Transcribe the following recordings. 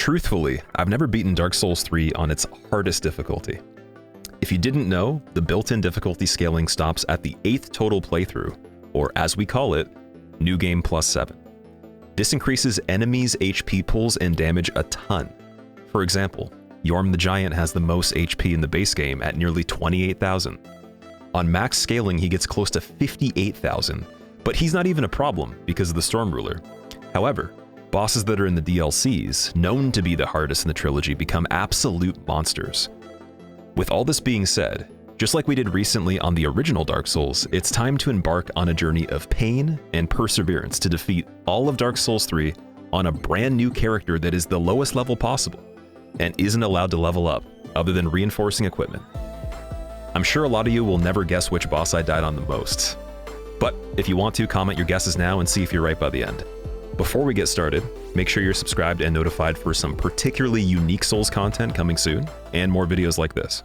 Truthfully, I've never beaten Dark Souls 3 on its hardest difficulty. If you didn't know, the built-in difficulty scaling stops at the 8th total playthrough, or as we call it, New Game Plus 7. This increases enemies' HP pools and damage a ton. For example, Yhorm the Giant has the most HP in the base game at nearly 28,000. On max scaling, he gets close to 58,000, but he's not even a problem because of the Storm Ruler. However, bosses that are in the DLCs, known to be the hardest in the trilogy, become absolute monsters. With all this being said, just like we did recently on the original Dark Souls, it's time to embark on a journey of pain and perseverance to defeat all of Dark Souls 3 on a brand new character that is the lowest level possible and isn't allowed to level up other than reinforcing equipment. I'm sure a lot of you will never guess which boss I died on the most, but if you want to, comment your guesses now and see if you're right by the end. Before we get started, make sure you're subscribed and notified for some particularly unique Souls content coming soon, and more videos like this.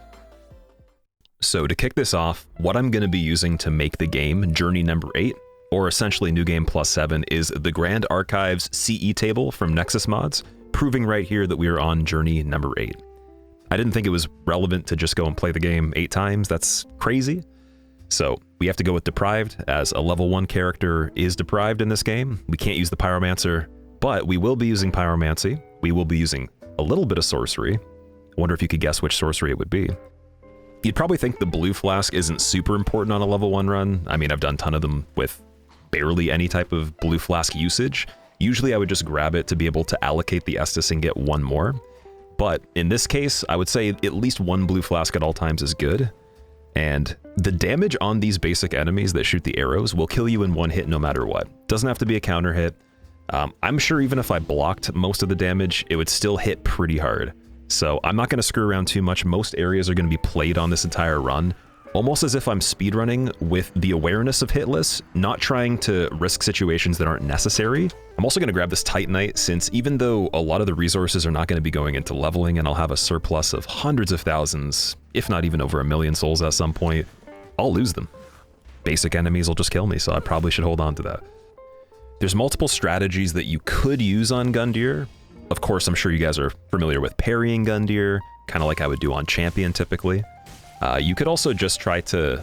So to kick this off, what I'm going to be using to make the game Journey number 8, or essentially New Game Plus 7, is the Grand Archives CE table from Nexus Mods, proving right here that we are on Journey number 8. I didn't think it was relevant to just go and play the game 8 times, that's crazy. So we have to go with Deprived, as a level 1 character is deprived in this game. We can't use the Pyromancer, but we will be using Pyromancy. We will be using a little bit of Sorcery. I wonder if you could guess which Sorcery it would be. You'd probably think the Blue Flask isn't super important on a level 1 run. I mean, I've done a ton of them with barely any type of Blue Flask usage. Usually I would just grab it to be able to allocate the Estus and get one more. But in this case, I would say at least one Blue Flask at all times is good. And the damage on these basic enemies that shoot the arrows will kill you in one hit no matter what. Doesn't have to be a counter hit. I'm sure even if I blocked most of the damage, it would still hit pretty hard. So I'm not going to screw around too much. Most areas are going to be played on this entire run, almost as if I'm speedrunning with the awareness of hitless, not trying to risk situations that aren't necessary. I'm also going to grab this Titanite, since even though a lot of the resources are not going to be going into leveling and I'll have a surplus of hundreds of thousands, if not even over 1 million souls at some point, I'll lose them. Basic enemies will just kill me, so I probably should hold on to that. There's multiple strategies that you could use on Gundyr. Of course, I'm sure you guys are familiar with parrying Gundyr, kind of like I would do on Champion typically. You could also just try to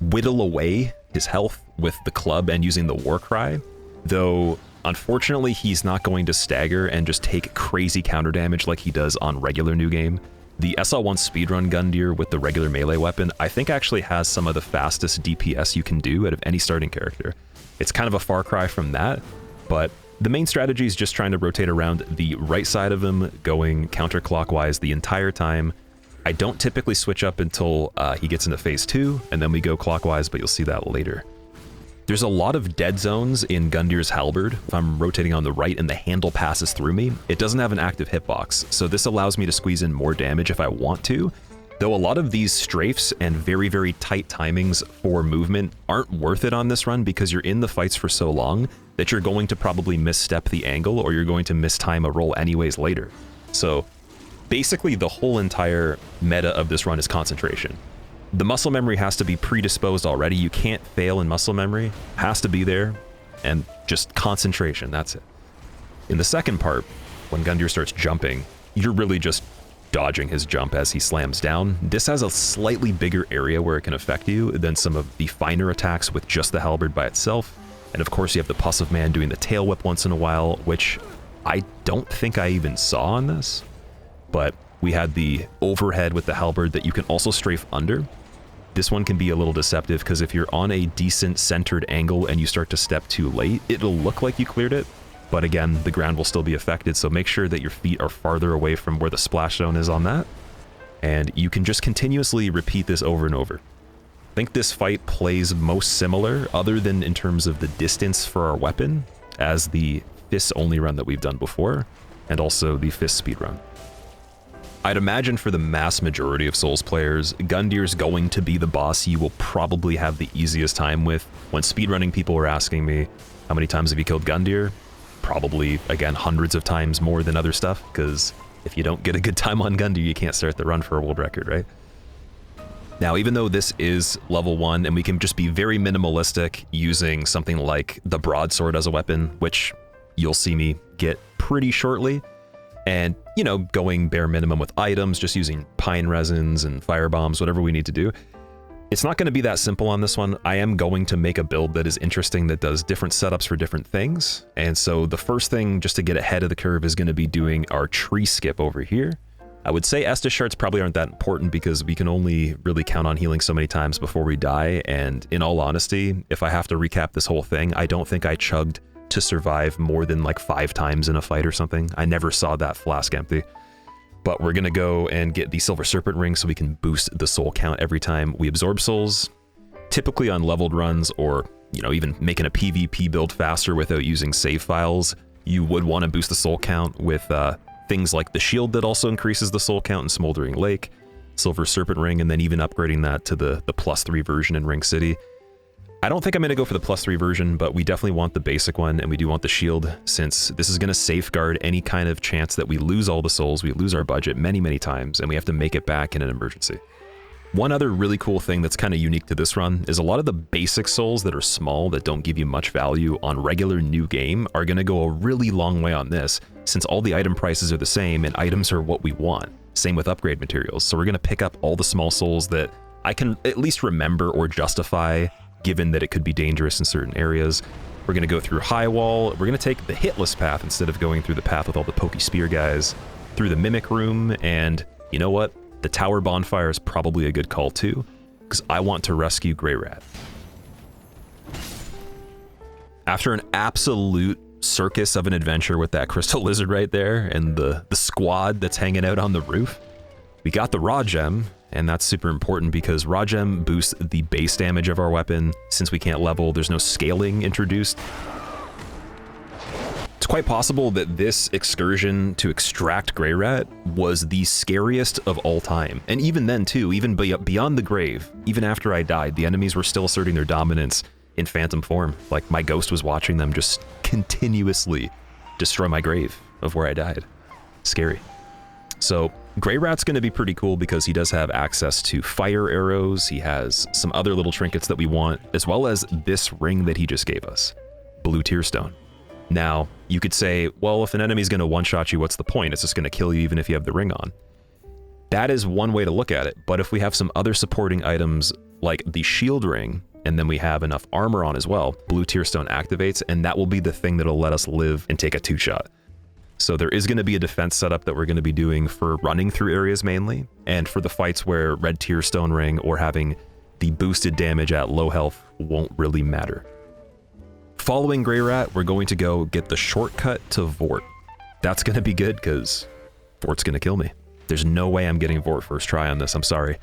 whittle away his health with the club and using the Warcry, though unfortunately he's not going to stagger and just take crazy counter damage like he does on regular New Game. The SL1 speedrun Gundyr with the regular melee weapon, I think actually has some of the fastest DPS you can do out of any starting character. It's kind of a far cry from that, but the main strategy is just trying to rotate around the right side of him, going counterclockwise the entire time. I don't typically switch up until he gets into phase 2, and then we go clockwise, but you'll see that later. There's a lot of dead zones in Gundyr's halberd. If I'm rotating on the right and the handle passes through me, it doesn't have an active hitbox, so this allows me to squeeze in more damage if I want to, though a lot of these strafes and very, very tight timings for movement aren't worth it on this run because you're in the fights for so long that you're going to probably misstep the angle or you're going to mistime a roll anyways later. So basically the whole entire meta of this run is concentration. The muscle memory has to be predisposed already. You can't fail in muscle memory. It has to be there, and just concentration, that's it. In the second part, when Gundyr starts jumping, you're really just dodging his jump as he slams down. This has a slightly bigger area where it can affect you than some of the finer attacks with just the halberd by itself. And of course you have the Puss of Man doing the tail whip once in a while, which I don't think I even saw on this. But we had the overhead with the halberd that you can also strafe under. This one can be a little deceptive because if you're on a decent centered angle and you start to step too late, it'll look like you cleared it, but again, the ground will still be affected, so make sure that your feet are farther away from where the splash zone is on that, and you can just continuously repeat this over and over. I think this fight plays most similar, other than in terms of the distance for our weapon, as the Fist only run that we've done before, and also the Fist speed run. I'd imagine for the mass majority of Souls players, Gundyr's going to be the boss you will probably have the easiest time with. When speedrunning people are asking me, how many times have you killed Gundyr? Probably, again, hundreds of times more than other stuff, because if you don't get a good time on Gundyr, you can't start the run for a world record, right? Now, even though this is level 1, and we can just be very minimalistic using something like the broadsword as a weapon, which you'll see me get pretty shortly, and, you know, going bare minimum with items, just using pine resins and fire bombs, whatever we need to do. It's not going to be that simple on this one. I am going to make a build that is interesting, that does different setups for different things. And so the first thing, just to get ahead of the curve, is going to be doing our tree skip over here. I would say Estus shards probably aren't that important because we can only really count on healing so many times before we die. And in all honesty, if I have to recap this whole thing, I don't think I chugged to survive more than like 5 times in a fight or something. I never saw that flask empty. But we're going to go and get the Silver Serpent Ring so we can boost the soul count every time we absorb souls. Typically on leveled runs, or, you know, even making a PvP build faster without using save files, you would want to boost the soul count with things like the shield that also increases the soul count in Smoldering Lake, Silver Serpent Ring, and then even upgrading that to the +3 version in Ring City. I don't think I'm going to go for the +3 version, but we definitely want the basic one, and we do want the shield, since this is going to safeguard any kind of chance that we lose all the souls, we lose our budget many, many times, and we have to make it back in an emergency. One other really cool thing that's kind of unique to this run is a lot of the basic souls that are small, that don't give you much value on regular new game, are going to go a really long way on this, since all the item prices are the same, and items are what we want. Same with upgrade materials, so we're going to pick up all the small souls that I can at least remember or justify, given that it could be dangerous in certain areas. We're going to go through High Wall. We're going to take the hitless path instead of going through the path with all the pokey spear guys, through the Mimic Room, and you know what? The Tower Bonfire is probably a good call too, because I want to rescue Grey Rat. After an absolute circus of an adventure with that Crystal Lizard right there, and the squad that's hanging out on the roof, we got the Raw Gem, and that's super important because Raw Gem boosts the base damage of our weapon. Since we can't level, there's no scaling introduced. It's quite possible that this excursion to extract Grey Rat was the scariest of all time. And even then too, even beyond the grave, even after I died, the enemies were still asserting their dominance in phantom form. Like, my ghost was watching them just continuously destroy my grave of where I died. Scary. So Grey Rat's going to be pretty cool because he does have access to fire arrows. He has some other little trinkets that we want, as well as this ring that he just gave us, Blue Tearstone. Now, you could say, well, if an enemy's going to one-shot you, what's the point? It's just going to kill you even if you have the ring on. That is one way to look at it, but if we have some other supporting items like the shield ring, and then we have enough armor on as well, Blue Tearstone activates, and that will be the thing that'll let us live and take a 2-shot. So there is going to be a defense setup that we're going to be doing for running through areas mainly, and for the fights where Red Tearstone Ring or having the boosted damage at low health won't really matter. Following Grey Rat, we're going to go get the shortcut to Vordt. That's going to be good because Vort's going to kill me. There's no way I'm getting Vordt first try on this, I'm sorry.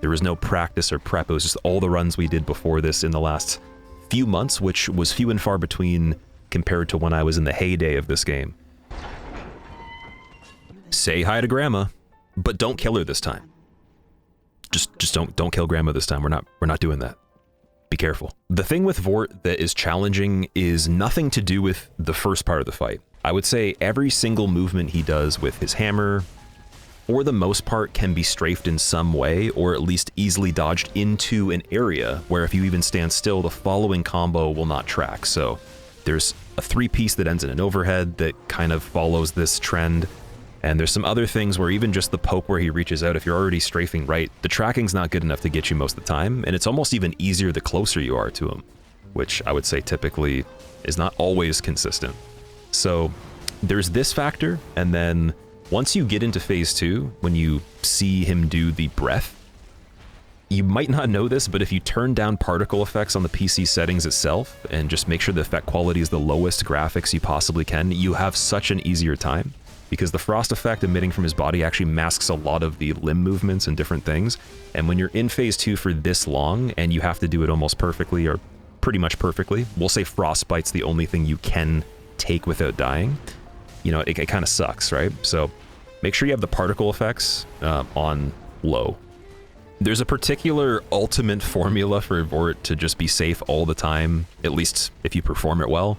There was no practice or prep, it was just all the runs we did before this in the last few months, which was few and far between compared to when I was in the heyday of this game. Say hi to Grandma, but don't kill her this time. Just don't kill Grandma this time. We're not doing that. Be careful. The thing with Vordt that is challenging is nothing to do with the first part of the fight. I would say every single movement he does with his hammer, for the most part, can be strafed in some way, or at least easily dodged into an area where if you even stand still, the following combo will not track. So there's a 3-piece that ends in an overhead that kind of follows this trend. And there's some other things where even just the poke where he reaches out, if you're already strafing right, the tracking's not good enough to get you most of the time, and it's almost even easier the closer you are to him, which I would say typically is not always consistent. So there's this factor, and then once you get into phase 2, when you see him do the breath, you might not know this, but if you turn down particle effects on the PC settings itself, and just make sure the effect quality is the lowest graphics you possibly can, you have such an easier time. Because the frost effect emitting from his body actually masks a lot of the limb movements and different things. And when you're in phase 2 for this long, and you have to do it almost perfectly, or pretty much perfectly, we'll say frostbite's the only thing you can take without dying, you know, it kind of sucks, right? So make sure you have the particle effects on low. There's a particular ultimate formula for Vordt to just be safe all the time, at least if you perform it well,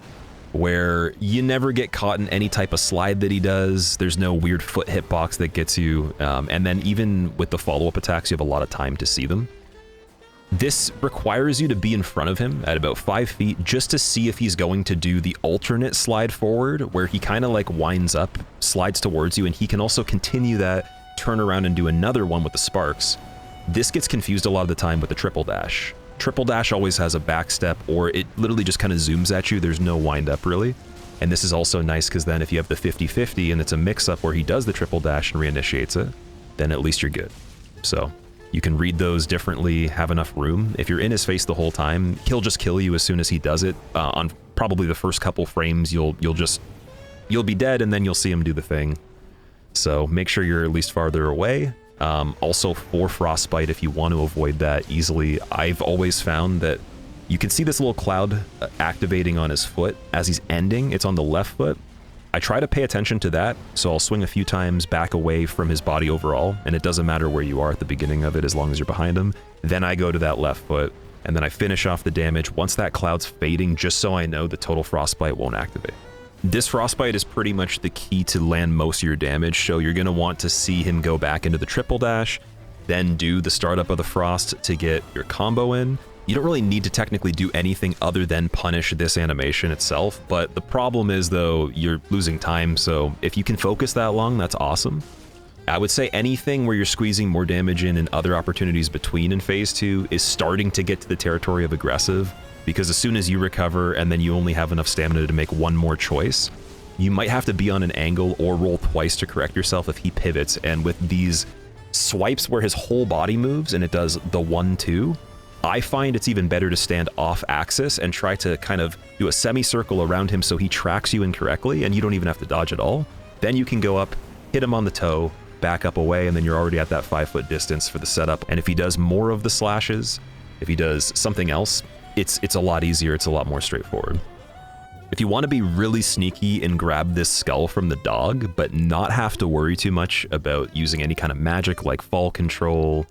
where you never get caught in any type of slide that he does. There's no weird foot hitbox that gets you, and then even with the follow-up attacks, you have a lot of time to see them. This requires you to be in front of him at about 5 feet just to see if he's going to do the alternate slide forward, where he kind of like winds up, slides towards you, and he can also continue that, turn around and do another one with the sparks. This gets confused a lot of the time with the triple dash. Triple dash always has a back step, or it literally just kind of zooms at you. There's no wind up really. And this is also nice because then if you have the 50-50 and it's a mix-up where he does the triple dash and reinitiates it, then at least you're good. So you can read those differently, have enough room. If you're in his face the whole time, he'll just kill you as soon as he does it. On probably the first couple frames, you'll be dead, and then you'll see him do the thing. So make sure you're at least farther away. Also for frostbite, if you want to avoid that easily, I've always found that you can see this little cloud activating on his foot as he's ending. It's on the left foot. I try to pay attention to that, so I'll swing a few times back away from his body overall, and it doesn't matter where you are at the beginning of it as long as you're behind him. Then I go to that left foot, and then I finish off the damage once that cloud's fading, just so I know the total frostbite won't activate. This frostbite is pretty much the key to land most of your damage, so you're going to want to see him go back into the triple dash, then do the startup of the frost to get your combo in. You don't really need to technically do anything other than punish this animation itself, but the problem is though, you're losing time, so if you can focus that long, that's awesome. I would say anything where you're squeezing more damage in and other opportunities between in phase 2 is starting to get to the territory of aggressive, because as soon as you recover and then you only have enough stamina to make one more choice, you might have to be on an angle or roll twice to correct yourself if he pivots, and with these swipes where his whole body moves and it does the 1-2, I find it's even better to stand off axis and try to kind of do a semicircle around him so he tracks you incorrectly and you don't even have to dodge at all. Then you can go up, hit him on the toe, back up away, and then you're already at that 5-foot distance for the setup. And if he does more of the slashes, if he does something else, it's a lot easier, it's a lot more straightforward. If you want to be really sneaky and grab this skull from the dog, but not have to worry too much about using any kind of magic like fall control,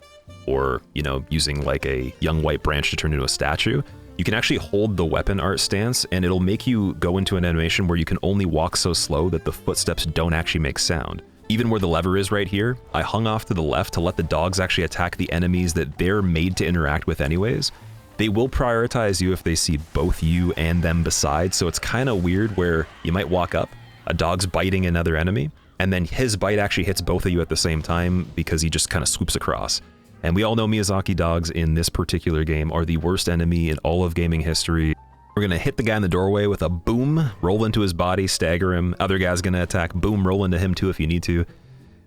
or, you know, using like a young white branch to turn into a statue, you can actually hold the weapon art stance and it'll make you go into an animation where you can only walk so slow that the footsteps don't actually make sound. Even where the lever is right here, I hung off to the left to let the dogs actually attack the enemies that they're made to interact with anyways. They will prioritize you if they see both you and them beside, so it's kind of weird where you might walk up, a dog's biting another enemy, and then his bite actually hits both of you at the same time because he just kind of swoops across. And we all know Miyazaki dogs in this particular game are the worst enemy in all of gaming history. We're gonna hit the guy in the doorway with a boom, roll into his body, stagger him. Other guy's gonna attack, boom, roll into him too if you need to.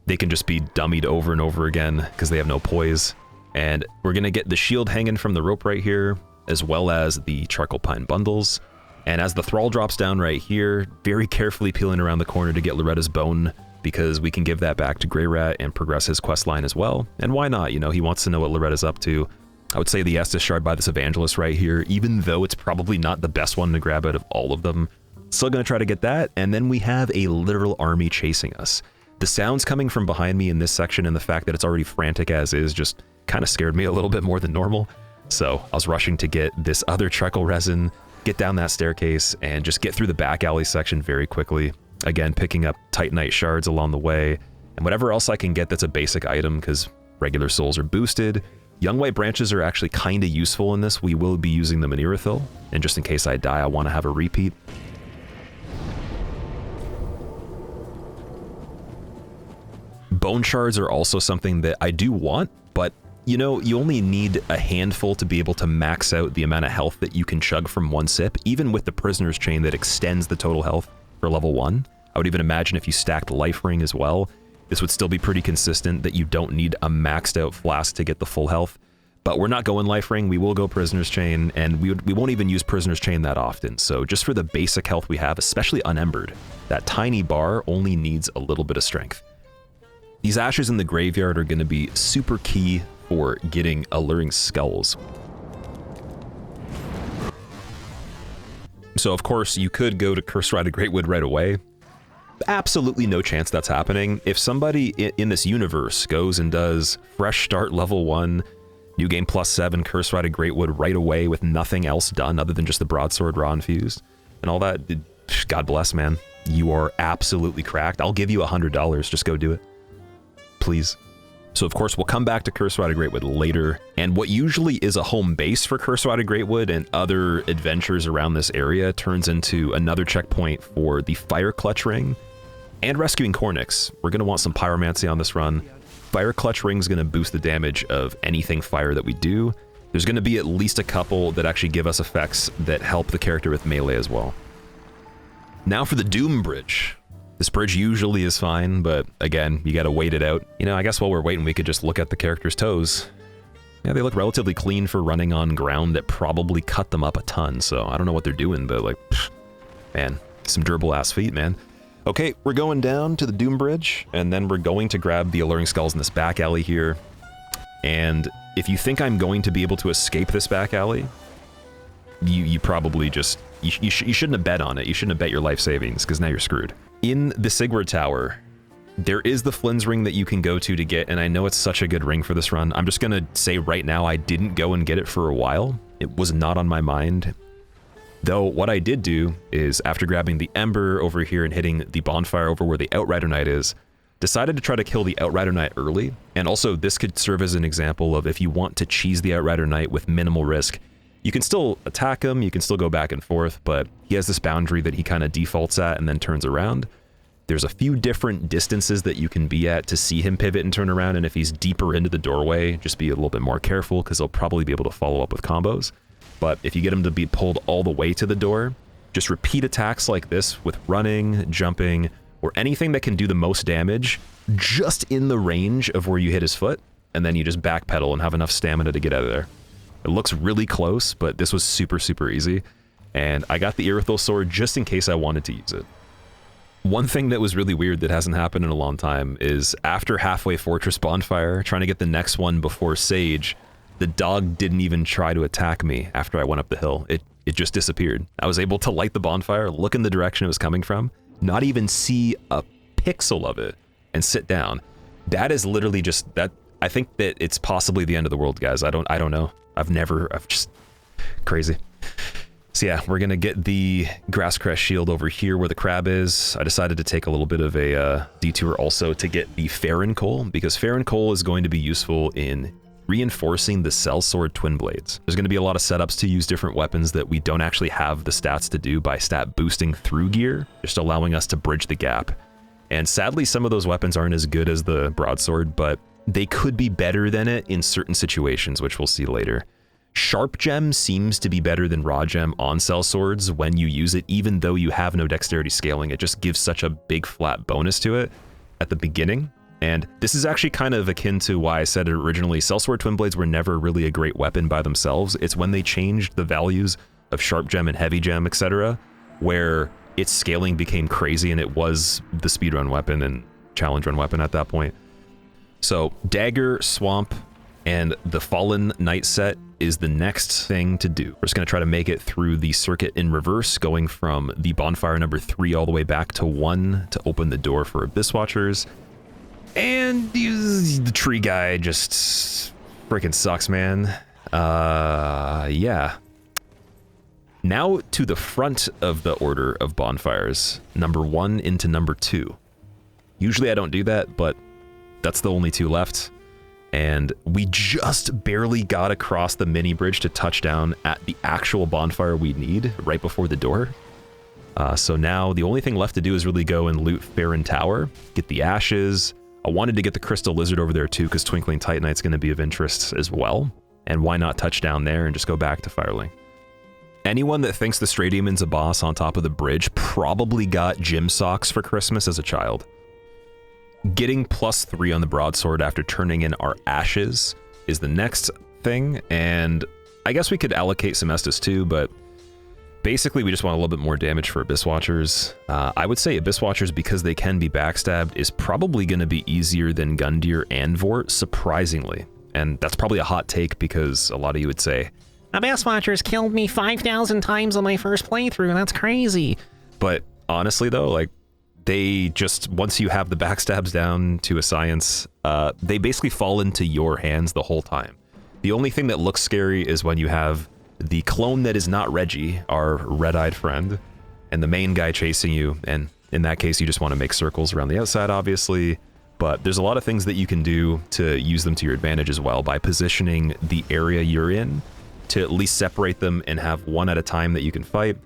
They can just be dummied over and over again because they have no poise. And we're gonna get the shield hanging from the rope right here, as well as the charcoal pine bundles. And as the thrall drops down right here, very carefully peeling around the corner to get Loretta's bone, because we can give that back to Grey Rat and progress his quest line as well. And why not? You know, he wants to know what Loretta's up to. I would say the Estus shard by this evangelist right here, even though it's probably not the best one to grab out of all of them. Still gonna try to get that, and then we have a literal army chasing us. The sounds coming from behind me in this section and the fact that it's already frantic as is just kind of scared me a little bit more than normal. So I was rushing to get this other treacle resin, get down that staircase, and just get through the back alley section very quickly. Again, picking up Titanite shards along the way, and whatever else I can get that's a basic item, because regular souls are boosted. Young white branches are actually kind of useful in this. We will be using the Manirathil, and just in case I die, I want to have a repeat. Bone shards are also something that I do want, but you know, you only need a handful to be able to max out the amount of health that you can chug from one sip, even with the Prisoner's Chain that extends the total health for level 1. I would even imagine if you stacked Life Ring as well, this would still be pretty consistent that you don't need a maxed out flask to get the full health. But we're not going Life Ring, we will go Prisoner's Chain, and we won't even use Prisoner's Chain that often. So just for the basic health we have, especially unembered, that tiny bar only needs a little bit of strength. These ashes in the graveyard are going to be super key for getting alluring skulls. So of course you could go to Curse-Rotted Greatwood right away. Absolutely no chance that's happening. If somebody in this universe goes and does fresh start level 1, new game +7, Curse-Rotted Greatwood right away with nothing else done other than just the broadsword raw infused and all that, God bless, man. You are absolutely cracked. I'll give you $100, just go do it. Please. So of course we'll come back to Curse-Rotted Greatwood later, and what usually is a home base for Curse-Rotted Greatwood and other adventures around this area turns into another checkpoint for the Fire Clutch Ring and rescuing Cornyx. We're going to want some Pyromancy on this run. Fire Clutch Ring is going to boost the damage of anything fire that we do. There's going to be at least a couple that actually give us effects that help the character with melee as well. Now for the Doom Bridge. This bridge usually is fine, but again, you gotta wait it out. You know, I guess while we're waiting, we could just look at the character's toes. Yeah, they look relatively clean for running on ground that probably cut them up a ton, so I don't know what they're doing, but like, pfft, man, some durable ass feet, man. Okay, we're going down to the Doom Bridge, and then we're going to grab the Alluring Skulls in this back alley here. And if you think I'm going to be able to escape this back alley, you probably just, you shouldn't have bet on it. You shouldn't have bet your life savings, because now you're screwed. In the Sigward Tower, there is the Flynn's ring that you can go to get, and I know it's such a good ring for this run. I'm just gonna say right now, I didn't go and get it for a while. It was not on my mind. Though what I did do is, after grabbing the Ember over here and hitting the bonfire over where the Outrider Knight is, decided to try to kill the Outrider Knight early. And also, this could serve as an example of if you want to cheese the Outrider Knight with minimal risk, you can still attack him, you can still go back and forth, but he has this boundary that he kind of defaults at and then turns around. There's a few different distances that you can be at to see him pivot and turn around, and if he's deeper into the doorway, just be a little bit more careful because he'll probably be able to follow up with combos. But if you get him to be pulled all the way to the door, just repeat attacks like this with running, jumping, or anything that can do the most damage just in the range of where you hit his foot, and then you just backpedal and have enough stamina to get out of there. It looks really close, but this was super, super easy. And I got the Irithyll Sword just in case I wanted to use it. One thing that was really weird that hasn't happened in a long time is after Halfway Fortress Bonfire, trying to get the next one before Sage, the dog didn't even try to attack me after I went up the hill. It just disappeared. I was able to light the bonfire, look in the direction it was coming from, not even see a pixel of it, and sit down. That is literally just that. I think that it's possibly the end of the world, guys. I don't know. I've just crazy. So yeah, we're gonna get the Grasscrest Shield over here where the crab is. I decided to take a little bit of a detour also to get the Farron Coal, because Farron Coal is going to be useful in reinforcing the Sellsword Twin Blades. There's gonna be a lot of setups to use different weapons that we don't actually have the stats to do by stat boosting through gear, just allowing us to bridge the gap. And sadly, some of those weapons aren't as good as the broadsword, but they could be better than it in certain situations, which we'll see later. Sharp Gem seems to be better than Raw Gem on Sellswords when you use it, even though you have no dexterity scaling. It just gives such a big flat bonus to it at the beginning. And this is actually kind of akin to why I said it originally, Sellsword Twin Blades were never really a great weapon by themselves. It's when they changed the values of Sharp Gem and Heavy Gem, etc., where its scaling became crazy and it was the speedrun weapon and challenge run weapon at that point. So Dagger, Swamp, and the Fallen Knight set is the next thing to do. We're just going to try to make it through the circuit in reverse, going from the bonfire number 3 all the way back to 1 to open the door for Abyss Watchers. And the tree guy just freaking sucks, man. Yeah. Now to the front of the order of bonfires, number 1 into number 2. Usually I don't do that, but that's the only 2 left. And we just barely got across the mini bridge to touch down at the actual bonfire we need right before the door. So now the only thing left to do is really go and loot Farron Tower, get the ashes. I wanted to get the Crystal Lizard over there too, because Twinkling Titanite's going to be of interest as well. And why not touch down there and just go back to Firelink? Anyone that thinks the Stray Demon's a boss on top of the bridge probably got gym socks for Christmas as a child. Getting +3 on the broadsword after turning in our ashes is the next thing, and I guess we could allocate some Estus too, but basically we just want a little bit more damage for Abyss Watchers. I would say Abyss Watchers, because they can be backstabbed, is probably going to be easier than Gundyr and Vordt, surprisingly. And that's probably a hot take because a lot of you would say, Abyss Watchers killed me 5,000 times on my first playthrough, that's crazy. But honestly though, like, they just, once you have the backstabs down to a science, they basically fall into your hands the whole time. The only thing that looks scary is when you have the clone that is not Reggie, our red-eyed friend, and the main guy chasing you, and in that case you just want to make circles around the outside, obviously, But there's a lot of things that you can do to use them to your advantage as well by positioning the area you're in to at least separate them and have one at a time that you can fight.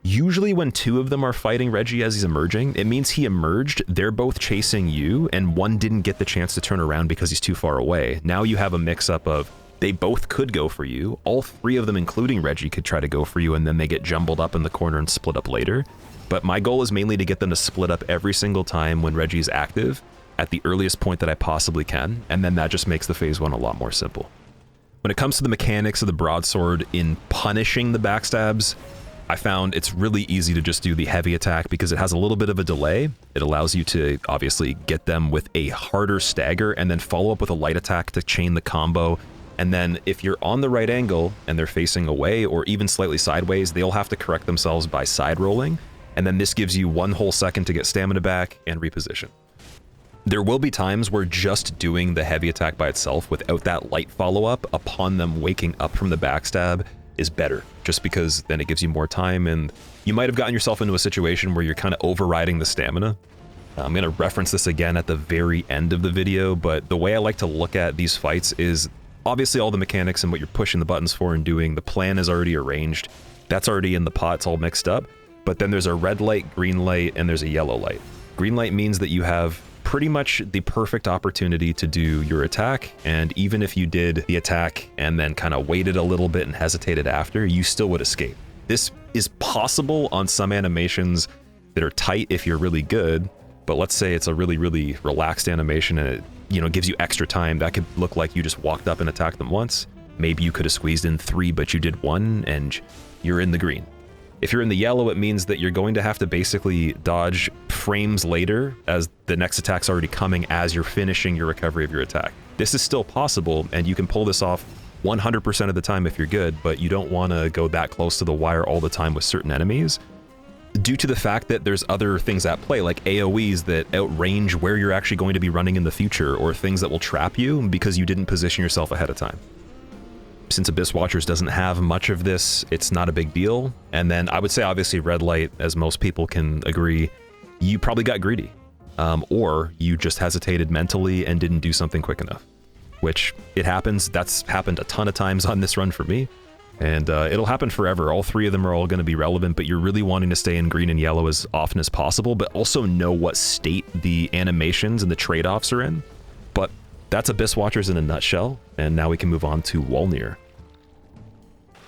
Usually when two of them are fighting Reggie as he's emerging, it means he emerged, they're both chasing you, and one didn't get the chance to turn around because he's too far away. Now you have a mix-up of they both could go for you, all three of them, including Reggie, could try to go for you, and then they get jumbled up in the corner and split up later. But my goal is mainly to get them to split up every single time when Reggie's active at the earliest point that I possibly can, and then that just makes the phase one a lot more simple. When it comes to the mechanics of the broadsword in punishing the backstabs, I found it's really easy to just do the heavy attack because it has a little bit of a delay. It allows you to obviously get them with a harder stagger and then follow up with a light attack to chain the combo. And then if you're on the right angle and they're facing away or even slightly sideways, they'll have to correct themselves by side rolling. And then this gives you 1 whole second to get stamina back and reposition. There will be times where just doing the heavy attack by itself without that light follow-up upon them waking up from the backstab is better, just because then it gives you more time, and you might have gotten yourself into a situation where you're kind of overriding the stamina. I'm going to reference this again at the very end of the video, but the way I like to look at these fights is obviously all the mechanics and what you're pushing the buttons for and doing, the plan is already arranged. That's already in the pot, it's all mixed up. But then there's a red light, green light, and there's a yellow light. Green light means that you have pretty much the perfect opportunity to do your attack, and even if you did the attack and then kind of waited a little bit and hesitated after, you still would escape. This is possible on some animations that are tight if you're really good, but let's say it's a really, really relaxed animation and it, you know, gives you extra time. That could look like you just walked up and attacked them once. Maybe you could have squeezed in 3, but you did 1 and you're in the green. If you're in the yellow, it means that you're going to have to basically dodge frames later as the next attack's already coming as you're finishing your recovery of your attack. This is still possible, and you can pull this off 100% of the time if you're good, but you don't want to go that close to the wire all the time with certain enemies, due to the fact that there's other things at play, like AoEs that outrange where you're actually going to be running in the future, or things that will trap you because you didn't position yourself ahead of time. Since Abyss Watchers doesn't have much of this, it's not a big deal. And then I would say obviously red light, as most people can agree, you probably got greedy. Or you just hesitated mentally and didn't do something quick enough. Which, it happens, that's happened a ton of times on this run for me. And it'll happen forever. All 3 of them are all going to be relevant, but you're really wanting to stay in green and yellow as often as possible, but also know what state the animations and the trade-offs are in. But that's Abyss Watchers in a nutshell, and now we can move on to Wolnir.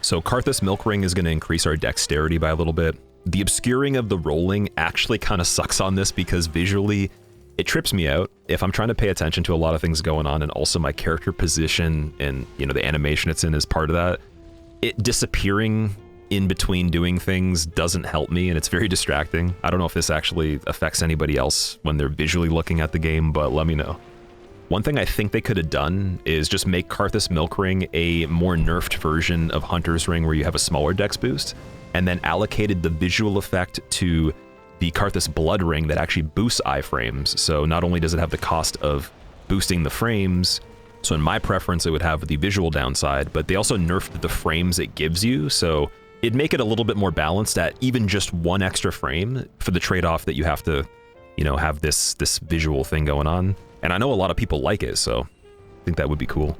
So Carthus Milk Ring is going to increase our dexterity by a little bit. The obscuring of the rolling actually kind of sucks on this because visually it trips me out if I'm trying to pay attention to a lot of things going on, and also my character position and, you know, the animation it's in is part of that. It disappearing in between doing things doesn't help me, and it's very distracting. I don't know if this actually affects anybody else when they're visually looking at the game, but let me know. One thing I think they could have done is just make Carthus Milk Ring a more nerfed version of Hunter's Ring where you have a smaller dex boost, and then allocated the visual effect to the Carthus Blood Ring that actually boosts iframes. So not only does it have the cost of boosting the frames, so in my preference it would have the visual downside, but they also nerfed the frames it gives you, so it'd make it a little bit more balanced at even just 1 extra frame for the trade-off that you have to, you know, have this visual thing going on. And I know a lot of people like it, so I think that would be cool.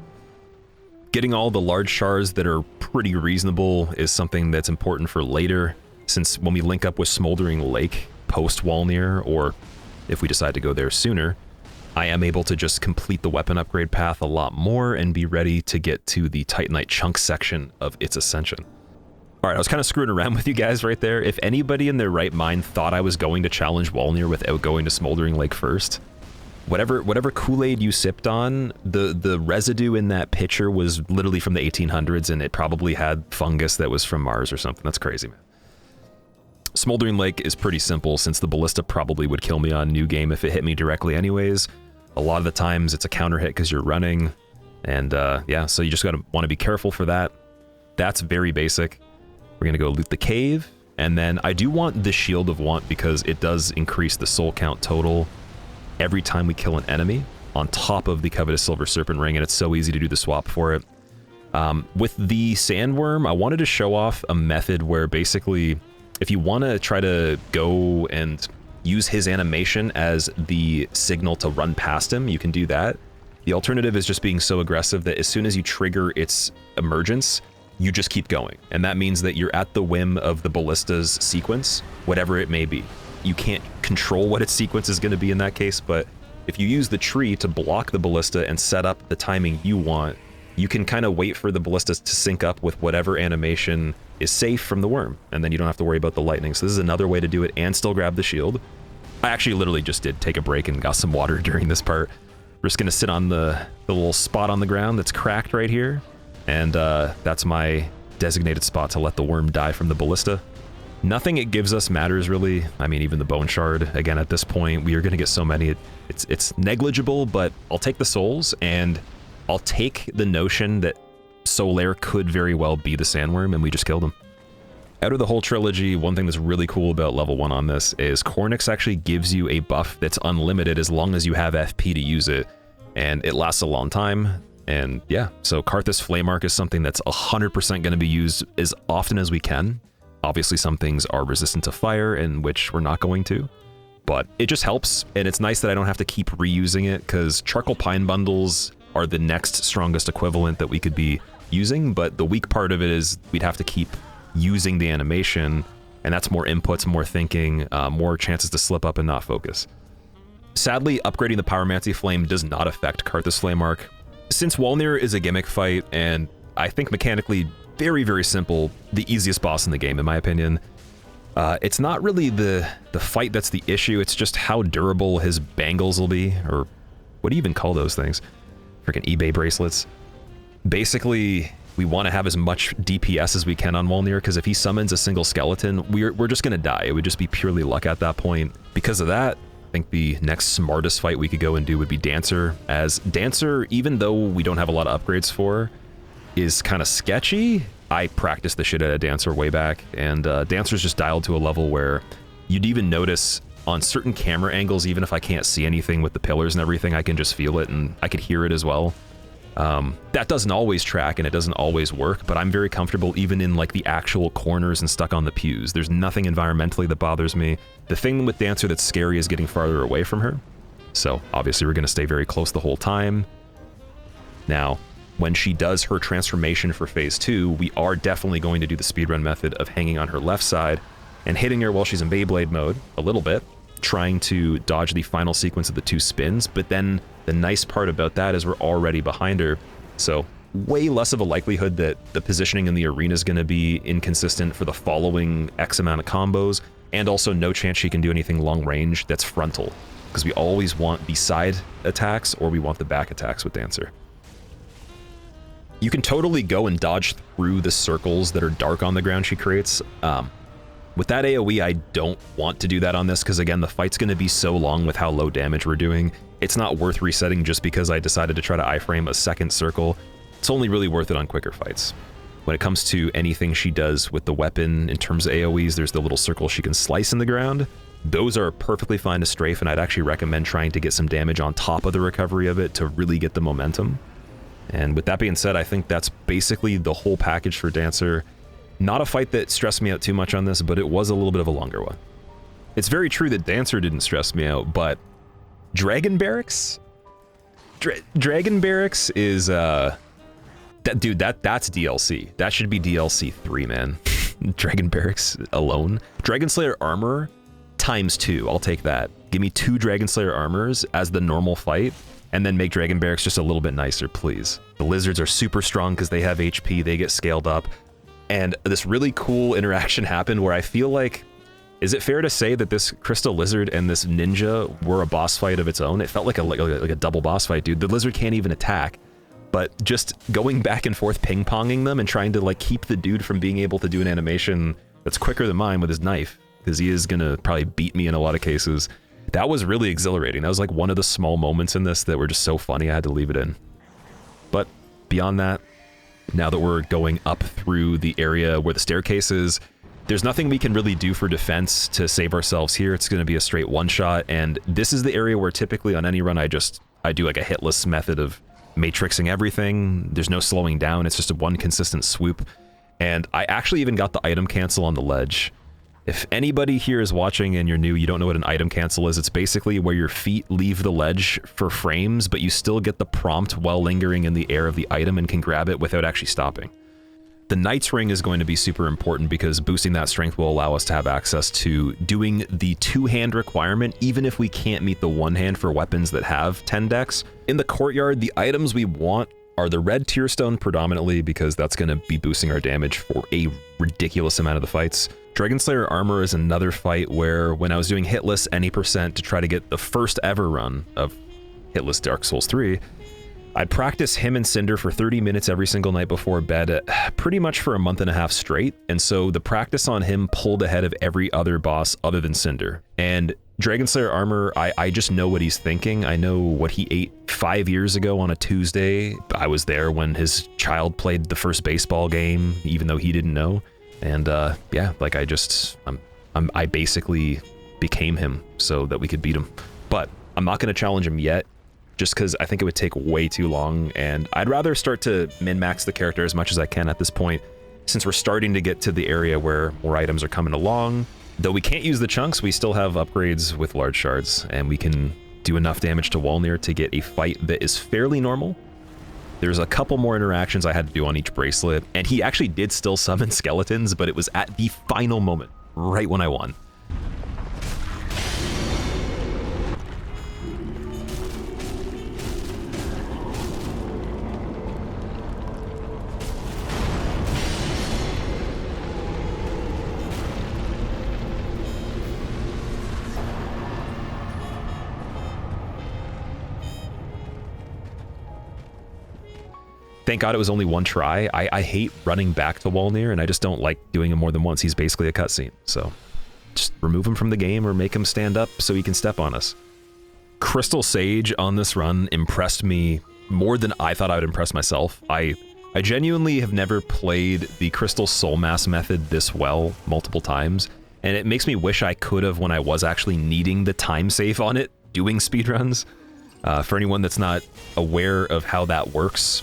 Getting all the large shards that are pretty reasonable is something that's important for later, since when we link up with Smoldering Lake post Wolnir, or if we decide to go there sooner, I am able to just complete the weapon upgrade path a lot more and be ready to get to the Titanite chunk section of its ascension. All right, I was kind of screwing around with you guys right there. If anybody in their right mind thought I was going to challenge Wolnir without going to Smoldering Lake first, whatever Kool-Aid you sipped on, the residue in that pitcher was literally from the 1800s, and it probably had fungus that was from Mars or something. That's crazy, man. Smoldering Lake is pretty simple, since the ballista probably would kill me on new game if it hit me directly anyways. A lot of the times it's a counter hit because you're running, and yeah, so you just want to be careful for that. That's very basic. We're gonna go loot the cave, and then I do want the Shield of Want because it does increase the soul count total every time we kill an enemy, on top of the Covetous Silver Serpent Ring, and it's so easy to do the swap for it. With the Sandworm, I wanted to show off a method where basically, if you want to try to go and, use his animation as the signal to run past him, you can do that. The alternative is just being so aggressive that as soon as you trigger its emergence, you just keep going. And that means that you're at the whim of the ballista's sequence, whatever it may be. You can't control what its sequence is going to be in that case, but if you use the tree to block the ballista and set up the timing you want, you can kind of wait for the ballistas to sync up with whatever animation is safe from the worm, and then you don't have to worry about the lightning. So this is another way to do it and still grab the shield. I actually literally just did take a break and got some water during this part. We're just gonna sit on the little spot on the ground that's cracked right here, and that's my designated spot to let the worm die from the ballista. Nothing it gives us matters really. I mean, even the bone shard, again, at this point, we are gonna get so many, it's negligible, but I'll take the souls, and I'll take the notion that Solaire could very well be the sandworm, and we just killed him. Out of the whole trilogy, one thing that's really cool about level 1 on this is Cornyx actually gives you a buff that's unlimited as long as you have FP to use it, and it lasts a long time. And yeah, so Carthus Flame Arc is something that's 100% going to be used as often as we can. Obviously, some things are resistant to fire, in which we're not going to, but it just helps, and it's nice that I don't have to keep reusing it, because Charcoal Pine Bundles are the next strongest equivalent that we could be using, but the weak part of it is we'd have to keep using the animation, and that's more inputs, more thinking, more chances to slip up and not focus. Sadly, upgrading the Pyromancy Flame does not affect Carthus Flame Arc. Since Wolnir is a gimmick fight, and I think mechanically very, very simple, the easiest boss in the game in my opinion, it's not really the fight that's the issue, it's just how durable his bangles will be, or what do you even call those things? Freaking eBay bracelets. Basically, we want to have as much DPS as we can on Wolnir, because if he summons a single skeleton, we're just going to die. It would just be purely luck at that point. Because of that, I think the next smartest fight we could go and do would be Dancer, as Dancer, even though we don't have a lot of upgrades for, is kind of sketchy. I practiced the shit out of Dancer way back, and Dancer's just dialed to a level where you'd even notice on certain camera angles, even if I can't see anything with the pillars and everything, I can just feel it, and I could hear it as well. That doesn't always track and it doesn't always work, but I'm very comfortable even in like the actual corners and stuck on the pews. There's nothing environmentally that bothers me. The thing with Dancer that's scary is getting farther away from her. So obviously we're going to stay very close the whole time. Now, when she does her transformation for phase 2, we are definitely going to do the speedrun method of hanging on her left side and hitting her while she's in Beyblade mode a little bit, trying to dodge the final sequence of the 2 spins, but then the nice part about that is we're already behind her, so way less of a likelihood that the positioning in the arena is going to be inconsistent for the following X amount of combos, and also no chance she can do anything long range that's frontal, because we always want the side attacks or we want the back attacks with Dancer. You can totally go and dodge through the circles that are dark on the ground she creates. With that AoE, I don't want to do that on this, because again, the fight's going to be so long with how low damage we're doing. It's not worth resetting just because I decided to try to iframe a second circle. It's only really worth it on quicker fights. When it comes to anything she does with the weapon in terms of AoEs, there's the little circle she can slice in the ground. Those are perfectly fine to strafe, and I'd actually recommend trying to get some damage on top of the recovery of it to really get the momentum. And with that being said, I think that's basically the whole package for Dancer. Not a fight that stressed me out too much on this, but it was a little bit of a longer one. It's very true that Dancer didn't stress me out, but Dragon Barracks? Dragon Barracks is, that's DLC. That should be DLC 3, man. Dragon Barracks alone. Dragon Slayer Armor ×2, I'll take that. Give me 2 Dragon Slayer Armors as the normal fight, and then make Dragon Barracks just a little bit nicer, please. The lizards are super strong because they have HP, they get scaled up. And this really cool interaction happened where I feel like, is it fair to say that this crystal lizard and this ninja were a boss fight of its own? It felt like a double boss fight, dude. The lizard can't even attack, but just going back and forth ping-ponging them and trying to like keep the dude from being able to do an animation that's quicker than mine with his knife, because he is gonna probably beat me in a lot of cases. That was really exhilarating. That was like one of the small moments in this that were just so funny I had to leave it in. But beyond that, now that we're going up through the area where the staircase is, there's nothing we can really do for defense to save ourselves here. It's going to be a straight one-shot, and this is the area where typically on any run I do like a hitless method of matrixing everything. There's no slowing down, it's just a one consistent swoop. And I actually even got the item cancel on the ledge. If anybody here is watching and you're new, you don't know what an item cancel is, it's basically where your feet leave the ledge for frames, but you still get the prompt while lingering in the air of the item and can grab it without actually stopping. The Knight's Ring is going to be super important because boosting that strength will allow us to have access to doing the 2-hand requirement, even if we can't meet the 1-hand for weapons that have 10 dex. In the courtyard, the items we want are the red tier stone predominantly because that's going to be boosting our damage for a ridiculous amount of the fights. Dragonslayer armor is another fight where when I was doing hitless any percent to try to get the first ever run of hitless Dark Souls 3, I'd practice him and Cinder for 30 minutes every single night before bed, pretty much for a month and a half straight. And so the practice on him pulled ahead of every other boss other than Cinder. And Dragonslayer armor, I just know what he's thinking. I know what he ate 5 years ago on a Tuesday. I was there when his child played the first baseball game, even though he didn't know. And yeah, like I basically became him so that we could beat him. But I'm not going to challenge him yet, just because I think it would take way too long, and I'd rather start to min-max the character as much as I can at this point, since we're starting to get to the area where more items are coming along. Though we can't use the chunks, we still have upgrades with large shards, and we can do enough damage to Wolnir to get a fight that is fairly normal. There's a couple more interactions I had to do on each bracelet, and he actually did still summon skeletons, but it was at the final moment, right when I won. Thank God it was only one try. I hate running back to Wolnir, and I just don't like doing him more than once. He's basically a cutscene, so just remove him from the game or make him stand up so he can step on us. Crystal Sage on this run impressed me more than I thought I would impress myself. I genuinely have never played the Crystal Soul Mass method this well multiple times, and it makes me wish I could have when I was actually needing the time save on it, doing speedruns. For anyone that's not aware of how that works,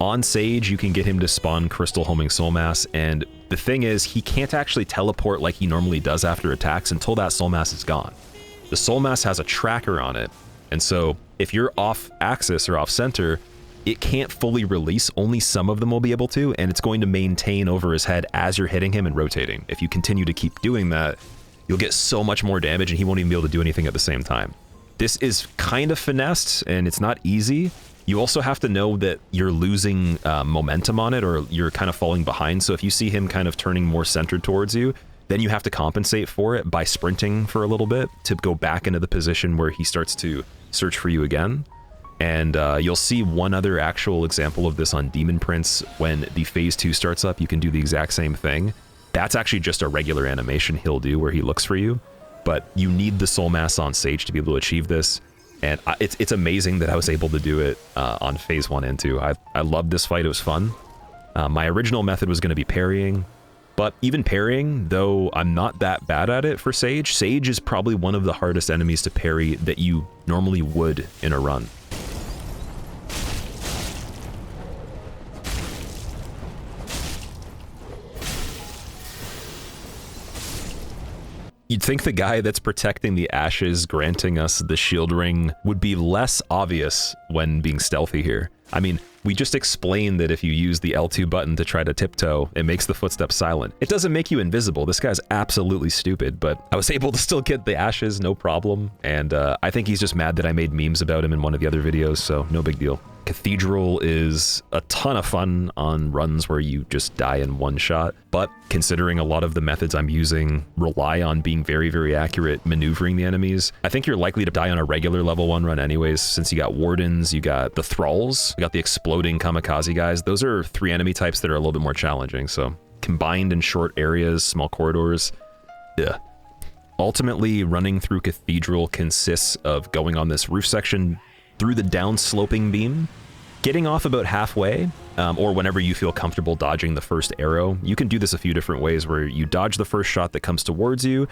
on Sage, you can get him to spawn Crystal Homing Soul Mass, and the thing is, he can't actually teleport like he normally does after attacks until that Soul Mass is gone. The Soul Mass has a tracker on it, and so if you're off axis or off center, it can't fully release, only some of them will be able to, and it's going to maintain over his head as you're hitting him and rotating. If you continue to keep doing that, you'll get so much more damage and he won't even be able to do anything at the same time. This is kind of finessed, and it's not easy. You also have to know that you're losing momentum on it, or you're kind of falling behind. So if you see him kind of turning more centered towards you, then you have to compensate for it by sprinting for a little bit to go back into the position where he starts to search for you again. And you'll see one other actual example of this on Demon Prince. When the phase 2 starts up, you can do the exact same thing. That's actually just a regular animation he'll do where he looks for you, but you need the Soul Mass on Sage to be able to achieve this. And it's amazing that I was able to do it on phase 1 and 2. I loved this fight, it was fun. My original method was going to be parrying, but even parrying, though I'm not that bad at it for Sage, Sage is probably one of the hardest enemies to parry that you normally would in a run. You'd think the guy that's protecting the ashes, granting us the shield ring, would be less obvious when being stealthy here. I mean, we just explained that if you use the L2 button to try to tiptoe, it makes the footsteps silent. It doesn't make you invisible. This guy's absolutely stupid, but I was able to still get the ashes, no problem. And I think he's just mad that I made memes about him in one of the other videos, so no big deal. Cathedral is a ton of fun on runs where you just die in one shot, but considering a lot of the methods I'm using rely on being very, very accurate maneuvering the enemies, I think you're likely to die on a regular level 1 run anyways, since you got Wardens, you got the Thralls, you got the exploding Kamikaze guys. Those are 3 enemy types that are a little bit more challenging, so combined in short areas, small corridors, ugh. Ultimately, running through Cathedral consists of going on this roof section through the down-sloping beam, getting off about halfway, or whenever you feel comfortable dodging the first arrow. You can do this a few different ways, where you dodge the first shot that comes towards you,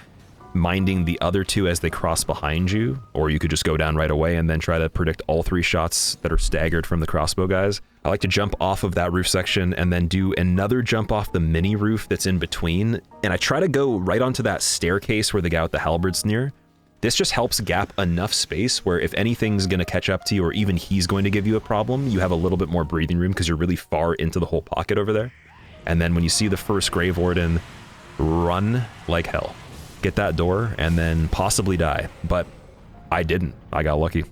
minding the other 2 as they cross behind you, or you could just go down right away and then try to predict all 3 shots that are staggered from the crossbow guys. I like to jump off of that roof section and then do another jump off the mini roof that's in between. And I try to go right onto that staircase where the guy with the halberd's near. This just helps gap enough space where if anything's going to catch up to you or even he's going to give you a problem, you have a little bit more breathing room because you're really far into the whole pocket over there. And then when you see the first Grave Warden, run like hell. Get that door and then possibly die. But I didn't. I got lucky.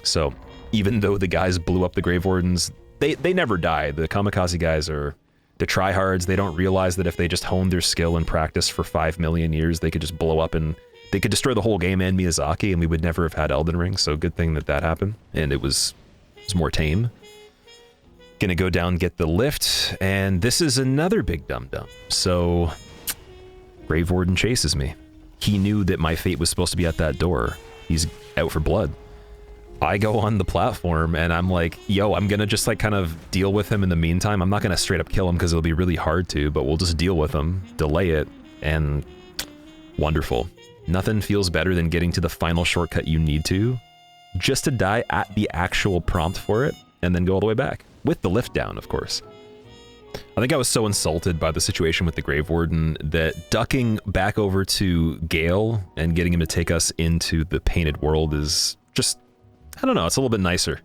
So even though the guys blew up the Grave Wardens, they never die. The kamikaze guys are the tryhards. They don't realize that if they just honed their skill and practice for 5 million years, they could just blow up and they could destroy the whole game and Miyazaki, and we would never have had Elden Ring. So good thing that that happened, and it was more tame. Gonna go down, get the lift, and this is another big dum-dum. So Grave Warden chases me. He knew that my fate was supposed to be at that door. He's out for blood. I go on the platform and I'm like, yo, I'm gonna just like kind of deal with him in the meantime. I'm not gonna straight up kill him because it'll be really hard to, but we'll just deal with him, delay it, and wonderful. Nothing feels better than getting to the final shortcut you need to, just to die at the actual prompt for it, and then go all the way back. With the lift down, of course. I think I was so insulted by the situation with the Grave Warden that ducking back over to Gael and getting him to take us into the painted world is just, I don't know, it's a little bit nicer.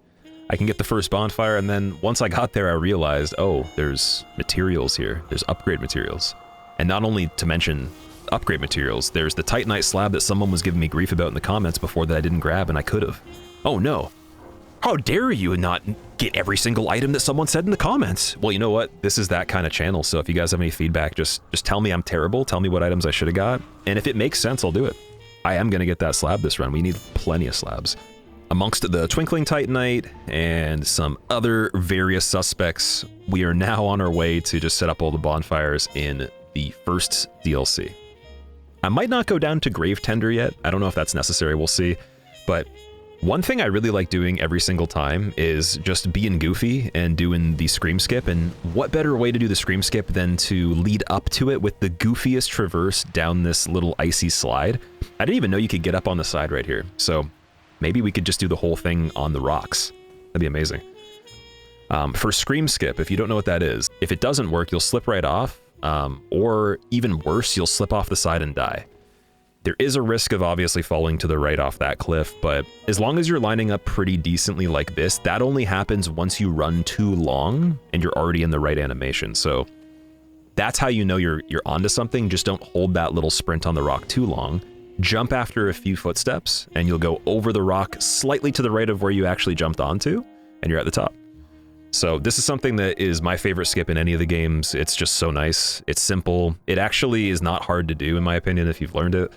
I can get the first bonfire, and then once I got there, I realized, oh, there's materials here. There's upgrade materials. And not only to mention upgrade materials, there's the Titanite slab that someone was giving me grief about in the comments before that I didn't grab, and I could have. Oh no. How dare you not get every single item that someone said in the comments? Well, you know what? This is that kind of channel, so if you guys have any feedback, just tell me I'm terrible, tell me what items I should have got, and if it makes sense, I'll do it. I am going to get that slab this run. We need plenty of slabs. Amongst the Twinkling Titanite and some other various suspects, we are now on our way to just set up all the bonfires in the first DLC. I might not go down to Grave Tender yet. I don't know if that's necessary, we'll see. But one thing I really like doing every single time is just being goofy and doing the scream skip, and what better way to do the scream skip than to lead up to it with the goofiest traverse down this little icy slide. I didn't even know you could get up on the side right here, so maybe we could just do the whole thing on the rocks. That'd be amazing. For scream skip, if you don't know what that is, if it doesn't work, you'll slip right off, or even worse, you'll slip off the side and die. There is a risk of obviously falling to the right off that cliff, but as long as you're lining up pretty decently like this, that only happens once you run too long and you're already in the right animation. So that's how you know you're onto something. Just don't hold that little sprint on the rock too long. Jump after a few footsteps and you'll go over the rock slightly to the right of where you actually jumped onto, and you're at the top. So this is something that is my favorite skip in any of the games. It's just so nice. It's simple. It actually is not hard to do, in my opinion, if you've learned it.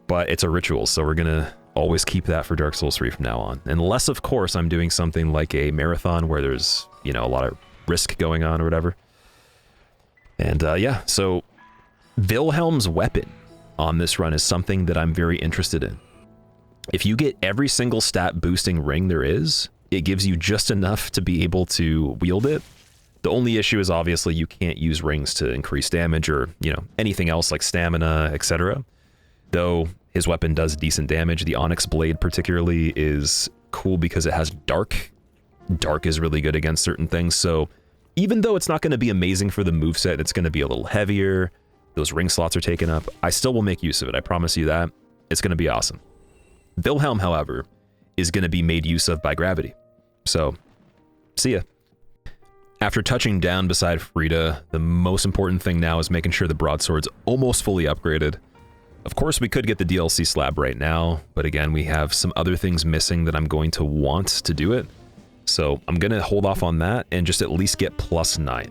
But it's a ritual, so we're gonna always keep that for Dark Souls 3 from now on. Unless, of course, I'm doing something like a marathon where there's, you know, a lot of risk going on or whatever. And yeah, so Wilhelm's weapon on this run is something that I'm very interested in. If you get every single stat boosting ring there is, it gives you just enough to be able to wield it. The only issue is obviously you can't use rings to increase damage or, you know, anything else like stamina, etc. Though his weapon does decent damage. The Onyx Blade particularly is cool because it has Dark. Dark is really good against certain things, so even though it's not going to be amazing for the moveset, it's going to be a little heavier, those ring slots are taken up, I still will make use of it, I promise you that. It's going to be awesome. Wilhelm, however, is going to be made use of by gravity. So, see ya. After touching down beside Friede, the most important thing now is making sure the broadsword's almost fully upgraded. Of course, we could get the DLC slab right now, but again, we have some other things missing that I'm going to want to do it. So I'm going to hold off on that and just at least get +9.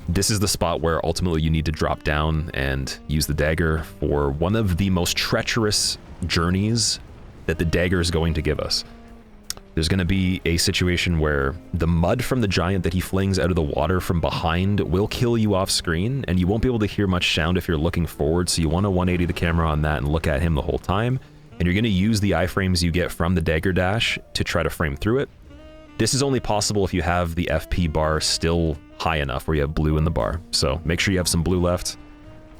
This is the spot where ultimately you need to drop down and use the dagger for one of the most treacherous journeys that the dagger is going to give us. There's going to be a situation where the mud from the giant that he flings out of the water from behind will kill you off screen, and you won't be able to hear much sound if you're looking forward, so you want to 180 the camera on that and look at him the whole time, and you're going to use the iframes you get from the dagger dash to try to frame through it. This is only possible if you have the FP bar still high enough where you have blue in the bar, so make sure you have some blue left.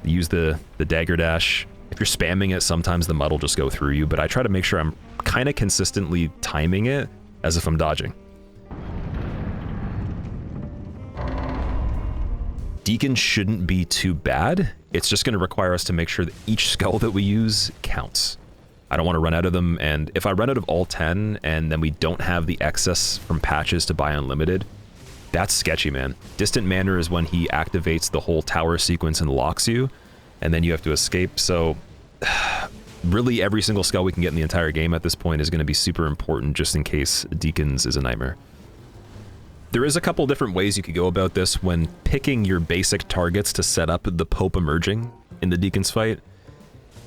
Use the dagger dash. If you're spamming it, sometimes the mud will just go through you, but I try to make sure I'm kind of consistently timing it as if I'm dodging. Deacon shouldn't be too bad. It's just going to require us to make sure that each skull that we use counts. I don't want to run out of them, and if I run out of all 10 and then we don't have the excess from patches to buy unlimited, that's sketchy, man. Distant Manor is when he activates the whole tower sequence and locks you, and then you have to escape. So really every single skull we can get in the entire game at this point is going to be super important, just in case Deacons is a nightmare. There is a couple different ways you could go about this when picking your basic targets to set up the Pope emerging in the Deacons fight.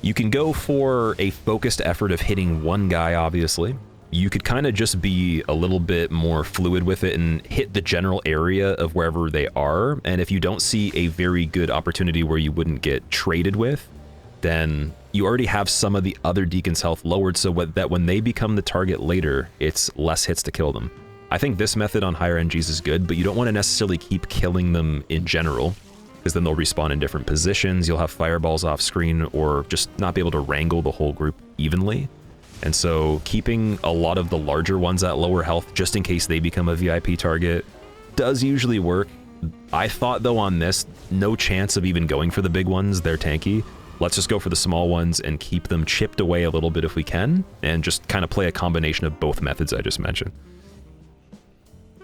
You can go for a focused effort of hitting one guy, obviously. You could kind of just be a little bit more fluid with it and hit the general area of wherever they are. And if you don't see a very good opportunity where you wouldn't get traded with, then you already have some of the other Deacons' health lowered so that when they become the target later, it's less hits to kill them. I think this method on higher NGs is good, but you don't want to necessarily keep killing them in general, because then they'll respawn in different positions, you'll have fireballs off screen, or just not be able to wrangle the whole group evenly. And so keeping a lot of the larger ones at lower health, just in case they become a VIP target, does usually work. I thought, though, on this, no chance of even going for the big ones, they're tanky. Let's just go for the small ones and keep them chipped away a little bit if we can, and just kind of play a combination of both methods I just mentioned.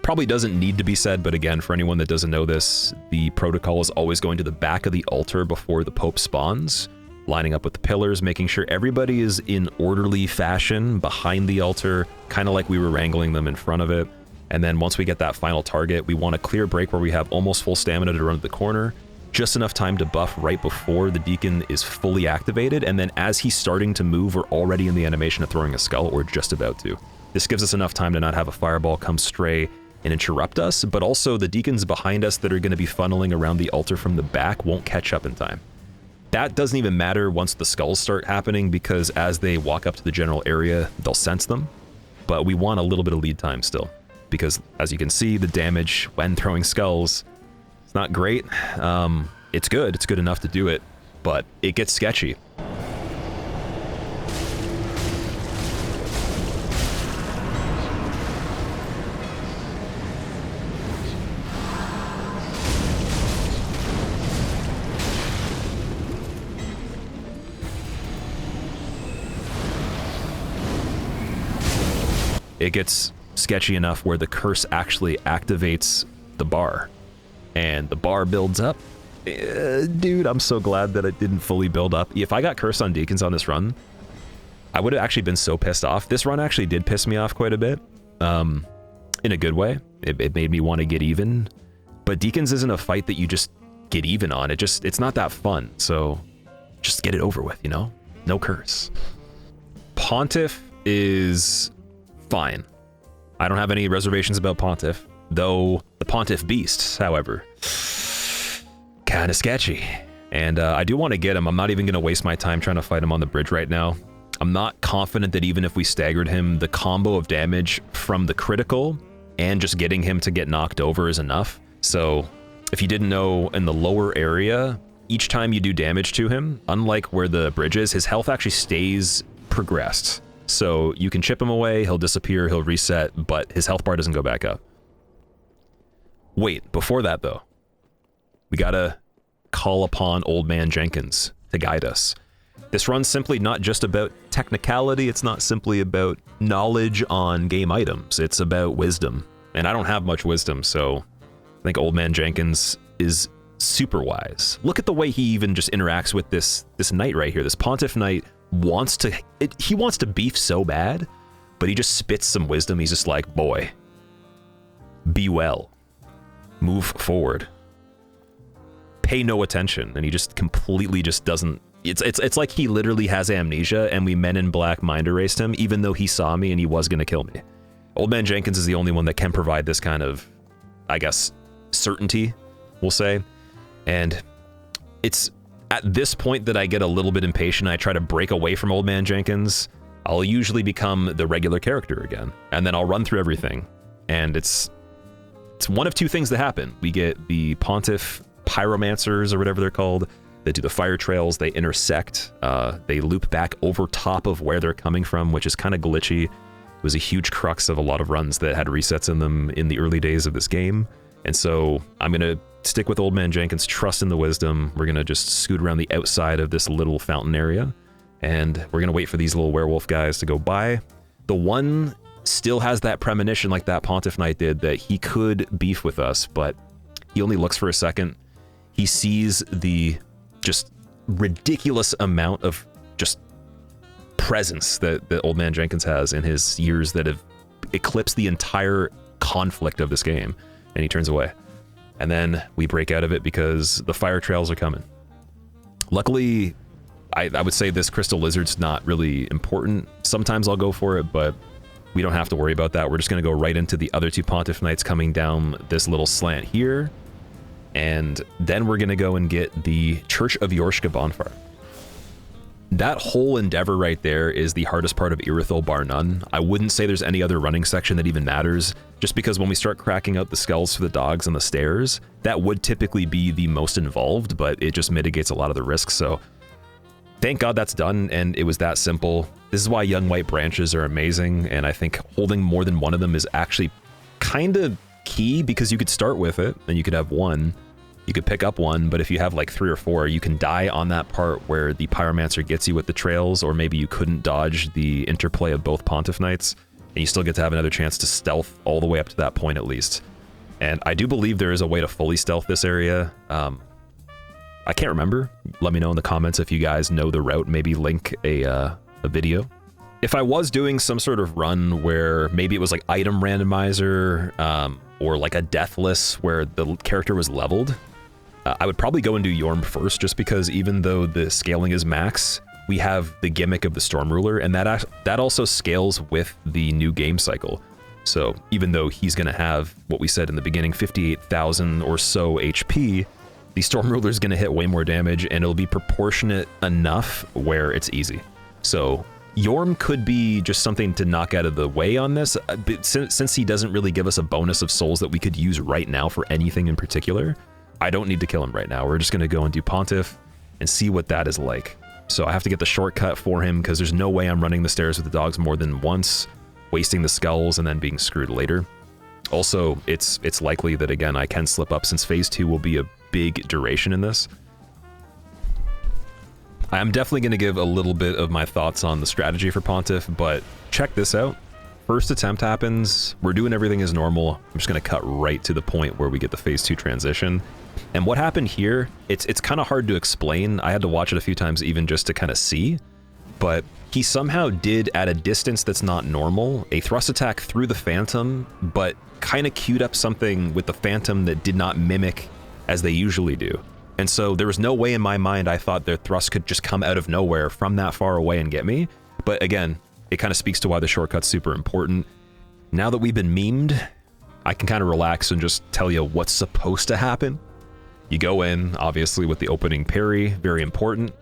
Probably doesn't need to be said, but again, for anyone that doesn't know this, the protocol is always going to the back of the altar before the Pope spawns, lining up with the pillars, making sure everybody is in orderly fashion behind the altar, kind of like we were wrangling them in front of it. And then once we get that final target, we want a clear break where we have almost full stamina to run to the corner, just enough time to buff right before the Deacon is fully activated, and then as he's starting to move, we're already in the animation of throwing a skull, or just about to. This gives us enough time to not have a fireball come stray and interrupt us, but also the Deacons behind us that are going to be funneling around the altar from the back won't catch up in time. That doesn't even matter once the skulls start happening, because as they walk up to the general area, they'll sense them, but we want a little bit of lead time still, because as you can see, the damage when throwing skulls, it's not great. It's good enough to do it, but it gets sketchy. It gets sketchy enough where the curse actually activates the bar, and the bar builds up. Dude, I'm so glad that it didn't fully build up. If I got cursed on Deacons on this run, I would have actually been so pissed off. This run actually did piss me off quite a bit, in a good way. It made me want to get even, but Deacons isn't a fight that you just get even on. It's not that fun, so just get it over with, you know? No curse. Pontiff is fine. I don't have any reservations about Pontiff, though the Pontiff beasts, however, kind of sketchy. And I do want to get him. I'm not even going to waste my time trying to fight him on the bridge right now. I'm not confident that even if we staggered him, the combo of damage from the critical and just getting him to get knocked over is enough. So if you didn't know, in the lower area, each time you do damage to him, unlike where the bridge is, his health actually stays progressed. So you can chip him away, he'll disappear, he'll reset, but his health bar doesn't go back up. Wait, before that though, we gotta call upon Old Man Jenkins to guide us. This run's simply not just about technicality, it's not simply about knowledge on game items, it's about wisdom. And I don't have much wisdom, so I think Old Man Jenkins is super wise. Look at the way he even just interacts with this knight right here, this Pontiff Knight. He wants to beef so bad, but he just spits some wisdom. He's just like, boy, be well, move forward, pay no attention. And he just completely just doesn't. It's like he literally has amnesia, and we Men in Black mind erased him, even though he saw me and he was going to kill me. Old Man Jenkins is the only one that can provide this kind of, I guess, certainty, we'll say. And it's at this point that I get a little bit impatient. I try to break away from Old Man Jenkins. I'll usually become the regular character again, and then I'll run through everything. And it's one of two things that happen. We get the Pontiff Pyromancers, or whatever they're called, that do the fire trails. They intersect. They loop back over top of where they're coming from, which is kind of glitchy. It was a huge crux of a lot of runs that had resets in them in the early days of this game. And so I'm going to stick with Old Man Jenkins, trust in the wisdom. We're going to just scoot around the outside of this little fountain area, and we're going to wait for these little werewolf guys to go by. The one still has that premonition like that Pontiff Knight did that he could beef with us, but he only looks for a second. He sees the just ridiculous amount of just presence that Old Man Jenkins has in his years that have eclipsed the entire conflict of this game, and he turns away. And then we break out of it because the fire trails are coming. Luckily, I would say this crystal lizard's not really important. Sometimes I'll go for it, but we don't have to worry about that. We're just going to go right into the other two Pontiff Knights coming down this little slant here. And then we're going to go and get the Church of Yorshka bonfire. That whole endeavor right there is the hardest part of Irithyll, bar none. I wouldn't say there's any other running section that even matters, just because when we start cracking out the skulls for the dogs and the stairs, that would typically be the most involved, but it just mitigates a lot of the risks. So thank God that's done, and it was that simple. This is why young white branches are amazing, and I think holding more than one of them is actually kind of key, because you could start with it, and you could have one. You could pick up one, but if you have like 3 or 4, you can die on that part where the Pyromancer gets you with the trails, or maybe you couldn't dodge the interplay of both Pontiff Knights, and you still get to have another chance to stealth all the way up to that point at least. And I do believe there is a way to fully stealth this area. I can't remember. Let me know in the comments if you guys know the route. Maybe link a video. If I was doing some sort of run where maybe it was like item randomizer, or like a deathless where the character was leveled, I would probably go and do Yhorm first, just because even though the scaling is max, we have the gimmick of the Storm Ruler, and that also scales with the new game cycle. So even though he's going to have, what we said in the beginning, 58,000 or so HP, the Storm Ruler is going to hit way more damage, and it'll be proportionate enough where it's easy. So Yhorm could be just something to knock out of the way on this, but since he doesn't really give us a bonus of souls that we could use right now for anything in particular, I don't need to kill him right now. We're just going to go and do Pontiff and see what that is like. So I have to get the shortcut for him, because there's no way I'm running the stairs with the dogs more than once, wasting the skulls and then being screwed later. Also, it's likely that, again, I can slip up, since phase 2 will be a big duration in this. I'm definitely going to give a little bit of my thoughts on the strategy for Pontiff, but check this out. First attempt happens, we're doing everything as normal. I'm just going to cut right to the point where we get the phase 2 transition. And what happened here, it's kind of hard to explain. I had to watch it a few times even just to kind of see, but he somehow did, at a distance that's not normal, a thrust attack through the Phantom, but kind of queued up something with the Phantom that did not mimic as they usually do. And so there was no way in my mind I thought their thrust could just come out of nowhere from that far away and get me. But again, it kind of speaks to why the shortcut's super important. Now that we've been memed, I can kind of relax and just tell you what's supposed to happen. You go in, obviously, with the opening parry, very important.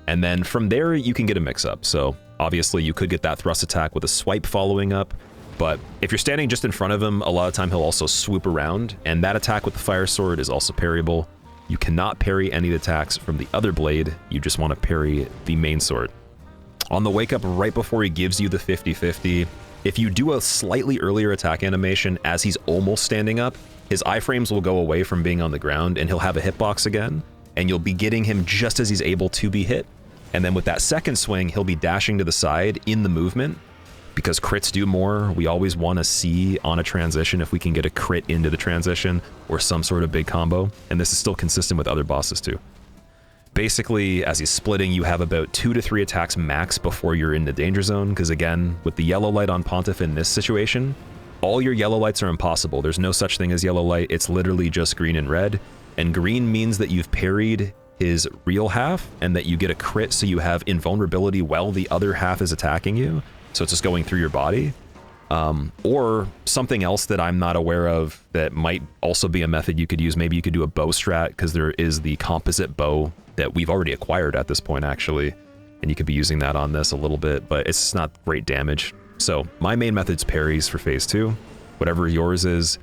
And then from there, you can get a mix-up. So obviously, you could get that thrust attack with a swipe following up. But if you're standing just in front of him, a lot of time he'll also swoop around. And that attack with the fire sword is also parryable. You cannot parry any attacks from the other blade. You just want to parry the main sword. On the wake up right before he gives you the 50-50, if you do a slightly earlier attack animation as he's almost standing up, his iframes will go away from being on the ground and he'll have a hitbox again, and you'll be getting him just as he's able to be hit. And then with that second swing, he'll be dashing to the side in the movement. Because crits do more, we always want to see on a transition if we can get a crit into the transition or some sort of big combo. And this is still consistent with other bosses too. Basically, as he's splitting, you have about 2 to 3 attacks max before you're in the danger zone, because again, with the yellow light on Pontiff in this situation, all your yellow lights are impossible. There's no such thing as yellow light. It's literally just green and red. And green means that you've parried his real half and that you get a crit, so you have invulnerability while the other half is attacking you. So it's just going through your body. Or something else that I'm not aware of that might also be a method you could use. Maybe you could do a bow strat, because there is the composite bow that we've already acquired at this point, actually. And you could be using that on this a little bit, but it's not great damage. So my main method's parries for phase 2. Whatever yours is,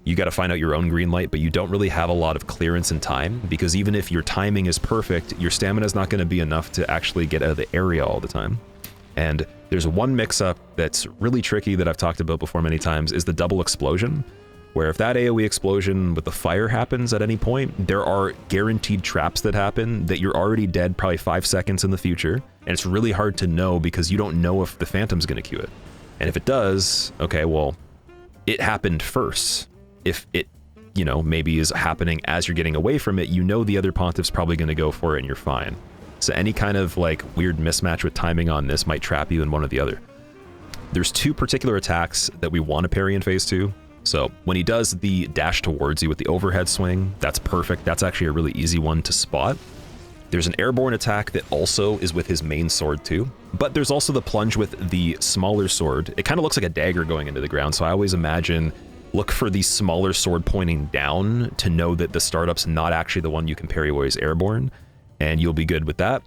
you got to find out your own green light, but you don't really have a lot of clearance and time, because even if your timing is perfect, your stamina is not going to be enough to actually get out of the area all the time. And there's one mix-up that's really tricky that I've talked about before many times, is the double explosion, where if that AoE explosion with the fire happens at any point, there are guaranteed traps that happen that you're already dead probably 5 seconds in the future, and it's really hard to know because you don't know if the Phantom's going to queue it. And if it does, okay, well, it happened first. If it, you know, maybe is happening as you're getting away from it, you know the other Pontiff's probably going to go for it and you're fine. So any kind of like weird mismatch with timing on this might trap you in one or the other. There's 2 particular attacks that we want to parry in phase 2. So when he does the dash towards you with the overhead swing, that's perfect. That's actually a really easy one to spot. There's an airborne attack that also is with his main sword too, but there's also the plunge with the smaller sword. It kind of looks like a dagger going into the ground, so I always imagine look for the smaller sword pointing down to know that the startup's not actually the one you can parry where he's airborne, and you'll be good with that.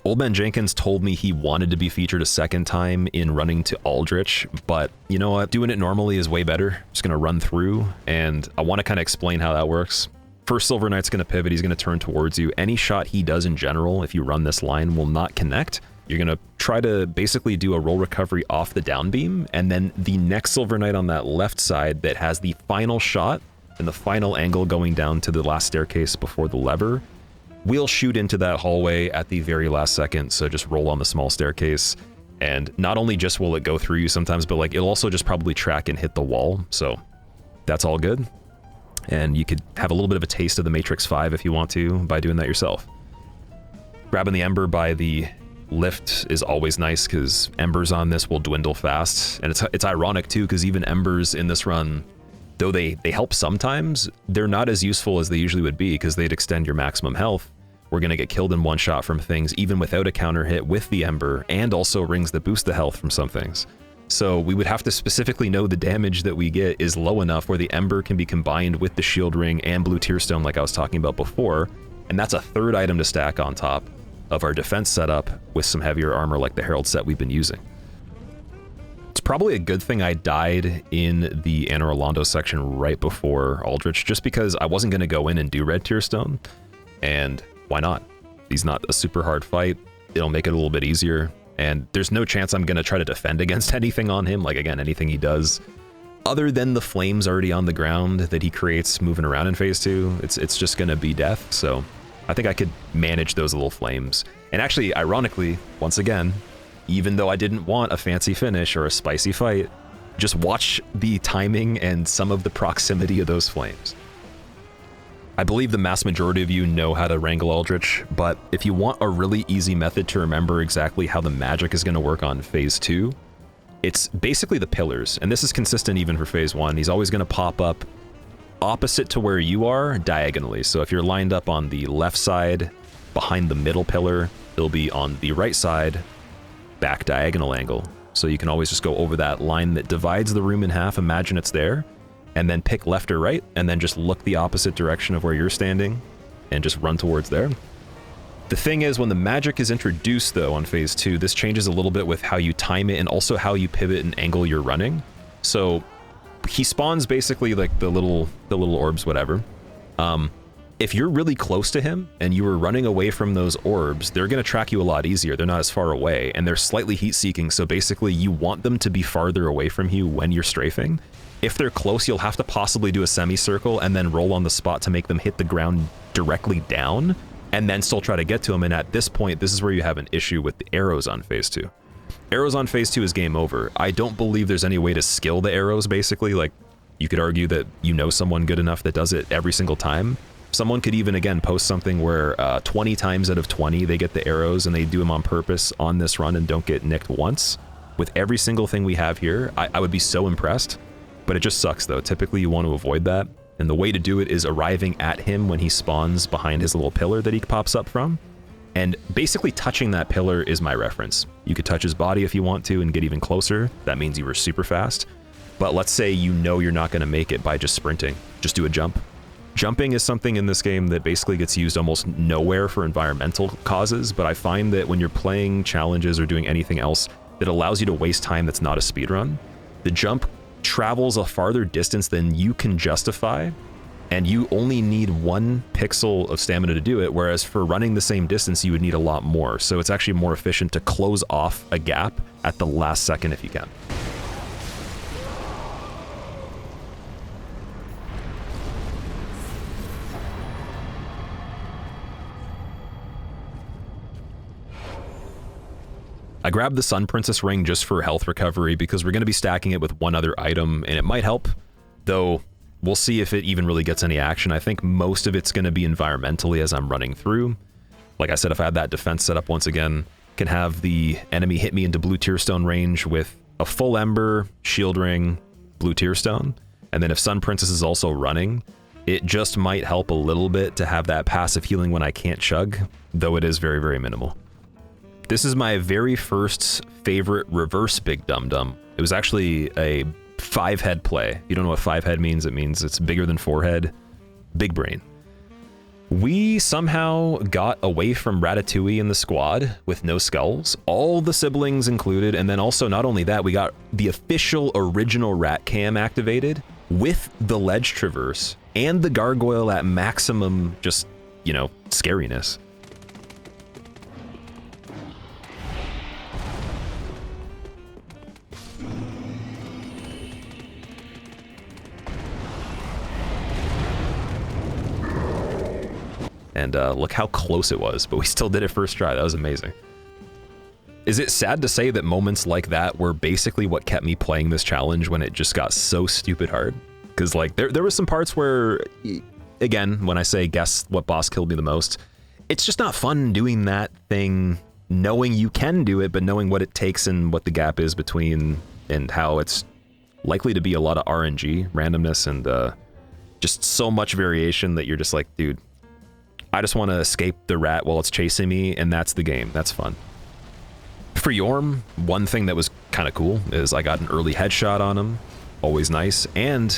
Old Man Jenkins told me he wanted to be featured a second time in running to Aldrich, but you know what? Doing it normally is way better. Just gonna run through, and I want to kind of explain how that works. First Silver Knight's gonna pivot, he's gonna turn towards you. Any shot he does in general, if you run this line, will not connect. You're gonna try to basically do a roll recovery off the down beam, and then the next Silver Knight on that left side that has the final shot and the final angle going down to the last staircase before the lever, we'll shoot into that hallway at the very last second, so just roll on the small staircase. And not only just will it go through you sometimes, but like it'll also just probably track and hit the wall, so that's all good. And you could have a little bit of a taste of the Matrix 5 if you want to by doing that yourself. Grabbing the Ember by the lift is always nice because Embers on this will dwindle fast. And it's ironic too, because even Embers in this run, though they help sometimes, they're not as useful as they usually would be because they'd extend your maximum health. We're going to get killed in one shot from things even without a counter hit with the Ember, and also rings that boost the health from some things. So we would have to specifically know the damage that we get is low enough where the Ember can be combined with the Shield Ring and Blue Tearstone like I was talking about before, and that's a third item to stack on top of our defense setup with some heavier armor like the Herald set we've been using. It's probably a good thing I died in the Anor Londo section right before Aldrich, just because I wasn't going to go in and do Red Tearstone, and why not? He's not a super hard fight, it'll make it a little bit easier, and there's no chance I'm going to try to defend against anything on him, like again, anything he does, other than the flames already on the ground that he creates moving around in phase 2, it's just going to be death, so I think I could manage those little flames. And actually, ironically, once again, even though I didn't want a fancy finish or a spicy fight, just watch the timing and some of the proximity of those flames. I believe the mass majority of you know how to wrangle Aldrich, but if you want a really easy method to remember exactly how the magic is going to work on phase 2, it's basically the pillars, and this is consistent even for phase 1. He's always going to pop up opposite to where you are diagonally. So if you're lined up on the left side behind the middle pillar, it'll be on the right side back diagonal angle. So you can always just go over that line that divides the room in half, imagine it's there, and then pick left or right, and then just look the opposite direction of where you're standing and just run towards there. The thing is, when the magic is introduced though on phase 2, this changes a little bit with how you time it and also how you pivot and angle you're running. So he spawns basically like the little orbs, whatever. If you're really close to him and you were running away from those orbs, they're going to track you a lot easier. They're not as far away, and they're slightly heat seeking, so basically you want them to be farther away from you when you're strafing. If they're close, you'll have to possibly do a semicircle and then roll on the spot to make them hit the ground directly down, and then still try to get to them. And at this point, this is where you have an issue with the arrows on phase 2. Arrows on phase 2 is game over. I don't believe there's any way to skill the arrows, basically. Like, you could argue that you know someone good enough that does it every single time. Someone could even, again, post something where 20 times out of 20, they get the arrows and they do them on purpose on this run and don't get nicked once. With every single thing we have here, I would be so impressed, but it just sucks though. Typically you want to avoid that. And the way to do it is arriving at him when he spawns behind his little pillar that he pops up from. And basically touching that pillar is my reference. You could touch his body if you want to and get even closer. That means you were super fast. But let's say you know you're not going to make it by just sprinting. Just do a jump. Jumping is something in this game that basically gets used almost nowhere for environmental causes, but I find that when you're playing challenges or doing anything else that allows you to waste time that's not a speedrun, the jump travels a farther distance than you can justify, and you only need 1 pixel of stamina to do it, whereas for running the same distance, you would need a lot more. So it's actually more efficient to close off a gap at the last second if you can. I grabbed the Sun Princess ring just for health recovery because we're going to be stacking it with 1 other item, and it might help, though we'll see if it even really gets any action. I think most of it's going to be environmentally as I'm running through. Like I said, if I had that defense set up once again, can have the enemy hit me into blue tearstone range with a full ember, shield ring, blue tearstone, and then if Sun Princess is also running, it just might help a little bit to have that passive healing when I can't chug, though it is very, very minimal. This is my very first favorite reverse Big Dum Dum. It was actually a 5-head play. You don't know what 5-head means? It means it's bigger than 4-head. Big brain. We somehow got away from Ratatouille in the squad with no skulls, all the siblings included, and then also not only that, we got the official original rat cam activated with the ledge traverse and the gargoyle at maximum just, you know, scariness. And look how close it was, but we still did it first try. That was amazing. Is it sad to say that moments like that were basically what kept me playing this challenge when it just got so stupid hard? Because like there were some parts where, again, when I say guess what boss killed me the most, it's just not fun doing that thing, knowing you can do it, but knowing what it takes and what the gap is between, and how it's likely to be a lot of RNG, randomness, and just so much variation that you're just like, dude, I just want to escape the rat while it's chasing me, and that's the game. That's fun. For Yhorm, one thing that was kind of cool is I got an early headshot on him. Always nice. And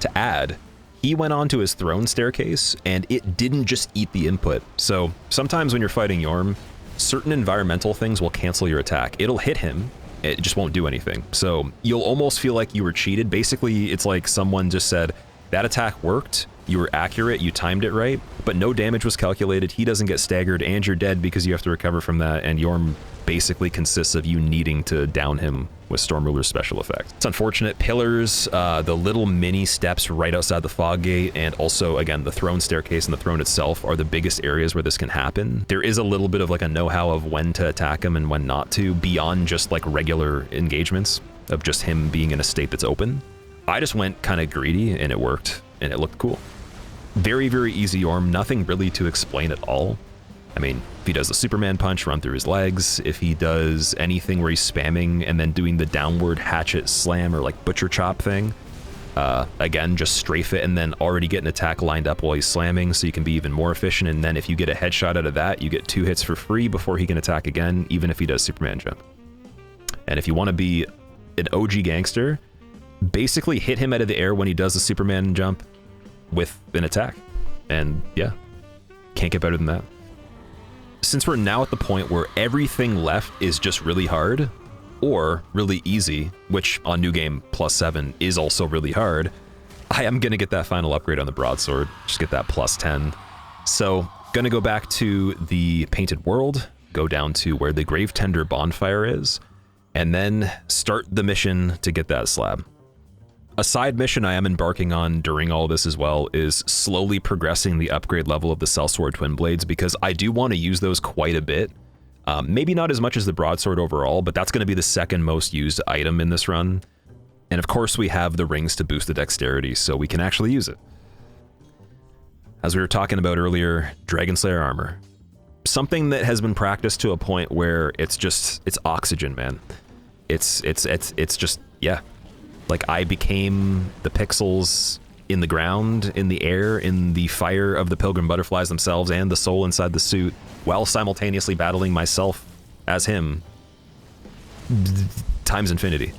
to add, he went onto his throne staircase, and it didn't just eat the input. So sometimes when you're fighting Yhorm, certain environmental things will cancel your attack. It'll hit him. It just won't do anything. So you'll almost feel like you were cheated. Basically, it's like someone just said, that attack worked. You were accurate, you timed it right, but no damage was calculated, he doesn't get staggered, and you're dead because you have to recover from that, and Yhorm basically consists of you needing to down him with Stormruler's special effect. It's unfortunate. Pillars, the little mini steps right outside the fog gate, and also, again, the throne staircase and the throne itself are the biggest areas where this can happen. There is a little bit of like a know-how of when to attack him and when not to, beyond just like regular engagements of just him being in a state that's open. I just went kind of greedy, and it worked, and it looked cool. Very, very easy Yhorm, nothing really to explain at all. I mean, if he does the Superman punch, run through his legs. If he does anything where he's spamming and then doing the downward hatchet slam or like butcher chop thing, again, just strafe it and then already get an attack lined up while he's slamming so you can be even more efficient. And then if you get a headshot out of that, you get 2 hits for free before he can attack again, even if he does Superman jump. And if you want to be an OG gangster, basically hit him out of the air when he does the Superman jump with an attack, and yeah, can't get better than that. Since we're now at the point where everything left is just really hard or really easy, which on New Game +7 is also really hard, I am gonna get that final upgrade on the broadsword, just get that +10. So gonna go back to the painted world, go down to where the Grave Tender bonfire is, and then start the mission to get that slab. A side mission I am embarking on during all this as well is slowly progressing the upgrade level of the Sellsword Twin Blades, because I do want to use those quite a bit. Maybe not as much as the broadsword overall, but that's going to be the second most used item in this run. And of course we have the rings to boost the dexterity, so we can actually use it. As we were talking about earlier, Dragon Slayer armor. Something that has been practiced to a point where it's oxygen, man. It's just, yeah. Like, I became the pixels in the ground, in the air, in the fire of the pilgrim butterflies themselves, and the soul inside the suit, while simultaneously battling myself as him times infinity.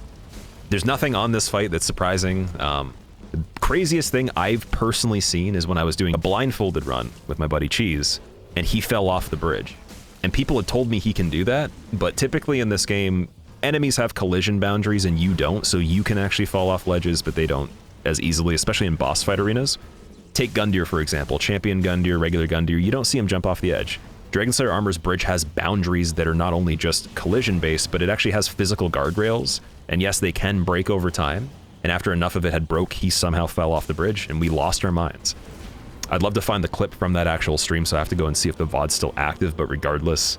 There's nothing on this fight that's surprising. The craziest thing I've personally seen is when I was doing a blindfolded run with my buddy Cheese, and he fell off the bridge. And people had told me he can do that, but typically in this game, enemies have collision boundaries and you don't, so you can actually fall off ledges, but they don't as easily, especially in boss fight arenas. Take Gundyr, for example. Champion Gundyr, regular Gundyr, you don't see him jump off the edge. Dragonslayer Armor's bridge has boundaries that are not only just collision-based, but it actually has physical guardrails. And yes, they can break over time. And after enough of it had broke, he somehow fell off the bridge, and we lost our minds. I'd love to find the clip from that actual stream, so I have to go and see if the VOD's still active, but regardless,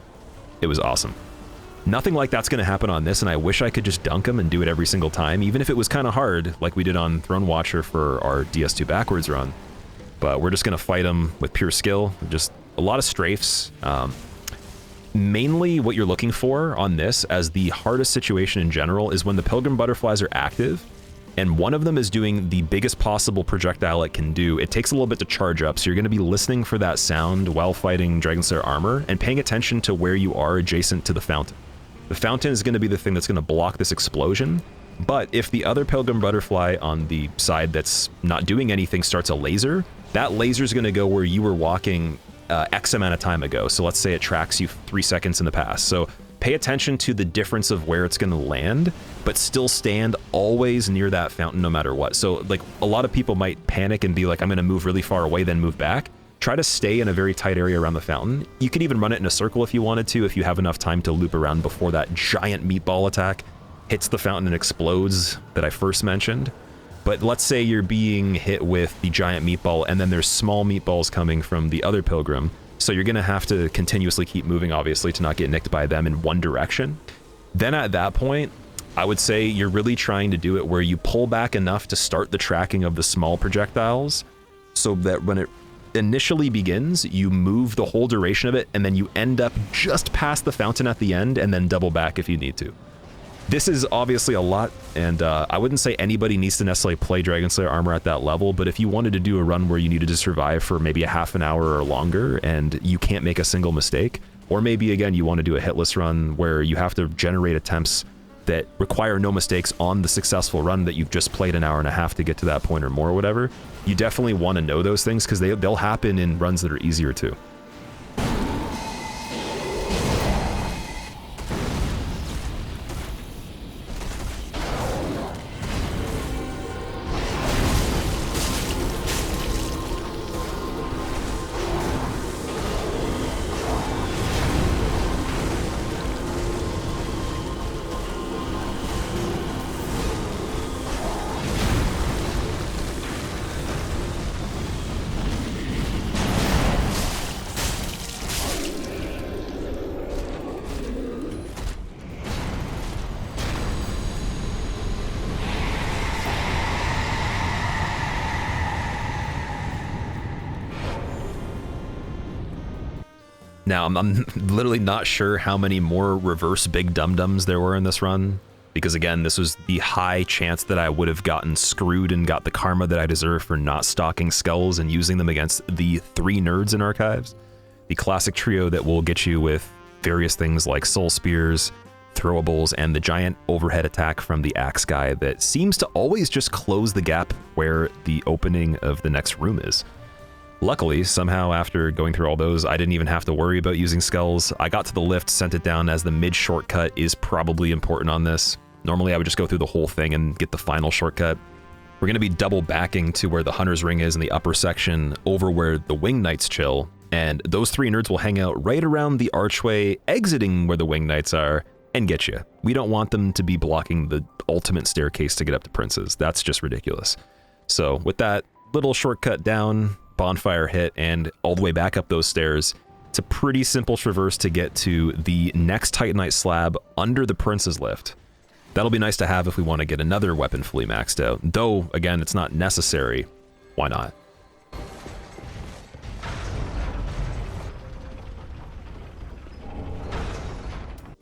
it was awesome. Nothing like that's going to happen on this, and I wish I could just dunk him and do it every single time, even if it was kind of hard, like we did on Throne Watcher for our DS2 backwards run. But we're just going to fight him with pure skill, just a lot of strafes. Mainly what you're looking for on this, as the hardest situation in general, is when the Pilgrim Butterflies are active, and one of them is doing the biggest possible projectile it can do. It takes a little bit to charge up, so you're going to be listening for that sound while fighting Dragonslayer Armor, and paying attention to where you are adjacent to the fountain. The fountain is going to be the thing that's going to block this explosion, but if the other Pilgrim Butterfly on the side that's not doing anything starts a laser, that laser is going to go where you were walking X amount of time ago. So let's say it tracks you 3 seconds in the past. So pay attention to the difference of where it's going to land, but still stand always near that fountain no matter what. So like a lot of people might panic and be like, I'm going to move really far away, then move back. Try to stay in a very tight area around the fountain. You could even run it in a circle if you wanted to, if you have enough time to loop around before that giant meatball attack hits the fountain and explodes that I first mentioned. But let's say you're being hit with the giant meatball, and then there's small meatballs coming from the other Pilgrim. So you're going to have to continuously keep moving, obviously, to not get nicked by them in one direction. Then at that point, I would say you're really trying to do it where you pull back enough to start the tracking of the small projectiles, so that when it initially begins, you move the whole duration of it, and then you end up just past the fountain at the end, and then double back if you need to. This is obviously a lot, and I wouldn't say anybody needs to necessarily play Dragonslayer Armor at that level, but if you wanted to do a run where you needed to survive for maybe a half an hour or longer, and you can't make a single mistake, or maybe again you want to do a hitless run where you have to generate attempts that require no mistakes on the successful run that you've just played an hour and a half to get to that point or more or whatever, you definitely want to know those things, because they'll happen in runs that are easier too. Now, I'm literally not sure how many more reverse big dum-dums there were in this run, because again, this was the high chance that I would have gotten screwed and got the karma that I deserve for not stocking skulls and using them against the 3 nerds in Archives. The classic trio that will get you with various things like soul spears, throwables, and the giant overhead attack from the axe guy that seems to always just close the gap where the opening of the next room is. Luckily, somehow after going through all those, I didn't even have to worry about using skulls. I got to the lift, sent it down, as the mid shortcut is probably important on this. Normally I would just go through the whole thing and get the final shortcut. We're going to be double backing to where the Hunter's Ring is in the upper section, over where the Wing Knights chill, and those 3 nerds will hang out right around the archway, exiting where the Wing Knights are, and get you. We don't want them to be blocking the ultimate staircase to get up to Princes. That's just ridiculous. So with that little shortcut down, bonfire hit, and all the way back up those stairs, it's a pretty simple traverse to get to the next Titanite slab under the Prince's lift. That'll be nice to have if we want to get another weapon fully maxed out, though again it's not necessary. Why not?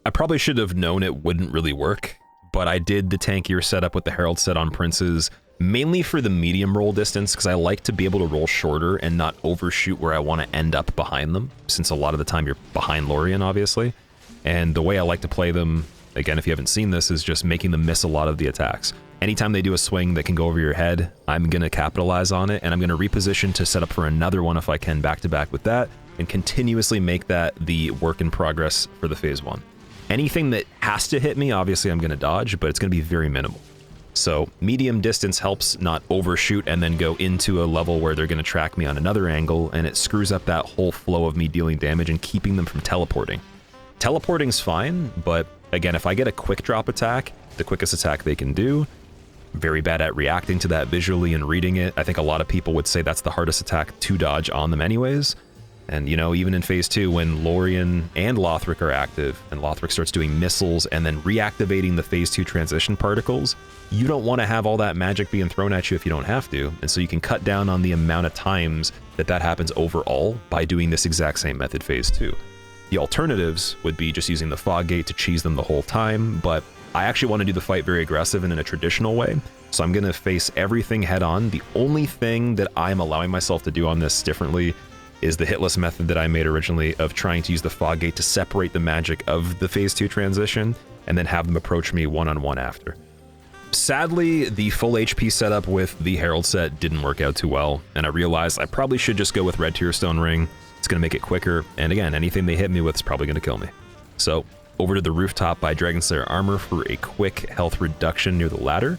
I probably should have known it wouldn't really work, but I did the tankier setup with the Herald set on Princes, mainly for the medium roll distance, because I like to be able to roll shorter and not overshoot where I want to end up behind them, since a lot of the time you're behind Lorian, obviously. And the way I like to play them, again, if you haven't seen this, is just making them miss a lot of the attacks. Anytime they do a swing that can go over your head, I'm going to capitalize on it, and I'm going to reposition to set up for another one if I can back-to-back with that, and continuously make that the work in progress for the phase 1. Anything that has to hit me, obviously I'm going to dodge, but it's going to be very minimal. So medium distance helps not overshoot and then go into a level where they're going to track me on another angle, and it screws up that whole flow of me dealing damage and keeping them from teleporting. Teleporting's fine, but again, if I get a quick drop attack, the quickest attack they can do, very bad at reacting to that visually and reading it. I think a lot of people would say that's the hardest attack to dodge on them anyways. And, you know, even in Phase 2, when Lorian and Lothric are active, and Lothric starts doing missiles and then reactivating the Phase 2 transition particles, you don't want to have all that magic being thrown at you if you don't have to. And so you can cut down on the amount of times that that happens overall by doing this exact same method Phase 2. The alternatives would be just using the Fog Gate to cheese them the whole time, but I actually want to do the fight very aggressive and in a traditional way. So I'm going to face everything head on. The only thing that I'm allowing myself to do on this differently is the hitless method that I made originally of trying to use the Fog Gate to separate the magic of the Phase 2 transition and then have them approach me one-on-one after. Sadly, the full HP setup with the Herald set didn't work out too well, and I realized I probably should just go with Red Tearstone Ring. It's going to make it quicker, and again, anything they hit me with is probably going to kill me. So, over to the rooftop by Dragonslayer Armor for a quick health reduction near the ladder,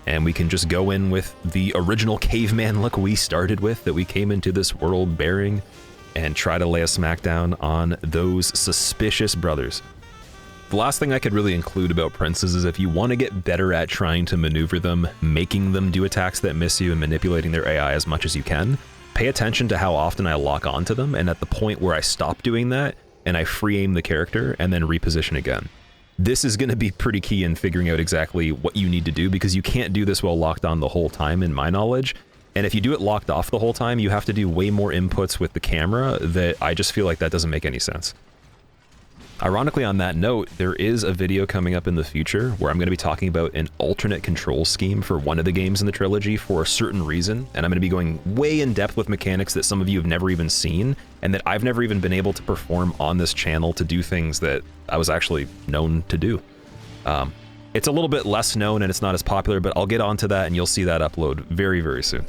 and we can just go in with the original caveman look we started with, that we came into this world bearing, and try to lay a smackdown on those suspicious brothers. The last thing I could really include about princes is if you want to get better at trying to maneuver them, making them do attacks that miss you and manipulating their AI as much as you can, pay attention to how often I lock onto them, and at the point where I stop doing that, and I free aim the character and then reposition again. This is going to be pretty key in figuring out exactly what you need to do, because you can't do this while locked on the whole time, in my knowledge. And if you do it locked off the whole time, you have to do way more inputs with the camera that I just feel like that doesn't make any sense. Ironically, on that note, there is a video coming up in the future where I'm going to be talking about an alternate control scheme for one of the games in the trilogy for a certain reason, and I'm going to be going way in depth with mechanics that some of you have never even seen, and that I've never even been able to perform on this channel to do things that I was actually known to do. It's a little bit less known and it's not as popular, but I'll get onto that and you'll see that upload very, very soon.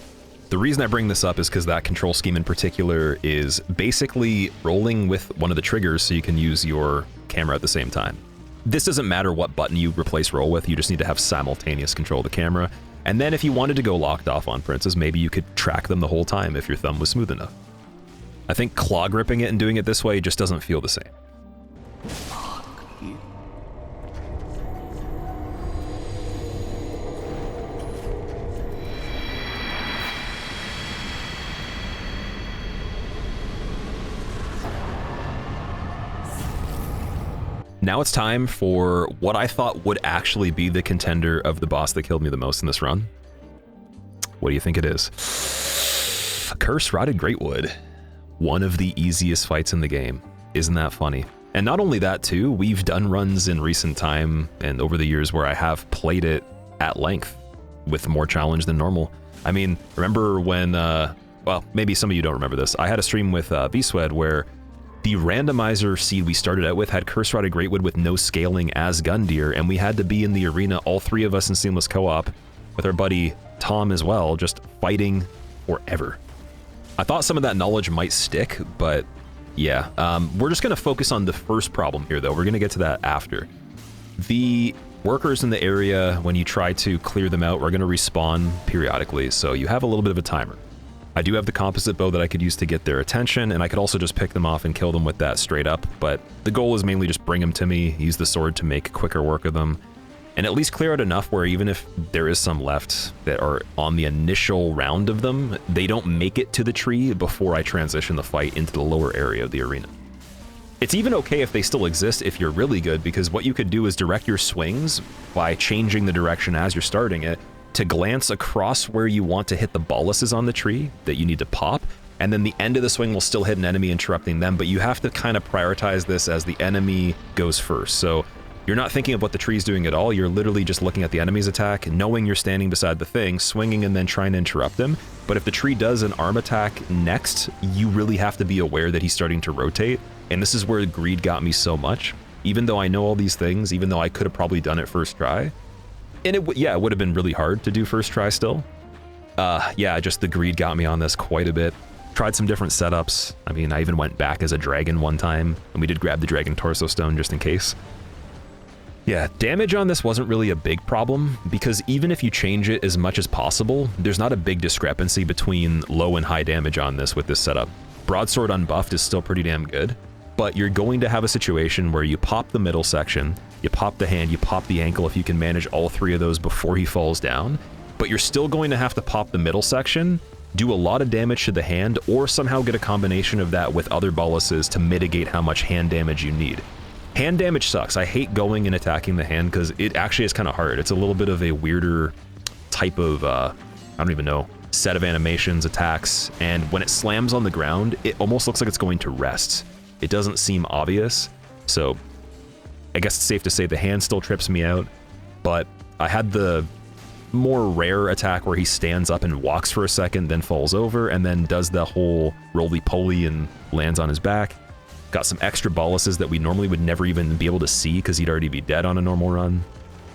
The reason I bring this up is because that control scheme in particular is basically rolling with one of the triggers so you can use your camera at the same time. This doesn't matter what button you replace roll with, you just need to have simultaneous control of the camera. And then if you wanted to go locked off on princes, maybe you could track them the whole time if your thumb was smooth enough. I think claw gripping it and doing it this way just doesn't feel the same. Now it's time for what I thought would actually be the contender of the boss that killed me the most in this run. What do you think it is? Curse Rotted Greatwood. One of the easiest fights in the game. Isn't that funny? And not only that too, we've done runs in recent time and over the years where I have played it at length with more challenge than normal. I mean, remember when, well, maybe some of you don't remember this. I had a stream with Vswed where the randomizer seed we started out with had Curse Rotted Greatwood with no scaling as Gundyr, and we had to be in the arena, all three of us in seamless co-op, with our buddy Tom as well, just fighting forever. I thought some of that knowledge might stick, but yeah. We're just going to focus on the first problem here, though. We're going to get to that after. The workers in the area, when you try to clear them out, are going to respawn periodically, so you have a little bit of a timer. I do have the composite bow that I could use to get their attention, and I could also just pick them off and kill them with that straight up, but the goal is mainly just bring them to me, use the sword to make quicker work of them, and at least clear out enough where even if there is some left that are on the initial round of them, they don't make it to the tree before I transition the fight into the lower area of the arena. It's even okay if they still exist if you're really good, because what you could do is direct your swings by changing the direction as you're starting it, to glance across where you want to hit the balluses on the tree that you need to pop, and then the end of the swing will still hit an enemy, interrupting them, but you have to kind of prioritize this as the enemy goes first. So you're not thinking of what the tree's doing at all, you're literally just looking at the enemy's attack, knowing you're standing beside the thing, swinging and then trying to interrupt them. But if the tree does an arm attack next, you really have to be aware that he's starting to rotate, and this is where greed got me so much. Even though I know all these things, even though I could have probably done it first try, and it would have been really hard to do first try still. Yeah, just the greed got me on this quite a bit. Tried some different setups. I mean, I even went back as a dragon one time, and we did grab the dragon torso stone just in case. Yeah, damage on this wasn't really a big problem, because even if you change it as much as possible, there's not a big discrepancy between low and high damage on this with this setup. Broadsword unbuffed is still pretty damn good, but you're going to have a situation where you pop the middle section, you pop the hand, you pop the ankle if you can manage all three of those before he falls down, but you're still going to have to pop the middle section, do a lot of damage to the hand, or somehow get a combination of that with other boluses to mitigate how much hand damage you need. Hand damage sucks. I hate going and attacking the hand because it actually is kind of hard. It's a little bit of a weirder type of, I don't even know, set of animations, attacks, and when it slams on the ground, it almost looks like it's going to rest. It doesn't seem obvious, so I guess it's safe to say the hand still trips me out, but I had the more rare attack where he stands up and walks for a second, then falls over, and then does the whole roly-poly and lands on his back. Got some extra boluses that we normally would never even be able to see because he'd already be dead on a normal run.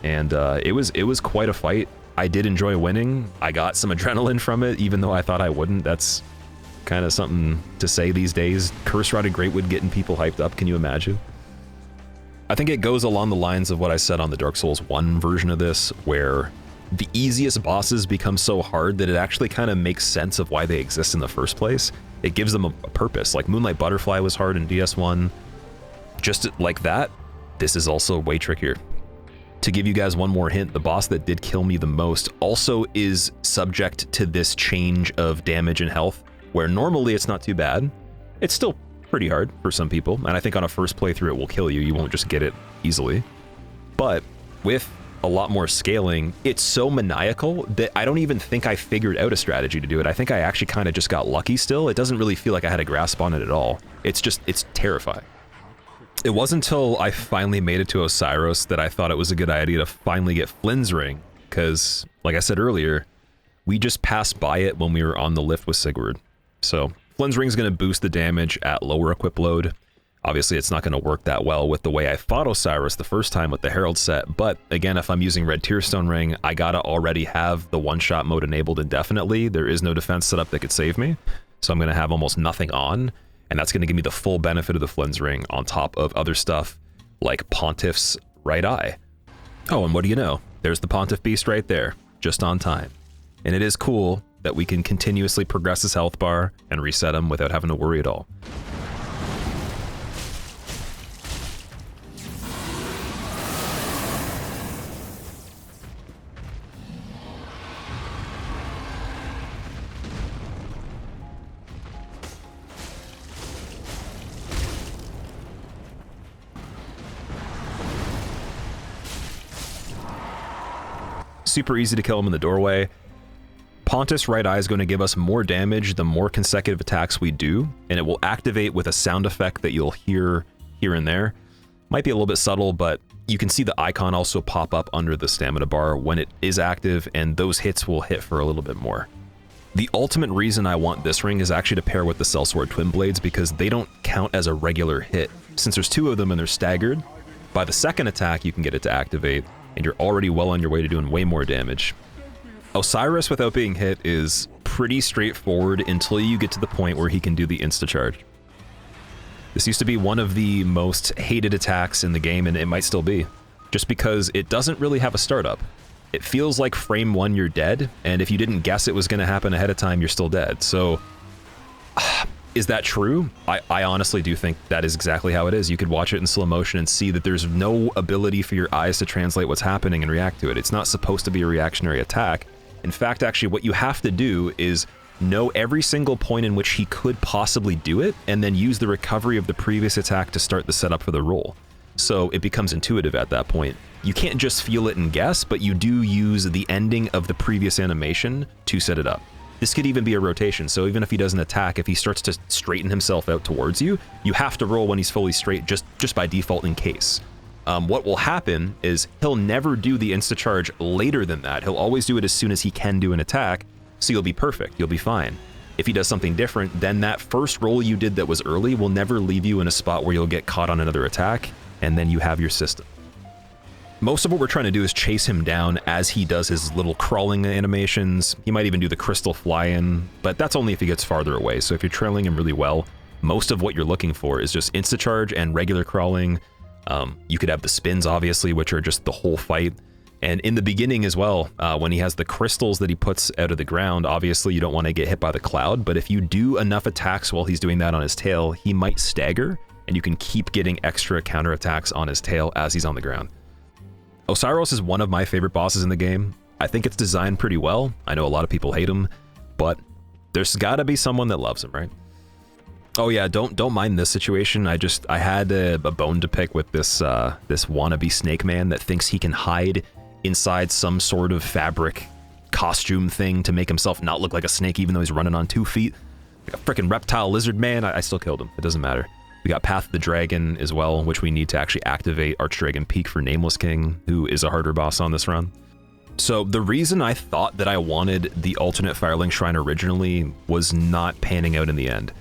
And it was quite a fight. I did enjoy winning. I got some adrenaline from it, even though I thought I wouldn't. That's kind of something to say these days. Curse-Rotted Greatwood getting people hyped up, can you imagine? I think it goes along the lines of what I said on the Dark Souls 1 version of this, where the easiest bosses become so hard that it actually kind of makes sense of why they exist in the first place. It gives them a purpose. Like Moonlight Butterfly was hard in DS1. Just like that, this is also way trickier. To give you guys one more hint, the boss that did kill me the most also is subject to this change of damage and health, where normally it's not too bad. It's still pretty hard for some people, and I think on a first playthrough it will kill you. You won't just get it easily. But with a lot more scaling, it's so maniacal that I don't even think I figured out a strategy to do it. I think I actually kind of just got lucky still. It doesn't really feel like I had a grasp on it at all. It's terrifying. It wasn't until I finally made it to Oceiros that I thought it was a good idea to finally get Flynn's Ring, because, like I said earlier, we just passed by it when we were on the lift with Sigurd. So Flynn's Ring is going to boost the damage at lower equip load. Obviously, it's not going to work that well with the way I fought Oceiros the first time with the Herald set, but again, if I'm using Red Tearstone Ring, I gotta already have the one-shot mode enabled indefinitely. There is no defense setup that could save me, so I'm going to have almost nothing on, and that's going to give me the full benefit of the Flynn's Ring on top of other stuff like Pontiff's right eye. Oh, and what do you know? There's the Pontiff Beast right there, just on time. And it is cool that we can continuously progress his health bar and reset him without having to worry at all. Super easy to kill him in the doorway. Pontiff's right eye is going to give us more damage the more consecutive attacks we do, and it will activate with a sound effect that you'll hear here and there. Might be a little bit subtle, but you can see the icon also pop up under the stamina bar when it is active, and those hits will hit for a little bit more. The ultimate reason I want this ring is actually to pair with the Sellsword Twin Blades, because they don't count as a regular hit. Since there's two of them and they're staggered, by the second attack you can get it to activate, and you're already well on your way to doing way more damage. Oceiros without being hit is pretty straightforward until you get to the point where he can do the insta-charge. This used to be one of the most hated attacks in the game, and it might still be, just because it doesn't really have a startup. It feels like frame one you're dead, and if you didn't guess it was going to happen ahead of time, you're still dead. So, is that true? I honestly do think that is exactly how it is. You could watch it in slow motion and see that there's no ability for your eyes to translate what's happening and react to it. It's not supposed to be a reactionary attack. In fact, actually, what you have to do is know every single point in which he could possibly do it, and then use the recovery of the previous attack to start the setup for the roll. So it becomes intuitive at that point. You can't just feel it and guess, but you do use the ending of the previous animation to set it up. This could even be a rotation, so even if he doesn't attack, if he starts to straighten himself out towards you, you have to roll when he's fully straight just by default in case. What will happen is he'll never do the insta-charge later than that. He'll always do it as soon as he can do an attack, so you'll be perfect, you'll be fine. If he does something different, then that first roll you did that was early will never leave you in a spot where you'll get caught on another attack, and then you have your system. Most of what we're trying to do is chase him down as he does his little crawling animations. He might even do the crystal fly-in, but that's only if he gets farther away. So if you're trailing him really well, most of what you're looking for is just insta-charge and regular crawling, You could have the spins, obviously, which are just the whole fight. And in the beginning as well, when he has the crystals that he puts out of the ground, obviously you don't want to get hit by the cloud, but if you do enough attacks while he's doing that on his tail, he might stagger, and you can keep getting extra counterattacks on his tail as he's on the ground. Oceiros is one of my favorite bosses in the game. I think it's designed pretty well. I know a lot of people hate him, but there's gotta be someone that loves him, right? Oh yeah, don't mind this situation. I had a bone to pick with this this wannabe snake man that thinks he can hide inside some sort of fabric costume thing to make himself not look like a snake even though he's running on 2 feet. Like a freaking reptile lizard man. I still killed him. It doesn't matter. We got Path of the Dragon as well, which we need to actually activate Archdragon Peak for Nameless King, who is a harder boss on this run. So the reason I thought that I wanted the alternate Firelink Shrine originally was not panning out in the end.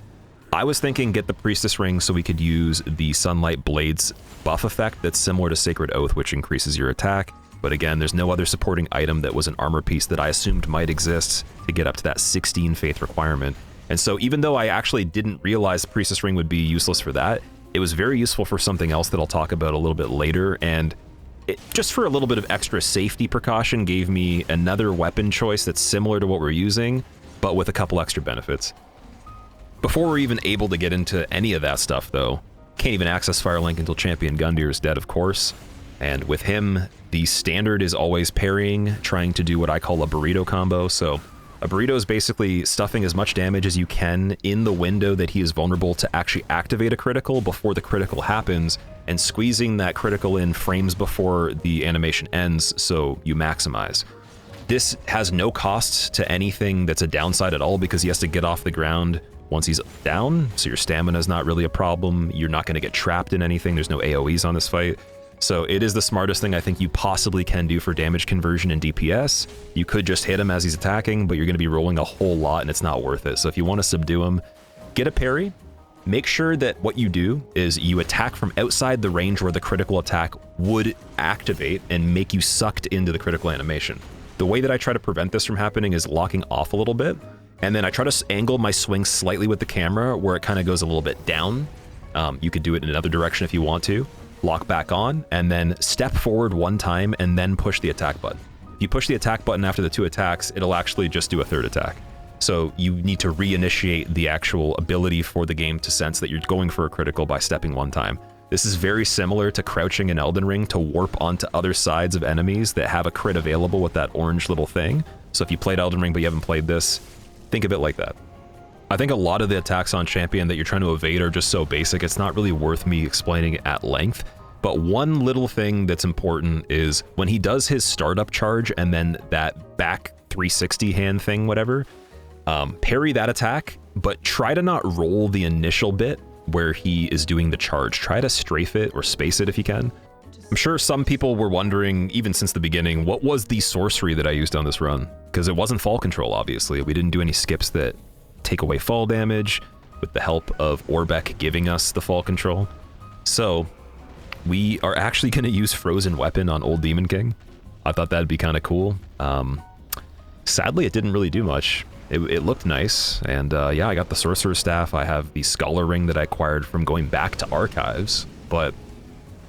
I was thinking get the Priestess Ring so we could use the Sunlight Blades buff effect that's similar to Sacred Oath, which increases your attack. But again, there's no other supporting item that was an armor piece that I assumed might exist to get up to that 16 faith requirement. And so even though I actually didn't realize Priestess Ring would be useless for that, it was very useful for something else that I'll talk about a little bit later, and it, just for a little bit of extra safety precaution, gave me another weapon choice that's similar to what we're using, but with a couple extra benefits. Before we're even able to get into any of that stuff though, can't even access Firelink until Champion Gundyr is dead, of course, and with him, the standard is always parrying, trying to do what I call a burrito combo. So a burrito is basically stuffing as much damage as you can in the window that he is vulnerable to actually activate a critical before the critical happens, and squeezing that critical in frames before the animation ends so you maximize. This has no cost to anything that's a downside at all because he has to get off the ground once he's down, so your stamina is not really a problem. You're not going to get trapped in anything. There's no AoEs on this fight. So it is the smartest thing I think you possibly can do for damage conversion and DPS. You could just hit him as he's attacking, but you're going to be rolling a whole lot and it's not worth it. So if you want to subdue him, get a parry. Make sure that what you do is you attack from outside the range where the critical attack would activate and make you sucked into the critical animation. The way that I try to prevent this from happening is locking off a little bit, and then I try to angle my swing slightly with the camera where it kind of goes a little bit down. You could do it in another direction if you want to. Lock back on, and then step forward one time and then push the attack button. If you push the attack button after the 2 attacks, it'll actually just do a 3rd attack. So you need to reinitiate the actual ability for the game to sense that you're going for a critical by stepping 1 time. This is very similar to crouching in Elden Ring to warp onto other sides of enemies that have a crit available with that orange little thing. So if you played Elden Ring but you haven't played this, think of it like that. I think a lot of the attacks on Champion that you're trying to evade are just so basic, it's not really worth me explaining at length. But one little thing that's important is when he does his startup charge and then that back 360 hand thing, whatever, parry that attack, but try to not roll the initial bit where he is doing the charge. Try to strafe it or space it if you can. I'm sure some people were wondering, even since the beginning, what was the sorcery that I used on this run? Because it wasn't fall control, obviously. We didn't do any skips that take away fall damage with the help of Orbeck giving us the fall control. So we are actually going to use Frozen Weapon on Old Demon King. I thought that'd be kind of cool. Sadly, it didn't really do much. It looked nice, and yeah, I got the Sorcerer's Staff. I have the Scholar Ring that I acquired from going back to Archives, but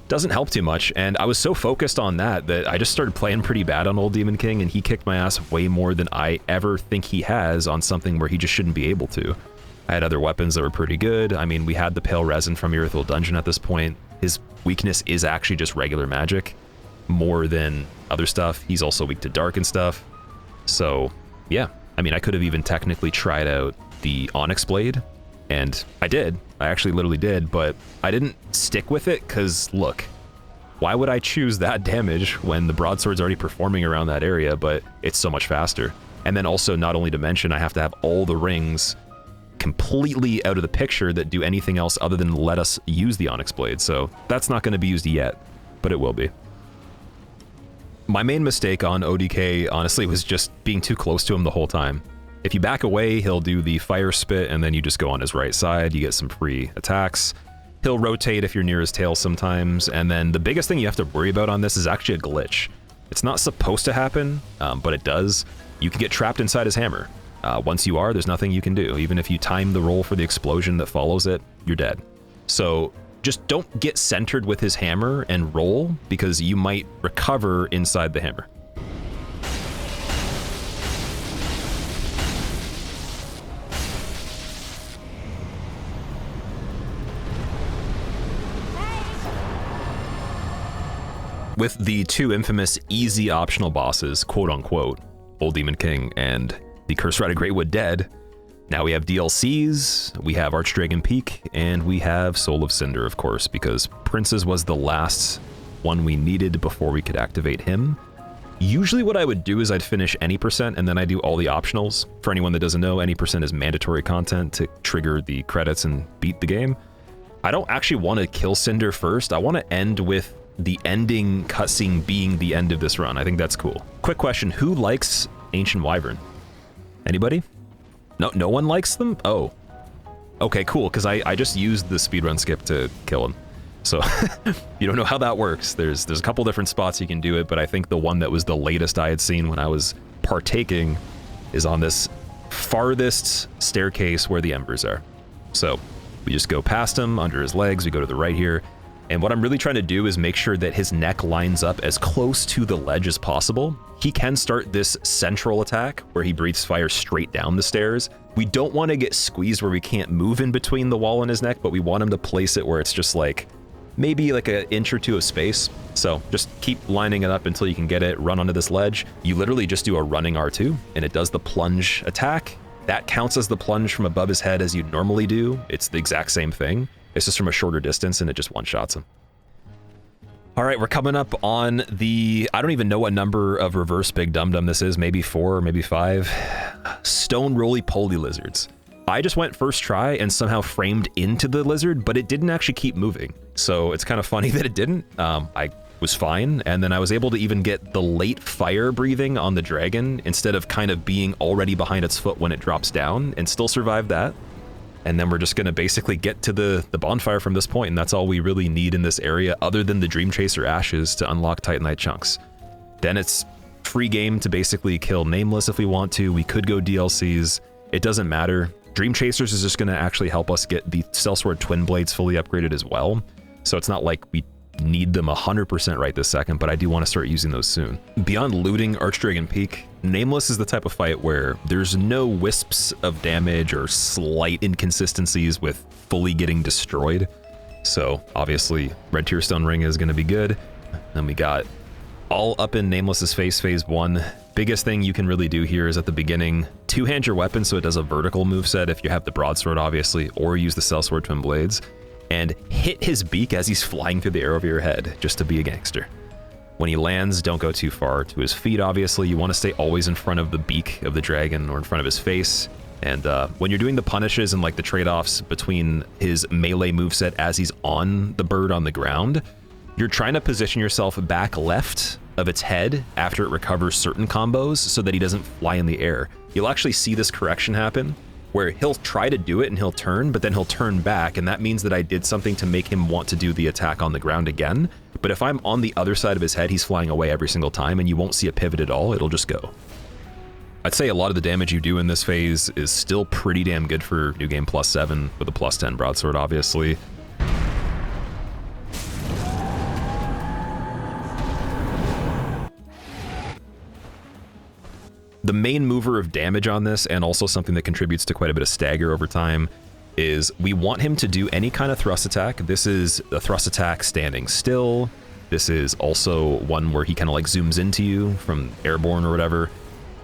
doesn't help too much, and I was so focused on that I just started playing pretty bad on Old Demon King, and he kicked my ass way more than I ever think he has on something where he just shouldn't be able to. I had other weapons that were pretty good. I mean, we had the Pale Resin from Irithyll Dungeon at this point. His weakness is actually just regular magic, more than other stuff. He's also weak to dark and stuff. So, yeah. I mean, I could have even technically tried out the Onyx Blade, and I did. I actually literally did, but I didn't stick with it, because, look, why would I choose that damage when the broadsword's already performing around that area, but it's so much faster? And then also, not only to mention, I have to have all the rings completely out of the picture that do anything else other than let us use the Onyx Blade, so that's not going to be used yet, but it will be. My main mistake on ODK, honestly, was just being too close to him the whole time. If you back away, he'll do the Fire Spit, and then you just go on his right side, you get some free attacks. He'll rotate if you're near his tail sometimes, and then the biggest thing you have to worry about on this is actually a glitch. It's not supposed to happen, but it does. You can get trapped inside his hammer. Once you are, there's nothing you can do. Even if you time the roll for the explosion that follows it, you're dead. So just don't get centered with his hammer and roll, because you might recover inside the hammer. With the two infamous easy optional bosses, quote unquote, Old Demon King and the Curse-Ridden Greatwood dead, now we have DLCs, we have Archdragon Peak, and we have Soul of Cinder, of course, because Prince's was the last one we needed before we could activate him. Usually what I would do is I'd finish any percent and then I do all the optionals. For anyone that doesn't know, any percent is mandatory content to trigger the credits and beat the game. I don't actually want to kill Cinder first. I want to end with the ending cutscene being the end of this run. I think that's cool. Quick question, who likes Ancient Wyvern? Anybody? No one likes them? Oh. Okay, cool, because I just used the speedrun skip to kill him. So, you don't know how that works. There's a couple different spots you can do it, but I think the one that was the latest I had seen when I was partaking is on this farthest staircase where the embers are. So, we just go past him, under his legs, we go to the right here, and what I'm really trying to do is make sure that his neck lines up as close to the ledge as possible. He can start this central attack where he breathes fire straight down the stairs. We don't want to get squeezed where we can't move in between the wall and his neck, but we want him to place it where it's just like, maybe like an inch or two of space. So just keep lining it up until you can get it, run onto this ledge. You literally just do a running R2 and it does the plunge attack. That counts as the plunge from above his head as you'd normally do. It's the exact same thing. It's just from a shorter distance and it just one-shots him. All right, we're coming up on the, I don't even know what number of reverse Big Dum Dum this is, maybe 4 or maybe 5. Stone roly-poly lizards. I just went first try and somehow framed into the lizard, but it didn't actually keep moving. So it's kind of funny that it didn't. I was fine, and then I was able to even get the late fire breathing on the dragon instead of kind of being already behind its foot when it drops down, and still survive that. And then we're just gonna basically get to the bonfire from this point, and that's all we really need in this area other than the Dream Chaser ashes to unlock Titanite chunks. Then it's free game to basically kill Nameless if we want to. We could go DLCs, it doesn't matter. Dream Chasers is just gonna actually help us get the Sellsword Twin Blades fully upgraded as well. So it's not like we need them 100% right this second, but I do want to start using those soon. Beyond looting Archdragon Peak, Nameless is the type of fight where there's no wisps of damage or slight inconsistencies with fully getting destroyed. So obviously Red Tear Stone Ring is going to be good. Then we got all up in Nameless's face, phase 1. Biggest thing you can really do here is at the beginning, two-hand your weapon so it does a vertical moveset if you have the broadsword obviously, or use the Sellsword Twin Blades, and hit his beak as he's flying through the air over your head, just to be a gangster. When he lands, don't go too far to his feet, obviously. You want to stay always in front of the beak of the dragon or in front of his face. And when you're doing the punishes and like the trade-offs between his melee moveset as he's on the bird on the ground, you're trying to position yourself back left of its head after it recovers certain combos so that he doesn't fly in the air. You'll actually see this correction happen, where he'll try to do it and he'll turn, but then he'll turn back, and that means that I did something to make him want to do the attack on the ground again. But if I'm on the other side of his head, he's flying away every single time, and you won't see a pivot at all, it'll just go. I'd say a lot of the damage you do in this phase is still pretty damn good for New Game Plus 7, with a plus 10 broadsword, obviously. The main mover of damage on this, and also something that contributes to quite a bit of stagger over time, is we want him to do any kind of thrust attack. This is a thrust attack standing still. This is also one where he kind of like zooms into you from airborne or whatever.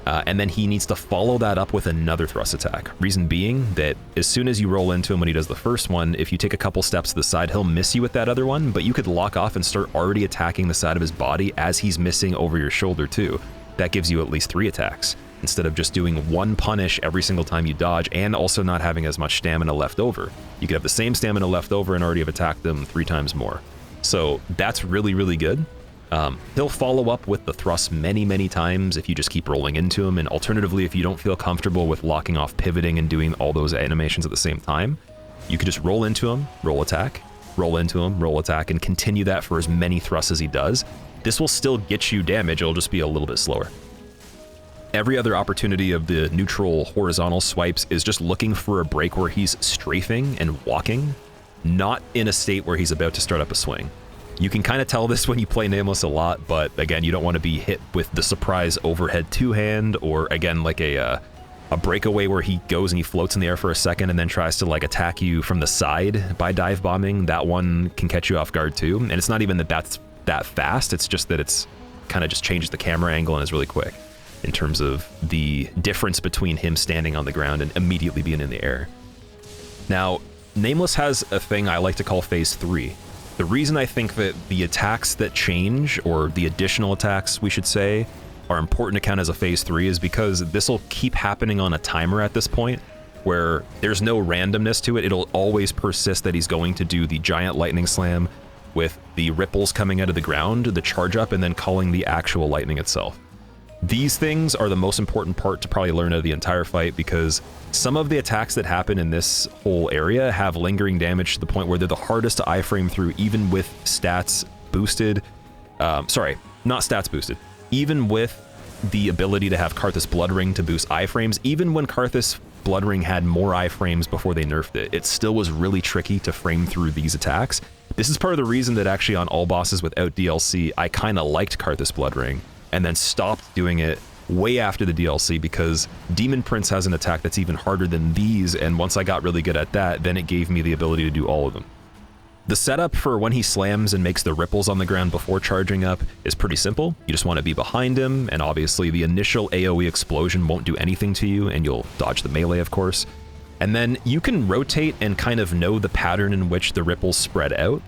And then he needs to follow that up with another thrust attack. Reason being that as soon as you roll into him when he does the first one, if you take a couple steps to the side, he'll miss you with that other one, but you could lock off and start already attacking the side of his body as he's missing over your shoulder too. That gives you at least 3 attacks, instead of just doing one punish every single time you dodge and also not having as much stamina left over. You could have the same stamina left over and already have attacked them 3 times more. So that's really, really good. He'll follow up with the thrust many, many times if you just keep rolling into him, and alternatively, if you don't feel comfortable with locking off pivoting and doing all those animations at the same time, you could just roll into him, roll attack, roll into him, roll attack, and continue that for as many thrusts as he does. This will still get you damage, it'll just be a little bit slower. Every other opportunity of the neutral horizontal swipes is just looking for a break where he's strafing and walking. not in a state where he's about to start up a swing. You can kind of tell this when you play Nameless a lot, but again, you don't want to be hit with the surprise overhead two-hand, or again, like a breakaway where he goes and he floats in the air for a second and then tries to like attack you from the side by dive bombing. That one can catch you off guard too. And it's not even that that's that fast, it's just that it's kind of just changes the camera angle and is really quick in terms of the difference between him standing on the ground and immediately being in the air. Now, Nameless has a thing I like to call Phase 3. The reason I think that the attacks that change, or the additional attacks, we should say, are important to count as a Phase 3 is because this will keep happening on a timer at this point, where there's no randomness to it. It'll always persist that he's going to do the giant lightning slam with the ripples coming out of the ground, the charge up, and then calling the actual lightning itself. These things are the most important part to probably learn out of the entire fight, because some of the attacks that happen in this whole area have lingering damage to the point where they're the hardest to iframe through, even with stats boosted. Sorry, not stats boosted. Even with the ability to have Carthus Blood Ring to boost iframes, even when Carthus Blood Ring had more iframes before they nerfed it, it still was really tricky to frame through these attacks. This is part of the reason that actually on all bosses without DLC, I kind of liked Carthus Blood Ring, and then stopped doing it way after the DLC, because Demon Prince has an attack that's even harder than these, and once I got really good at that, then it gave me the ability to do all of them. The setup for when he slams and makes the ripples on the ground before charging up is pretty simple. You just want to be behind him, and obviously the initial AoE explosion won't do anything to you, and you'll dodge the melee, of course. And then you can rotate and kind of know the pattern in which the ripples spread out.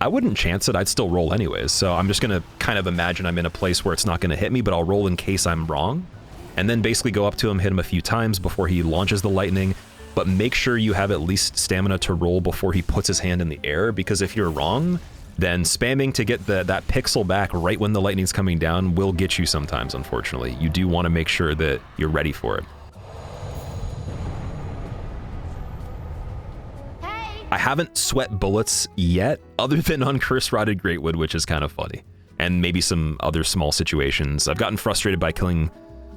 I wouldn't chance it, I'd still roll anyways, so I'm just gonna kind of imagine I'm in a place where it's not gonna hit me, but I'll roll in case I'm wrong, and then basically go up to him, hit him a few times before he launches the lightning, but make sure you have at least stamina to roll before he puts his hand in the air, because if you're wrong, then spamming to get that pixel back right when the lightning's coming down will get you sometimes, unfortunately. You do want to make sure that you're ready for it. I haven't sweat bullets yet, other than on Curse-Rotted Greatwood, which is kind of funny. And maybe some other small situations. I've gotten frustrated by killing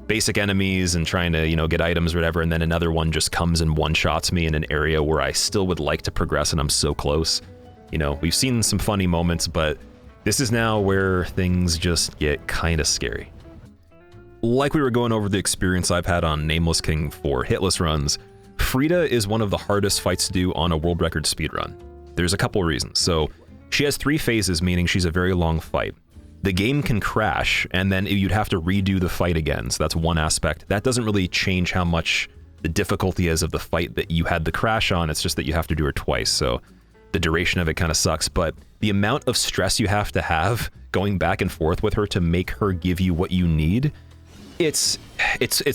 basic enemies and trying to, you know, get items or whatever, and then another one just comes and one-shots me in an area where I still would like to progress and I'm so close. You know, we've seen some funny moments, but this is now where things just get kind of scary. Like we were going over the experience I've had on Nameless King for hitless runs, Friede is one of the hardest fights to do on a world record speedrun. There's a couple reasons. So she has 3 phases, meaning she's a very long fight. The game can crash, and then you'd have to redo the fight again, so that's one aspect. That doesn't really change how much the difficulty is of the fight that you had the crash on, it's just that you have to do her twice, so the duration of it kind of sucks, but the amount of stress you have to have going back and forth with her to make her give you what you need, it's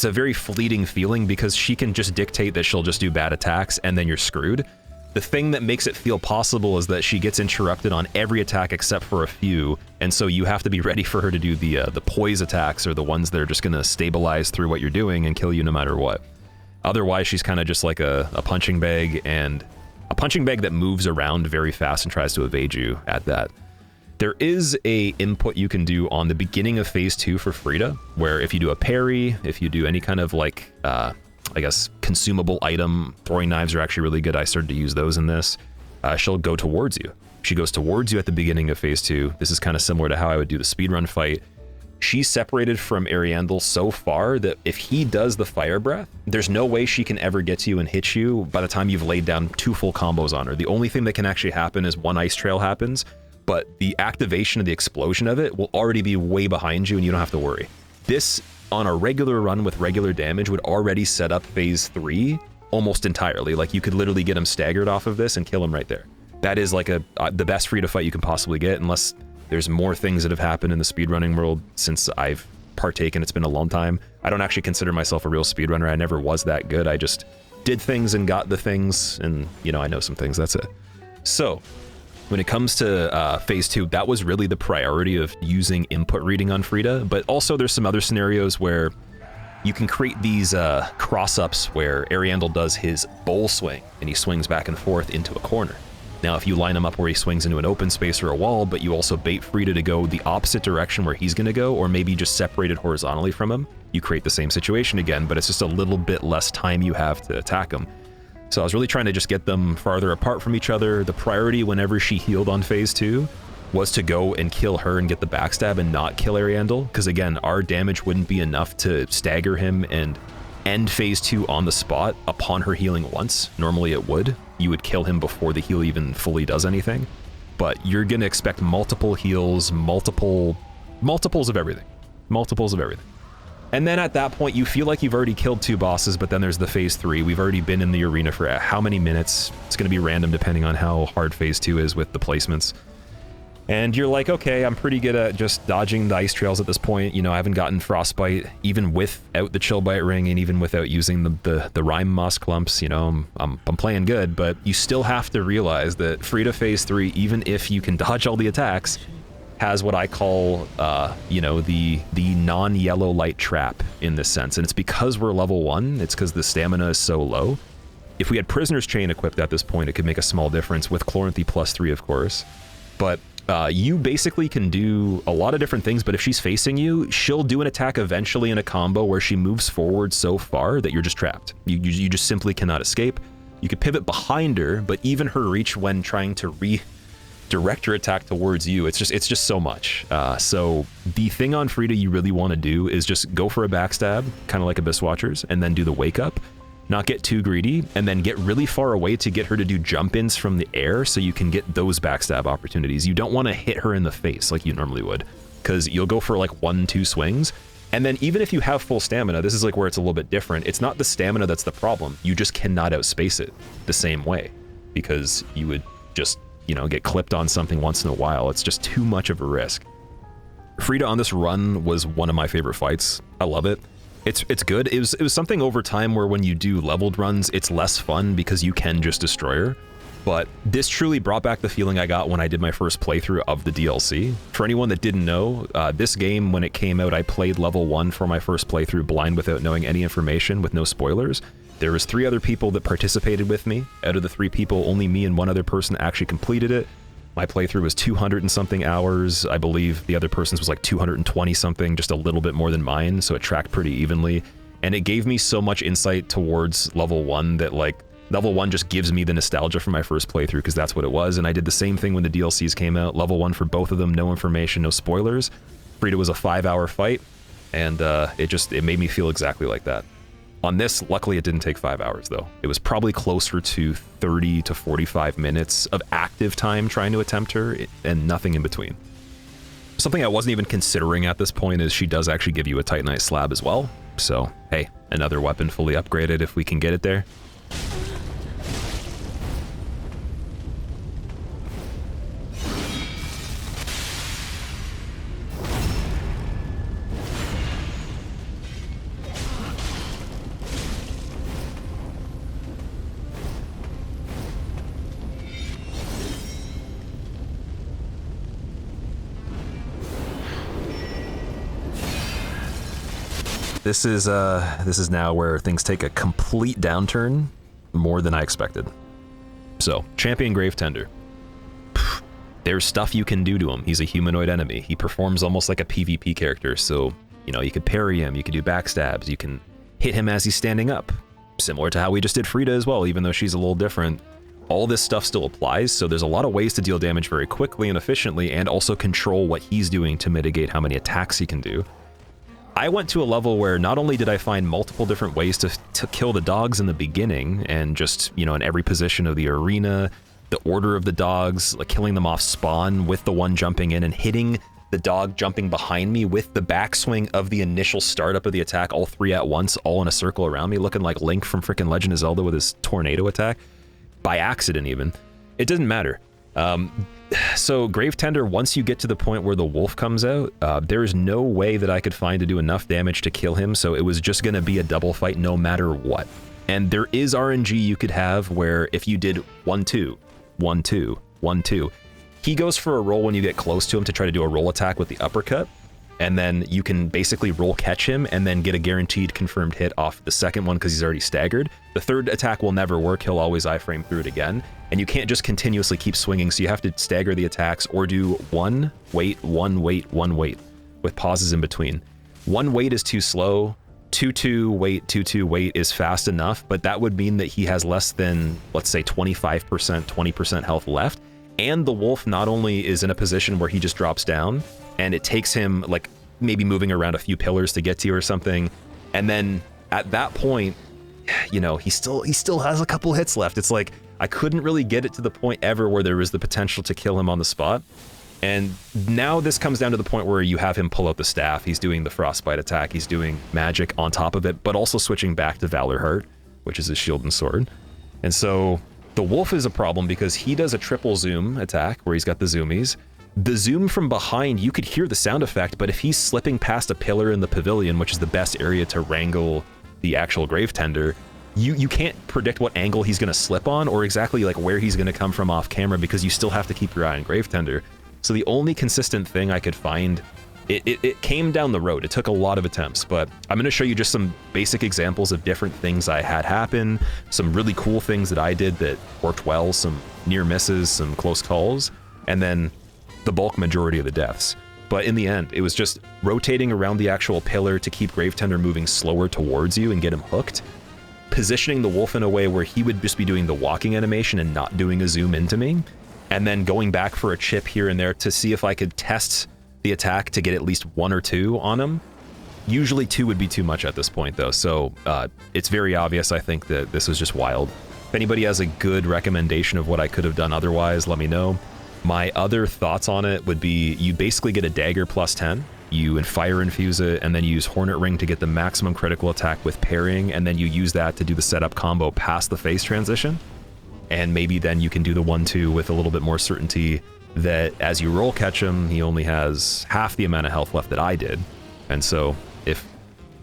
a very fleeting feeling, because she can just dictate that she'll just do bad attacks and then you're screwed. The thing that makes it feel possible is that she gets interrupted on every attack except for a few, and so you have to be ready for her to do the poise attacks, or the ones that are just going to stabilize through what you're doing and kill you no matter what. Otherwise, she's kind of just like a punching bag, and a punching bag that moves around very fast and tries to evade you at that. There is a input you can do on the beginning of Phase 2 for Friede, where if you do a parry, if you do any kind of like, I guess, consumable item, throwing knives are actually really good, I started to use those in this, she'll go towards you. She goes towards you at the beginning of Phase 2. This is kind of similar to how I would do the speedrun fight. She's separated from Ariandel so far that if he does the fire breath, there's no way she can ever get to you and hit you by the time you've laid down 2 full combos on her. The only thing that can actually happen is 1 ice trail happens, but the activation of the explosion of it will already be way behind you and you don't have to worry. This, on a regular run with regular damage, would already set up Phase 3 almost entirely. Like, you could literally get him staggered off of this and kill him right there. That is like the best Friede fight you can possibly get, unless there's more things that have happened in the speedrunning world since I've partaken. It's been a long time. I don't actually consider myself a real speedrunner. I never was that good. I just did things and got the things, and, you know, I know some things, that's it. So when it comes to Phase 2, that was really the priority of using input reading on Friede, but also there's some other scenarios where you can create these cross-ups where Ariandel does his bowl swing, and he swings back and forth into a corner. Now, if you line him up where he swings into an open space or a wall, but you also bait Friede to go the opposite direction where he's gonna go, or maybe just separated horizontally from him, you create the same situation again, but it's just a little bit less time you have to attack him. So I was really trying to just get them farther apart from each other. The priority whenever she healed on phase 2 was to go and kill her and get the backstab and not kill Ariandel, because again, our damage wouldn't be enough to stagger him and end phase 2 on the spot upon her healing once. Normally it would. You would kill him before the heal even fully does anything. But you're gonna expect multiple heals, multiples of everything. Multiples of everything. And then at that point, you feel like you've already killed 2 bosses, but then there's the phase 3. We've already been in the arena for how many minutes? It's gonna be random depending on how hard phase 2 is with the placements. And you're like, okay, I'm pretty good at just dodging the ice trails at this point. You know, I haven't gotten frostbite even without the chill bite ring and even without using the rime moss clumps. You know, I'm playing good, but you still have to realize that Friede phase 3, even if you can dodge all the attacks, has what I call, you know, the non-yellow light trap in this sense. And it's because we're level 1, it's because the stamina is so low. If we had Prisoner's Chain equipped at this point, it could make a small difference with Chloranthy +3, of course. But you basically can do a lot of different things, but if she's facing you, she'll do an attack eventually in a combo where she moves forward so far that you're just trapped. You just simply cannot escape. You could pivot behind her, but even her reach when trying to redirect your attack towards you, it's just so much. So the thing on Friede you really want to do is just go for a backstab, kind of like Abyss Watchers, and then do the wake up. Not get too greedy, and then get really far away to get her to do jump-ins from the air so you can get those backstab opportunities. You don't want to hit her in the face like you normally would, because you'll go for like 1-2 swings, and then even if you have full stamina, this is like where it's a little bit different. It's not the stamina that's the problem. You just cannot outspace it the same way, because you would just, you know, get clipped on something once in a while. It's just too much of a risk. Friede on this run was one of my favorite fights. I love it. It's good. It was something over time where when you do leveled runs, it's less fun because you can just destroy her. But this truly brought back the feeling I got when I did my first playthrough of the DLC. For anyone that didn't know, this game, when it came out, I played level 1 for my first playthrough blind without knowing any information, with no spoilers. There was 3 other people that participated with me. Out of the 3 people, only me and 1 other person actually completed it. My playthrough was 200 and something hours. I believe the other person's was like 220 something, just a little bit more than mine, so it tracked pretty evenly. And it gave me so much insight towards level 1 that like, level 1 just gives me the nostalgia from my first playthrough, because that's what it was. And I did the same thing when the DLCs came out. Level 1 for both of them, no information, no spoilers. Friede was a 5-hour fight, and it made me feel exactly like that. On this, luckily it didn't take 5 hours though. It was probably closer to 30 to 45 minutes of active time trying to attempt her, and nothing in between. Something I wasn't even considering at this point is she does actually give you a Titanite slab as well. So, hey, another weapon fully upgraded if we can get it there. This is now where things take a complete downturn, more than I expected. So, Champion Gravetender. There's stuff you can do to him. He's a humanoid enemy. He performs almost like a PvP character, so, you know, you could parry him, you could do backstabs, you can hit him as he's standing up. Similar to how we just did Friede as well, even though she's a little different. All this stuff still applies, so there's a lot of ways to deal damage very quickly and efficiently, and also control what he's doing to mitigate how many attacks he can do. I went to a level where not only did I find multiple different ways to kill the dogs in the beginning, and just, you know, in every position of the arena, the order of the dogs, like killing them off spawn with the one jumping in and hitting the dog jumping behind me with the backswing of the initial startup of the attack, all 3 at once, all in a circle around me, looking like Link from frickin' Legend of Zelda with his tornado attack, by accident even. It didn't matter. So Gravetender, once you get to the point where the wolf comes out, there is no way that I could find to do enough damage to kill him, so it was just going to be a double fight no matter what. And there is RNG you could have where if you did 1-2, 1-2, 1-2, he goes for a roll when you get close to him to try to do a roll attack with the uppercut, and then you can basically roll catch him and then get a guaranteed confirmed hit off the second one because he's already staggered. The third attack will never work, he'll always iframe through it again, and you can't just continuously keep swinging, so you have to stagger the attacks or do 1 wait, 1 wait, 1 wait, with pauses in between. 1 wait is too slow, 2/2 weight, 2/2 weight is fast enough, but that would mean that he has less than, let's say, 25%, 20% health left. And the wolf not only is in a position where he just drops down, and it takes him like maybe moving around a few pillars to get to you or something. And then at that point, you know, he still has a couple hits left. It's like, I couldn't really get it to the point ever where there was the potential to kill him on the spot. And now this comes down to the point where you have him pull out the staff. He's doing the frostbite attack. He's doing magic on top of it, but also switching back to Valor Heart, which is his shield and sword. And so the wolf is a problem because he does a triple zoom attack where he's got the zoomies. The zoom from behind, you could hear the sound effect, but if he's slipping past a pillar in the pavilion, which is the best area to wrangle the actual grave tender, you can't predict what angle he's going to slip on or exactly like where he's going to come from off camera, because you still have to keep your eye on grave tender. So the only consistent thing I could find, it came down the road. It took a lot of attempts, but I'm going to show you just some basic examples of different things I had happen, some really cool things that I did that worked well, some near misses, some close calls, and then the bulk majority of the deaths. But in the end, it was just rotating around the actual pillar to keep grave tender moving slower towards you and get him hooked, positioning the wolf in a way where he would just be doing the walking animation and not doing a zoom into me, and then going back for a chip here and there to see if I could test the attack to get at least 1 or 2 on him. Usually 2 would be too much at this point though, so it's very obvious I think that this was just wild. If anybody has a good recommendation of what I could have done otherwise, let me know. My other thoughts on it would be you basically get a dagger plus 10, you fire infuse it, and then you use Hornet Ring to get the maximum critical attack with parrying, and then you use that to do the setup combo past the face transition. And maybe then you can do the 1/2 with a little bit more certainty that as you roll catch him, he only has half the amount of health left that I did. And so if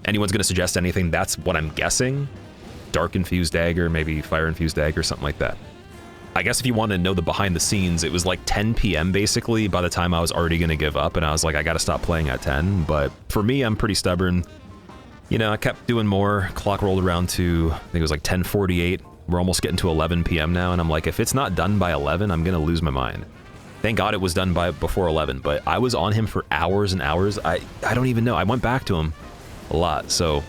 anyone's going to suggest anything, that's what I'm guessing. Dark infused dagger, maybe fire infused dagger, something like that. I guess if you want to know the behind the scenes, it was like 10 p.m. basically by the time I was already going to give up, and I was like, I got to stop playing at 10. But for me, I'm pretty stubborn. You know, I kept doing more. Clock rolled around to, I think it was like 10:48. We're almost getting to 11 p.m. now, and I'm like, if it's not done by 11, I'm going to lose my mind. Thank God it was done by before 11, but I was on him for hours and hours. I don't even know. I went back to him a lot, so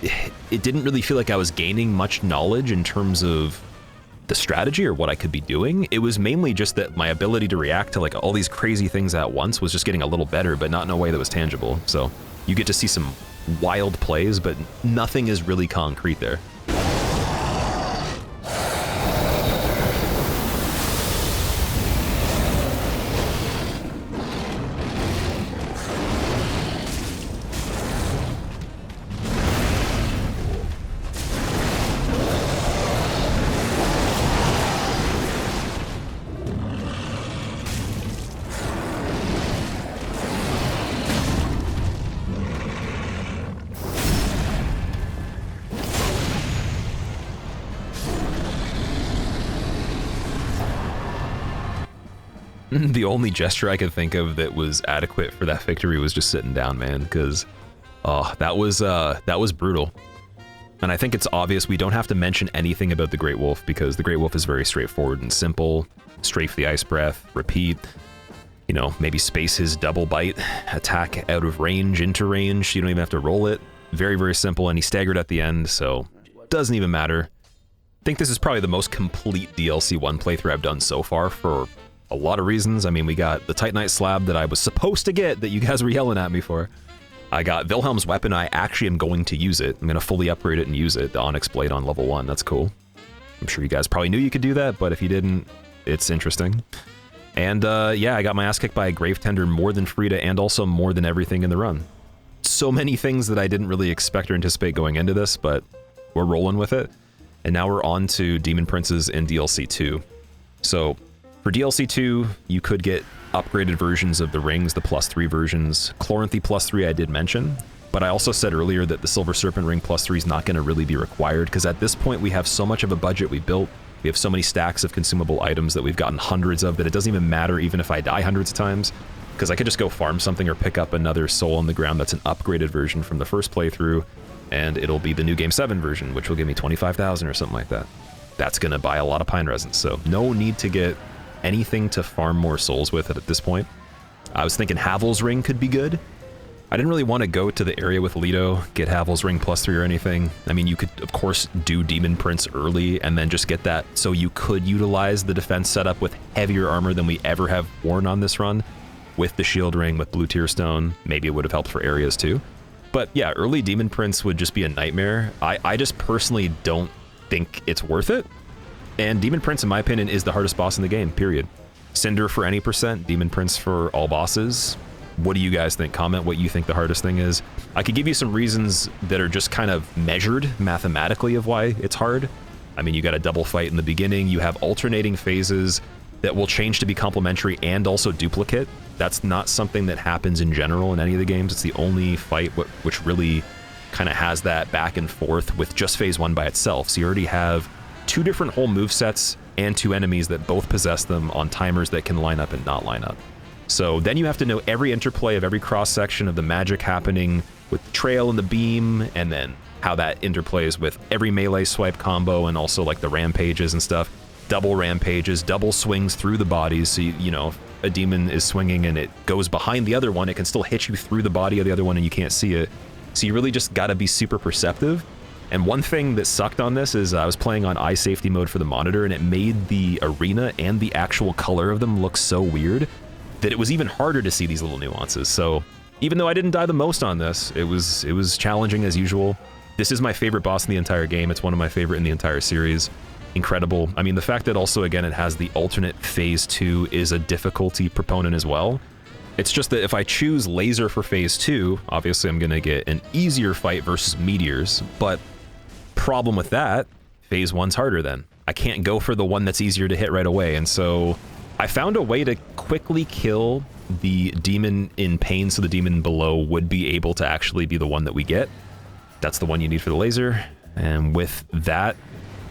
it didn't really feel like I was gaining much knowledge in terms of the strategy or what I could be doing. It was mainly just that my ability to react to like all these crazy things at once was just getting a little better, but not in a way that was tangible. So you get to see some wild plays, but nothing is really concrete there. The only gesture I could think of that was adequate for that victory was just sitting down, man, because that was brutal. And I think it's obvious we don't have to mention anything about the Great Wolf, because the Great Wolf is very straightforward and simple. Strafe the Ice Breath, repeat, you know, maybe space his double bite, attack out of range, into range, you don't even have to roll it. Very, very simple, and he staggered at the end, so doesn't even matter. I think this is probably the most complete DLC 1 playthrough I've done so far for a lot of reasons. I mean, we got the Titanite slab that I was supposed to get that you guys were yelling at me for. I got Wilhelm's weapon. I actually am going to use it. I'm going to fully upgrade it and use it. The Onyx Blade on level 1. That's cool. I'm sure you guys probably knew you could do that, but if you didn't, it's interesting. And yeah, I got my ass kicked by a Grave Tender more than Friede and also more than everything in the run. So many things that I didn't really expect or anticipate going into this, but we're rolling with it. And now we're on to Demon Princes in DLC 2. So for DLC 2, you could get upgraded versions of the rings, the +3 versions. Chloranthy +3 I did mention, but I also said earlier that the Silver Serpent ring +3 is not going to really be required, because at this point we have so much of a budget we built. We have so many stacks of consumable items that we've gotten hundreds of that it doesn't even matter even if I die hundreds of times, because I could just go farm something or pick up another soul on the ground that's an upgraded version from the first playthrough, and it'll be the New Game 7 version, which will give me 25,000 or something like that. That's going to buy a lot of pine resins, so no need to get anything to farm more souls with it at this point. I was thinking Havel's ring could be good. I didn't really want to go to the area with Leto, get Havel's Ring +3 or anything. I mean, you could, of course, do Demon Prince early and then just get that so you could utilize the defense setup with heavier armor than we ever have worn on this run. With the Shield Ring, with Blue Tear Stone, maybe it would have helped for areas too. But yeah, early Demon Prince would just be a nightmare. I just personally don't think it's worth it. And Demon Prince, in my opinion, is the hardest boss in the game, period. Cinder for any percent, Demon Prince for all bosses. What do you guys think? Comment what you think the hardest thing is. I could give you some reasons that are just kind of measured mathematically of why it's hard. I mean, you got a double fight in the beginning. You have alternating phases that will change to be complementary and also duplicate. That's not something that happens in general in any of the games. It's the only fight which really kind of has that back and forth with just phase 1 by itself. So you already have 2 different whole movesets and 2 enemies that both possess them on timers that can line up and not line up. So then you have to know every interplay of every cross-section of the magic happening with the trail and the beam, and then how that interplays with every melee swipe combo and also like the rampages and stuff. Double rampages, double swings through the bodies, so you know, if a demon is swinging and it goes behind the other one, it can still hit you through the body of the other one and you can't see it. So you really just gotta be super perceptive. And one thing that sucked on this is I was playing on eye safety mode for the monitor, and it made the arena and the actual color of them look so weird that it was even harder to see these little nuances. So even though I didn't die the most on this, it was challenging as usual. This is my favorite boss in the entire game. It's one of my favorite in the entire series. Incredible. I mean, the fact that also, again, it has the alternate phase 2 is a difficulty proponent as well. It's just that if I choose laser for phase 2, obviously I'm gonna get an easier fight versus meteors, but problem with that, phase 1's harder then. I can't go for the one that's easier to hit right away, and so I found a way to quickly kill the demon in pain so the demon below would be able to actually be the one that we get. That's the one you need for the laser, and with that,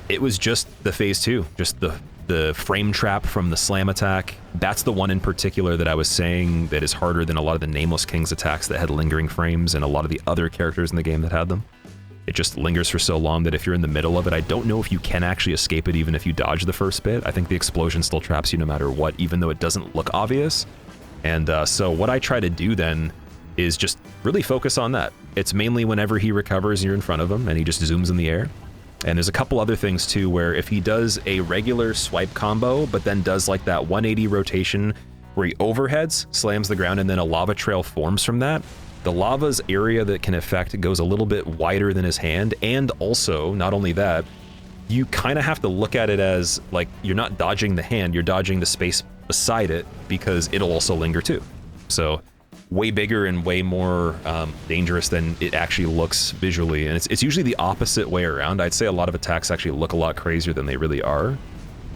it was just the phase 2, just the frame trap from the slam attack. That's the one in particular that I was saying that is harder than a lot of the Nameless King's attacks that had lingering frames and a lot of the other characters in the game that had them. It just lingers for so long that if you're in the middle of it, I don't know if you can actually escape it even if you dodge the first bit. I think the explosion still traps you no matter what, even though it doesn't look obvious. And so what I try to do then is just really focus on that. It's mainly whenever he recovers and you're in front of him and he just zooms in the air. And there's a couple other things too, where if he does a regular swipe combo, but then does like that 180 rotation where he overheads, slams the ground, and then a lava trail forms from that, the lava's area that can affect goes a little bit wider than his hand. And also, not only that, you kind of have to look at it as like you're not dodging the hand, you're dodging the space beside it because it'll also linger too. So way bigger and way more dangerous than it actually looks visually. And it's usually the opposite way around. I'd say a lot of attacks actually look a lot crazier than they really are,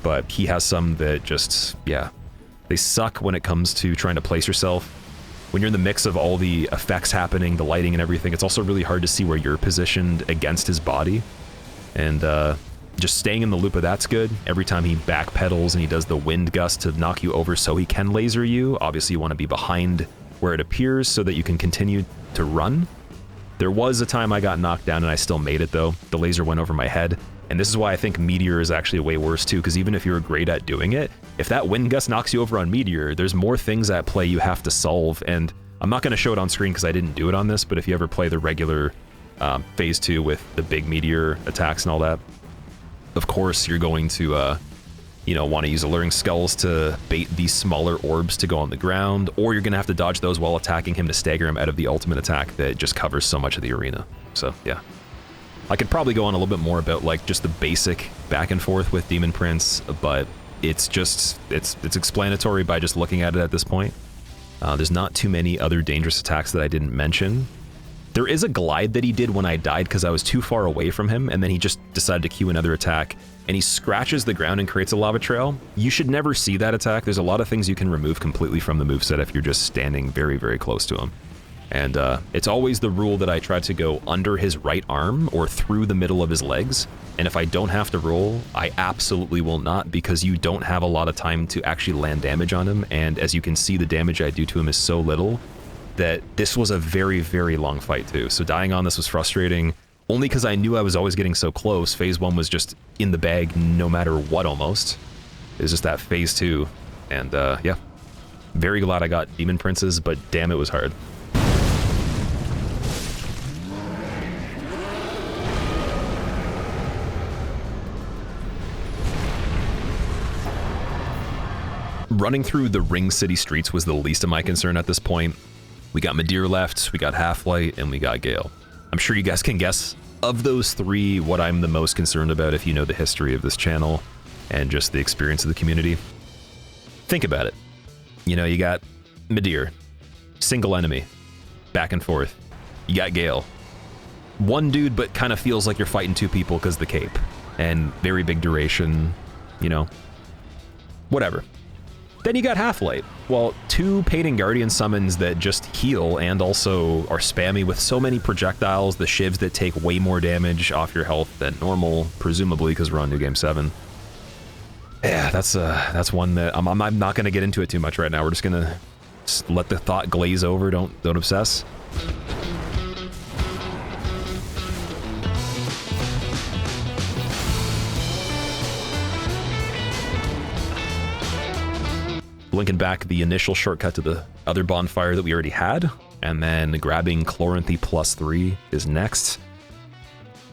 but he has some that just, yeah, they suck when it comes to trying to place yourself. When you're in the mix of all the effects happening, the lighting and everything, it's also really hard to see where you're positioned against his body. And just staying in the loop of that's good. Every time he backpedals and he does the wind gust to knock you over so he can laser you, obviously you want to be behind where it appears so that you can continue to run. There was a time I got knocked down and I still made it though. The laser went over my head. And this is why I think Meteor is actually way worse too, because even if you're great at doing it, if that wind gust knocks you over on Meteor, there's more things at play you have to solve. And I'm not going to show it on screen because I didn't do it on this, but if you ever play the regular phase 2 with the big Meteor attacks and all that, of course you're going to want to use Alluring Skulls to bait these smaller orbs to go on the ground, or you're going to have to dodge those while attacking him to stagger him out of the ultimate attack that just covers so much of the arena. So yeah. I could probably go on a little bit more about like just the basic back and forth with Demon Prince, but it's just, it's explanatory by just looking at it at this point. There's not too many other dangerous attacks that I didn't mention. There is a glide that he did when I died because I was too far away from him, and then he just decided to cue another attack, and he scratches the ground and creates a lava trail. You should never see that attack. There's a lot of things you can remove completely from the moveset if you're just standing very, very close to him. And it's always the rule that I try to go under his right arm or through the middle of his legs. And if I don't have to roll, I absolutely will not, because you don't have a lot of time to actually land damage on him. And as you can see, the damage I do to him is so little that this was a very, very long fight too. So dying on this was frustrating, only because I knew I was always getting so close. Phase 1 was just in the bag no matter what almost. It was just that phase 2. And yeah, very glad I got Demon Princes, but damn, it was hard. running through the Ring City streets was the least of my concern at this point. We got Midir left, we got Halflight, and we got Gael. I'm sure you guys can guess of those three what I'm the most concerned about if you know the history of this channel and just the experience of the community. Think about it. You know, you got Midir, single enemy, back and forth. You got Gael. One dude, but kind of feels like you're fighting two people because the cape. And very big duration, you know. Whatever. Then you got Halflight. Well, two Painting Guardian summons that just heal and also are spammy with so many projectiles, the shivs that take way more damage off your health than normal, presumably because we're on New Game 7. Yeah, that's one that I'm not going to get into it too much right now. We're just going to let the thought glaze over, don't obsess. Linking back the initial shortcut to the other bonfire that we already had, and then grabbing Chloranthy +3 is next.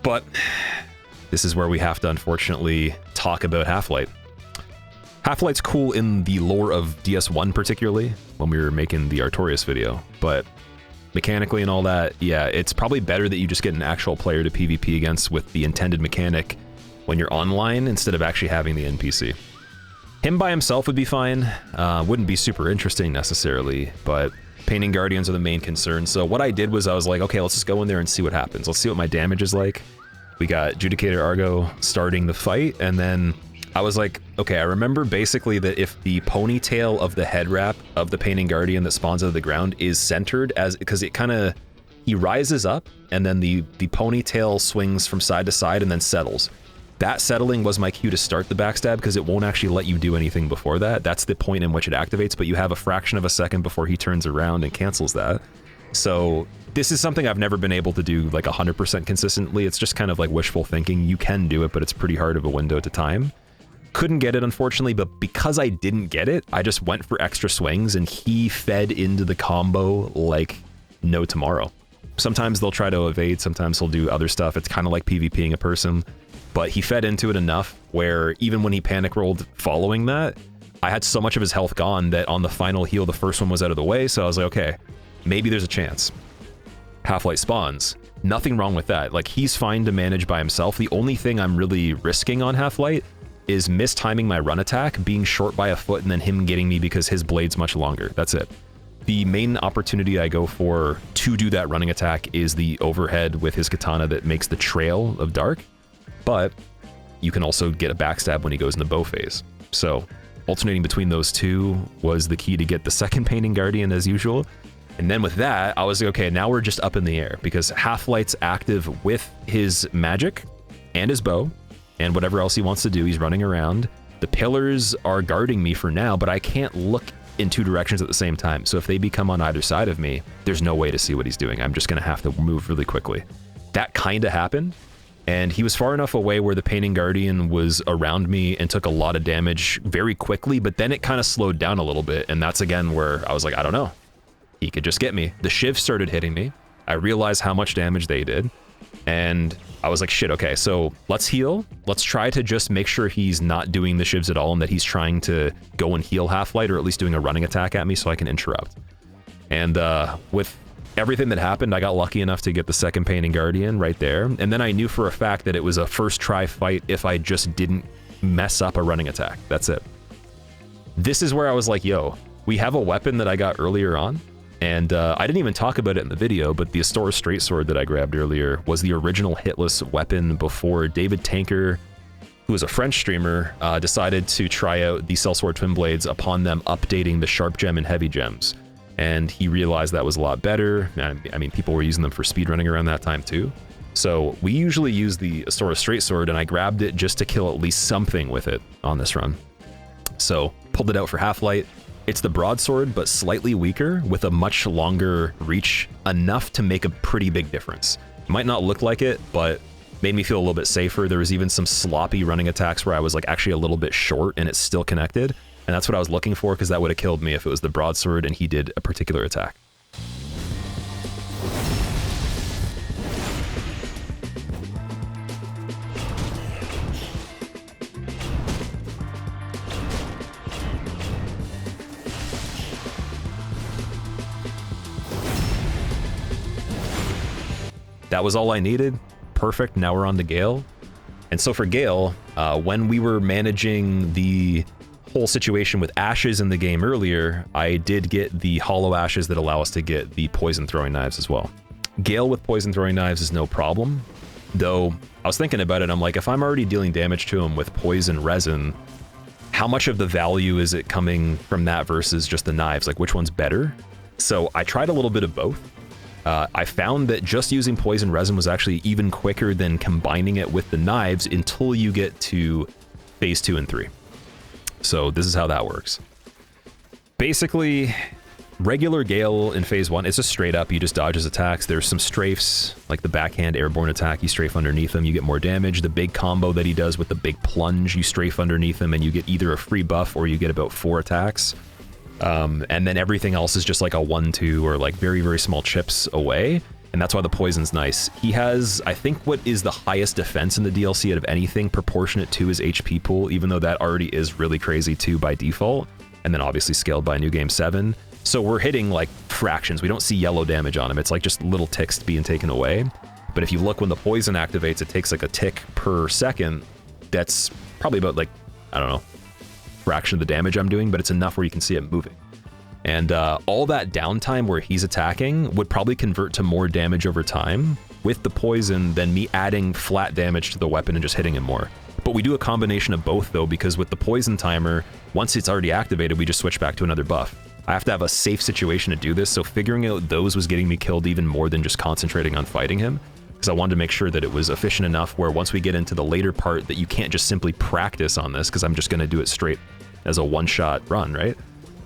But this is where we have to unfortunately talk about Halflight. Halflight's cool in the lore of DS1 particularly, when we were making the Artorias video, but mechanically and all that, yeah, it's probably better that you just get an actual player to PvP against with the intended mechanic when you're online instead of actually having the NPC. Him by himself would be fine, wouldn't be super interesting necessarily, but Painting Guardians are the main concern. So what I did was I was like, okay, let's just go in there and see what happens. Let's see what my damage is like. We got Judicator Argo starting the fight, and then I was like, okay, I remember basically that if the ponytail of the head wrap of the Painting Guardian that spawns out of the ground is centered as, because it kind of, he rises up and then the ponytail swings from side to side and then settles. That settling was my cue to start the backstab because it won't actually let you do anything before that. That's the point in which it activates, but you have a fraction of a second before he turns around and cancels that. So this is something I've never been able to do like 100% consistently. It's just kind of like wishful thinking. You can do it, but it's pretty hard of a window to time. Couldn't get it, unfortunately, but because I didn't get it, I just went for extra swings and he fed into the combo like no tomorrow. Sometimes they'll try to evade, sometimes he'll do other stuff. It's kind of like PvPing a person. But he fed into it enough where even when he panic rolled following that, I had so much of his health gone that on the final heal, the first one was out of the way. So I was like, okay, maybe there's a chance. Halflight spawns. Nothing wrong with that. Like, he's fine to manage by himself. The only thing I'm really risking on Halflight is mistiming my run attack, being short by a foot, and then him getting me because his blade's much longer. That's it. The main opportunity I go for to do that running attack is the overhead with his katana that makes the trail of dark. But you can also get a backstab when he goes in the bow phase. So alternating between those two was the key to get the second Painting Guardian as usual. And then with that, I was like, okay, now we're just up in the air because Halflight's active with his magic and his bow and whatever else he wants to do. He's running around. The pillars are guarding me for now, but I can't look in two directions at the same time. So if they become on either side of me, there's no way to see what he's doing. I'm just going to have to move really quickly. That kind of happened. And he was far enough away where the Painting Guardian was around me and took a lot of damage very quickly, but then it kind of slowed down a little bit. And that's again where I was like, I don't know. He could just get me. The shivs started hitting me. I realized how much damage they did. And I was like, shit, okay, so let's heal. Let's try to just make sure he's not doing the shivs at all and that he's trying to go and heal Halflight or at least doing a running attack at me so I can interrupt. And with everything that happened, I got lucky enough to get the second Painting Guardian right there. And then I knew for a fact that it was a first try fight if I just didn't mess up a running attack. That's it. This is where I was like, yo, we have a weapon that I got earlier on. And I didn't even talk about it in the video, but the Astoris Straight Sword that I grabbed earlier was the original hitless weapon before David Tanker, who is a French streamer, decided to try out the Sellsword Twin Blades upon them updating the Sharp Gem and Heavy Gems. And he realized that was a lot better. I mean, people were using them for speedrunning around that time too. So we usually use the Astoris Straight Sword, and I grabbed it just to kill at least something with it on this run. So pulled it out for Halflight. It's the broadsword, but slightly weaker with a much longer reach, enough to make a pretty big difference. It might not look like it, but made me feel a little bit safer. There was even some sloppy running attacks where I was like actually a little bit short and it's still connected. And that's what I was looking for, because that would have killed me if it was the broadsword and he did a particular attack. that was all I needed. Perfect, now we're on to Gael. And so for Gael, when we were managing the whole situation with ashes in the game earlier, I did get the hollow ashes that allow us to get the poison throwing knives as well. Gael with poison throwing knives is no problem, though I was thinking about it, I'm like, if I'm already dealing damage to him with poison resin, how much of the value is it coming from that versus just the knives? Like, which one's better? So I tried a little bit of both. I found that just using poison resin was actually even quicker than combining it with the knives until you get to phase 2 and 3. So this is how that works. Basically, regular Gael in phase 1, it's just straight up, you just dodge his attacks. There's some strafes, like the backhand airborne attack, you strafe underneath him, you get more damage. The big combo that he does with the big plunge, you strafe underneath him and you get either a free buff or you get about 4 attacks. And then everything else is just like a 1-2 or like very, very small chips away. And that's why the poison's nice. He has, I think, what is the highest defense in the DLC out of anything proportionate to his HP pool, even though that already is really crazy too by default. And then obviously scaled by New Game 7. So we're hitting like fractions. We don't see yellow damage on him. It's like just little ticks being taken away. But if you look when the poison activates, it takes like a tick per second. That's probably about like, I don't know, fraction of the damage I'm doing, but it's enough where you can see it moving. And all that downtime where he's attacking would probably convert to more damage over time with the poison than me adding flat damage to the weapon and just hitting him more. But we do a combination of both though, because with the poison timer, once it's already activated, we just switch back to another buff. I have to have a safe situation to do this, so figuring out those was getting me killed even more than just concentrating on fighting him, because I wanted to make sure that it was efficient enough where once we get into the later part that you can't just simply practice on this, because I'm just going to do it straight as a one-shot run, right?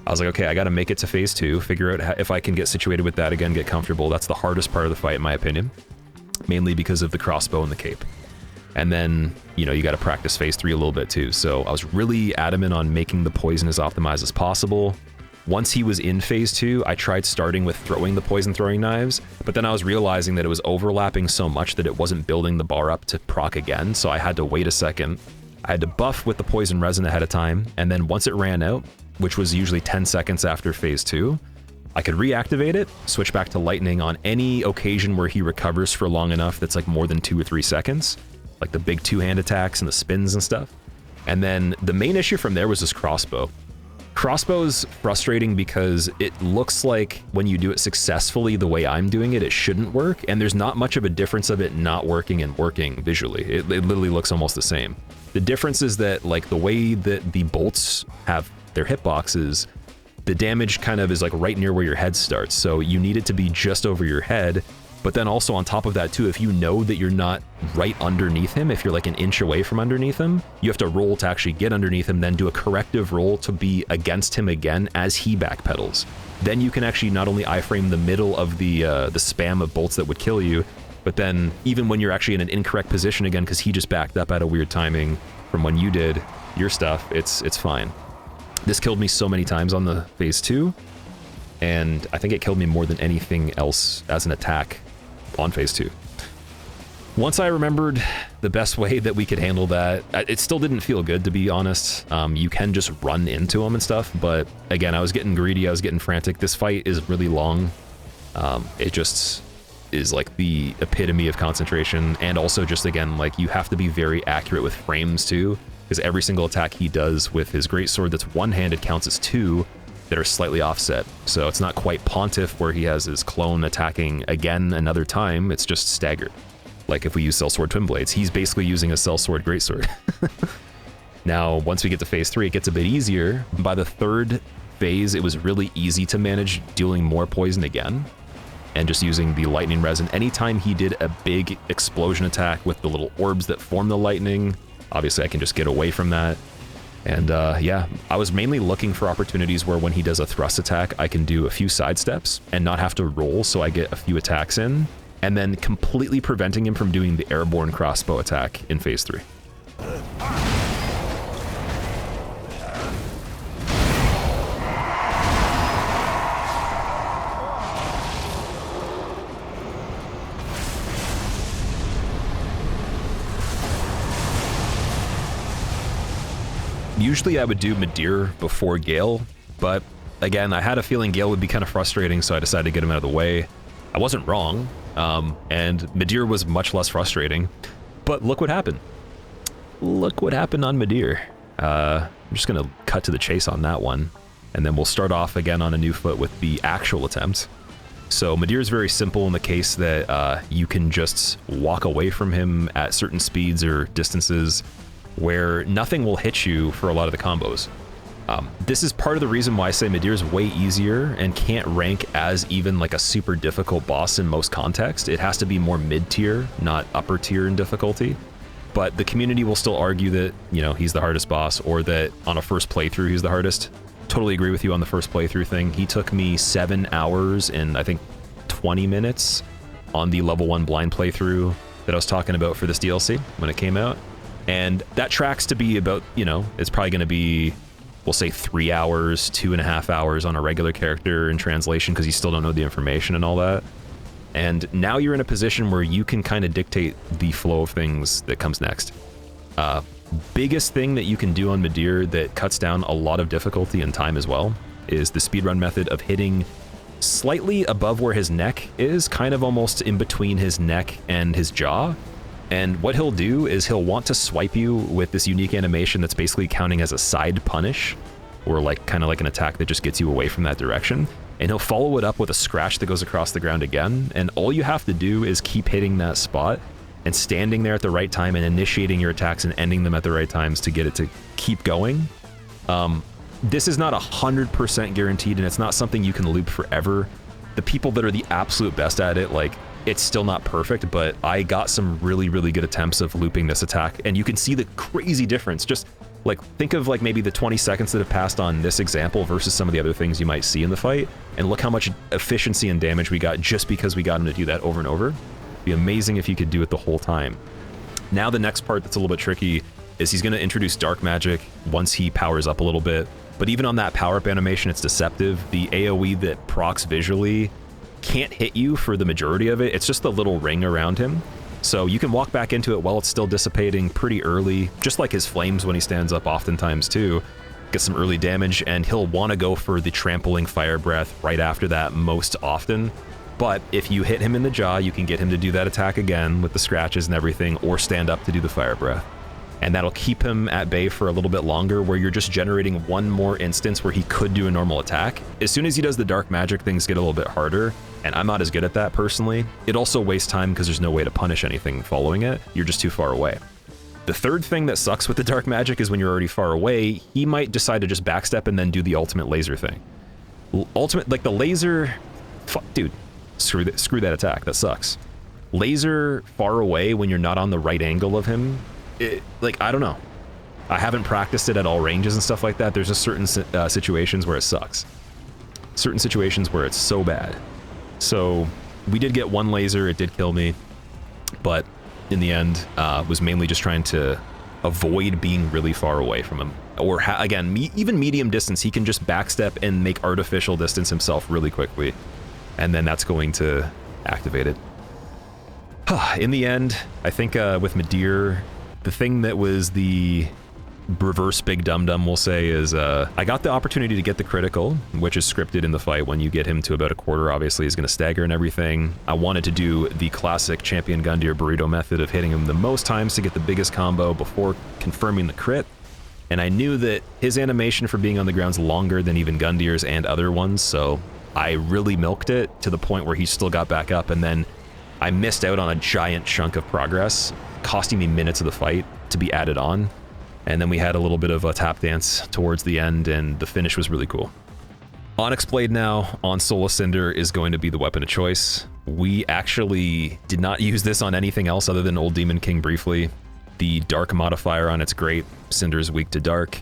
I was like, okay, I got to make it to phase 2, figure out if I can get situated with that again, get comfortable. That's the hardest part of the fight, in my opinion, mainly because of the crossbow and the cape. And then, you know, you got to practice phase 3 a little bit too. So I was really adamant on making the poison as optimized as possible. Once he was in phase 2, I tried starting with throwing the poison throwing knives, but then I was realizing that it was overlapping so much that it wasn't building the bar up to proc again, so I had to wait a second. I had to buff with the poison resin ahead of time, and then once it ran out, which was usually 10 seconds after phase 2, I could reactivate it, switch back to lightning on any occasion where he recovers for long enough that's like more than 2 or 3 seconds, like the big two-hand attacks and the spins and stuff. And then the main issue from there was this crossbow. Crossbow's frustrating because it looks like when you do it successfully the way I'm doing it, it shouldn't work, and there's not much of a difference of it not working and working visually. It literally looks almost the same. The difference is that like the way that the bolts have their hitboxes, the damage kind of is like right near where your head starts, so you need it to be just over your head. But then also on top of that too, if you know that you're not right underneath him, if you're like an inch away from underneath him, you have to roll to actually get underneath him, then do a corrective roll to be against him again as he backpedals. Then you can actually not only iframe the middle of the spam of bolts that would kill you, but then even when you're actually in an incorrect position again because he just backed up at a weird timing from when you did your stuff, it's fine. This killed me so many times on the phase 2, and I think it killed me more than anything else as an attack on phase 2. Once I remembered the best way that we could handle that, it still didn't feel good, to be honest. You can just run into them and stuff, but again, I was getting greedy, I was getting frantic. This fight is really long. It just is like the epitome of concentration, and also just, again, like you have to be very accurate with frames too, because every single attack he does with his greatsword that's one-handed counts as 2 that are slightly offset. So it's not quite Pontiff where he has his clone attacking again another time, it's just staggered. Like if we use Sellsword Twin Blades, he's basically using a Sellsword Greatsword. Now, once we get to phase 3, it gets a bit easier. By the 3rd phase, it was really easy to manage dealing more poison again, and just using the lightning resin. Anytime he did a big explosion attack with the little orbs that form the lightning, obviously I can just get away from that. And yeah, I was mainly looking for opportunities where when he does a thrust attack, I can do a few side steps and not have to roll, so I get a few attacks in, and then completely preventing him from doing the airborne crossbow attack in phase 3. Usually I would do Midir before Gael, but again, I had a feeling Gael would be kind of frustrating, so I decided to get him out of the way. I wasn't wrong. And Midir was much less frustrating. But look what happened. Look what happened on Midir. I'm just going to cut to the chase on that one. And then we'll start off again on a new foot with the actual attempt. So Midir is very simple in the case that you can just walk away from him at certain speeds or distances where nothing will hit you for a lot of the combos. This is part of the reason why I say Midir is way easier and can't rank as even like a super difficult boss in most contexts. It has to be more mid-tier, not upper tier in difficulty. But the community will still argue that, you know, he's the hardest boss, or that on a first playthrough he's the hardest. Totally agree with you on the first playthrough thing. He took me 7 hours and I think 20 minutes on the level 1 blind playthrough that I was talking about for this DLC when it came out. And that tracks to be about, you know, it's probably going to be, we'll say 3 hours, 2.5 hours on a regular character in translation because you still don't know the information and all that. And now you're in a position where you can kind of dictate the flow of things that comes next. Biggest thing that you can do on Midir that cuts down a lot of difficulty and time as well is the speedrun method of hitting slightly above where his neck is, kind of almost in between his neck and his jaw. And what he'll do is he'll want to swipe you with this unique animation that's basically counting as a side punish, or like kind of like an attack that just gets you away from that direction. And he'll follow it up with a scratch that goes across the ground again. And all you have to do is keep hitting that spot and standing there at the right time and initiating your attacks and ending them at the right times to get it to keep going. This is not 100% guaranteed, and it's not something you can loop forever. The people that are the absolute best at it, like, it's still not perfect, but I got some really, really good attempts of looping this attack, and you can see the crazy difference. Just like, think of like maybe the 20 seconds that have passed on this example versus some of the other things you might see in the fight, and look how much efficiency and damage we got just because we got him to do that over and over. It'd be amazing if you could do it the whole time. Now the next part that's a little bit tricky is he's going to introduce dark magic once he powers up a little bit, but even on that power-up animation, it's deceptive. The AoE that procs visually can't hit you for the majority of it. It's just the little ring around him. So you can walk back into it while it's still dissipating pretty early, just like his flames when he stands up oftentimes too. Get some early damage, and he'll want to go for the trampling fire breath right after that most often. But if you hit him in the jaw, you can get him to do that attack again with the scratches and everything, or stand up to do the fire breath. And that'll keep him at bay for a little bit longer, where you're just generating one more instance where he could do a normal attack. As soon as he does the dark magic, things get a little bit harder, and I'm not as good at that personally. It also wastes time because there's no way to punish anything following it. You're just too far away. The third thing that sucks with the dark magic is when you're already far away, he might decide to just backstep and then do the ultimate laser thing. Ultimate, like the laser, dude, screw that attack, that sucks. Laser far away when you're not on the right angle of him, like, I don't know. I haven't practiced it at all ranges and stuff like that. There's just certain situations where it sucks. Certain situations where it's so bad. So we did get one laser, it did kill me, but in the end, was mainly just trying to avoid being really far away from him. Or again, even medium distance, he can just backstep and make artificial distance himself really quickly. And then that's going to activate it. In the end, I think with Midir, the thing that was the reverse big dum-dum, we'll say, is I got the opportunity to get the critical, which is scripted in the fight. When you get him to about a quarter, obviously he's going to stagger and everything. I wanted to do the classic Champion Gundyr burrito method of hitting him the most times to get the biggest combo before confirming the crit. And I knew that his animation for being on the ground's longer than even Gundyr's and other ones, so I really milked it to the point where he still got back up, and then I missed out on a giant chunk of progress, costing me minutes of the fight to be added on. And then we had a little bit of a tap dance towards the end, and the finish was really cool. Onyx Blade now on Soul of Cinder is going to be the weapon of choice. We actually did not use this on anything else other than Old Demon King briefly. The dark modifier on it's great. Cinder's weak to dark.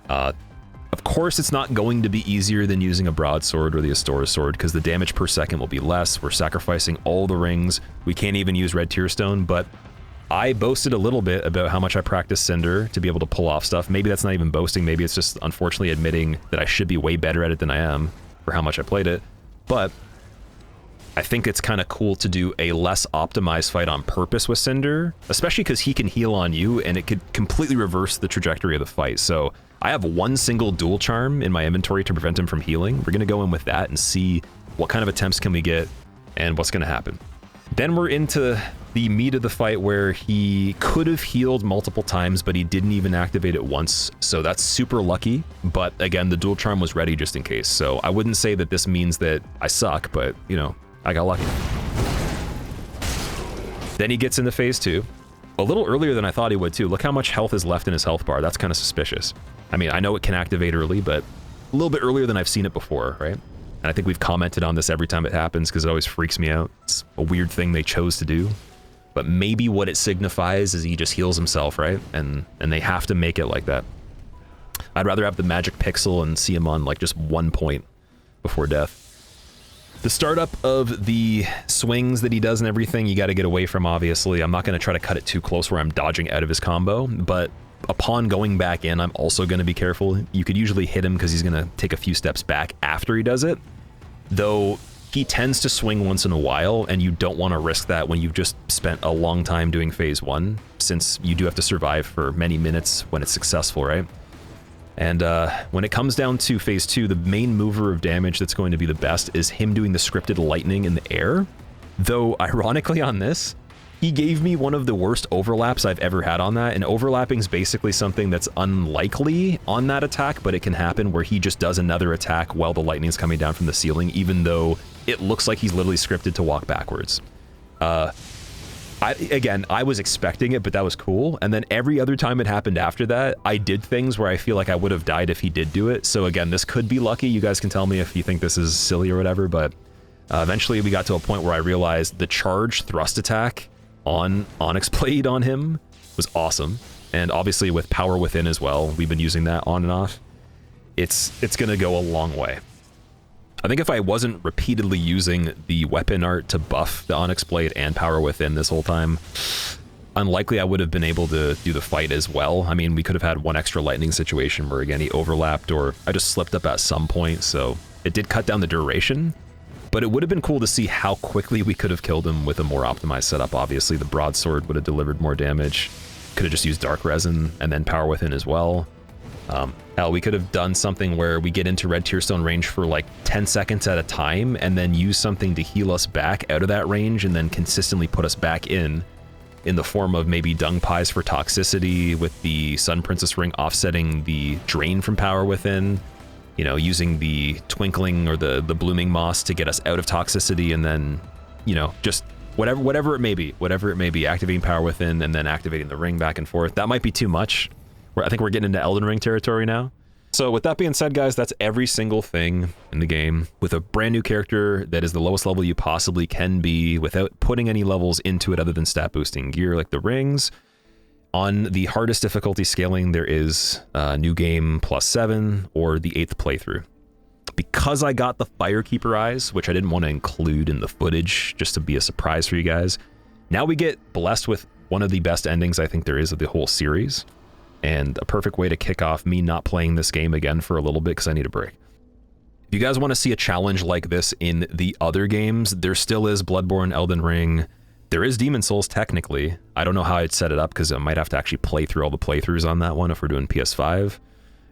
Of course, it's not going to be easier than using a broadsword or the Astora sword, because the damage per second will be less. We're sacrificing all the rings. We can't even use Red Tearstone, but I boasted a little bit about how much I practice Cinder to be able to pull off stuff. Maybe that's not even boasting. Maybe it's just unfortunately admitting that I should be way better at it than I am for how much I played it. But I think it's kind of cool to do a less optimized fight on purpose with Cinder, especially because he can heal on you and it could completely reverse the trajectory of the fight. So I have one single dual charm in my inventory to prevent him from healing. We're going to go in with that and see what kind of attempts can we get and what's going to happen. Then we're into the meat of the fight where he could have healed multiple times, but he didn't even activate it once. So that's super lucky. But again, the dual charm was ready just in case. So I wouldn't say that this means that I suck, but you know, I got lucky. Then he gets into phase 2. A little earlier than I thought he would too. Look how much health is left in his health bar. That's kind of suspicious. I mean, I know it can activate early, but a little bit earlier than I've seen it before, right? And I think we've commented on this every time it happens because it always freaks me out. It's a weird thing they chose to do. But maybe what it signifies is he just heals himself, right? And they have to make it like that. I'd rather have the magic pixel and see him on like just 1 point before death. The startup of the swings that he does and everything, you got to get away from, obviously. I'm not going to try to cut it too close where I'm dodging out of his combo, but upon going back in, I'm also going to be careful. You could usually hit him because he's going to take a few steps back after he does it, though he tends to swing once in a while, and you don't want to risk that when you've just spent a long time doing phase 1, since you do have to survive for many minutes when it's successful, right? And when it comes down to phase 2, the main mover of damage that's going to be the best is him doing the scripted lightning in the air. Though, ironically on this, he gave me one of the worst overlaps I've ever had on that, and overlapping is basically something that's unlikely on that attack, but it can happen where he just does another attack while the lightning's coming down from the ceiling, even though it looks like he's literally scripted to walk backwards. Again, I was expecting it, but that was cool. And then every other time it happened after that, I did things where I feel like I would have died if he did do it. So again, this could be lucky. You guys can tell me if you think this is silly or whatever, but eventually we got to a point where I realized the charge thrust attack on Onyx Blade on him was awesome. And obviously with Power Within as well, we've been using that on and off. It's gonna go a long way. I think if I wasn't repeatedly using the weapon art to buff the Onyx Blade and Power Within this whole time, unlikely I would have been able to do the fight as well. I mean, we could have had one extra lightning situation where, again, he overlapped, or I just slipped up at some point, so it did cut down the duration, but it would have been cool to see how quickly we could have killed him with a more optimized setup. Obviously, the broadsword would have delivered more damage. Could have just used Dark Resin and then Power Within as well. Hell, we could have done something where we get into Red Tearstone range for like 10 seconds at a time and then use something to heal us back out of that range and then consistently put us back in the form of maybe Dung Pies for toxicity, with the Sun Princess Ring offsetting the drain from Power Within, you know, using the Twinkling or the Blooming Moss to get us out of toxicity, and then, you know, just whatever it may be, activating Power Within and then activating the ring back and forth. That might be too much. I think we're getting into Elden Ring territory now. So with that being said, guys, that's every single thing in the game with a brand new character that is the lowest level you possibly can be without putting any levels into it other than stat boosting gear like the rings. On the hardest difficulty scaling, there is New Game +7 or the 8th playthrough. Because I got the Firekeeper eyes, which I didn't want to include in the footage just to be a surprise for you guys, now we get blessed with one of the best endings I think there is of the whole series. And a perfect way to kick off me not playing this game again for a little bit because I need a break. If you guys want to see a challenge like this in the other games, there still is Bloodborne, Elden Ring. There is Demon Souls, technically. I don't know how I'd set it up because I might have to actually play through all the playthroughs on that one if we're doing PS5.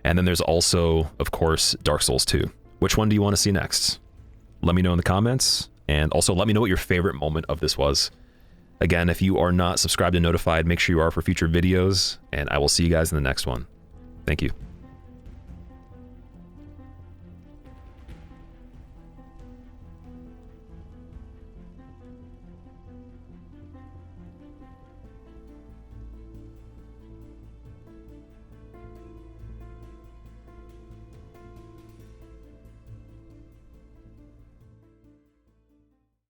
And then there's also, of course, Dark Souls 2. Which one do you want to see next? Let me know in the comments. And also let me know what your favorite moment of this was. Again, if you are not subscribed and notified, make sure you are for future videos, and I will see you guys in the next one. Thank you.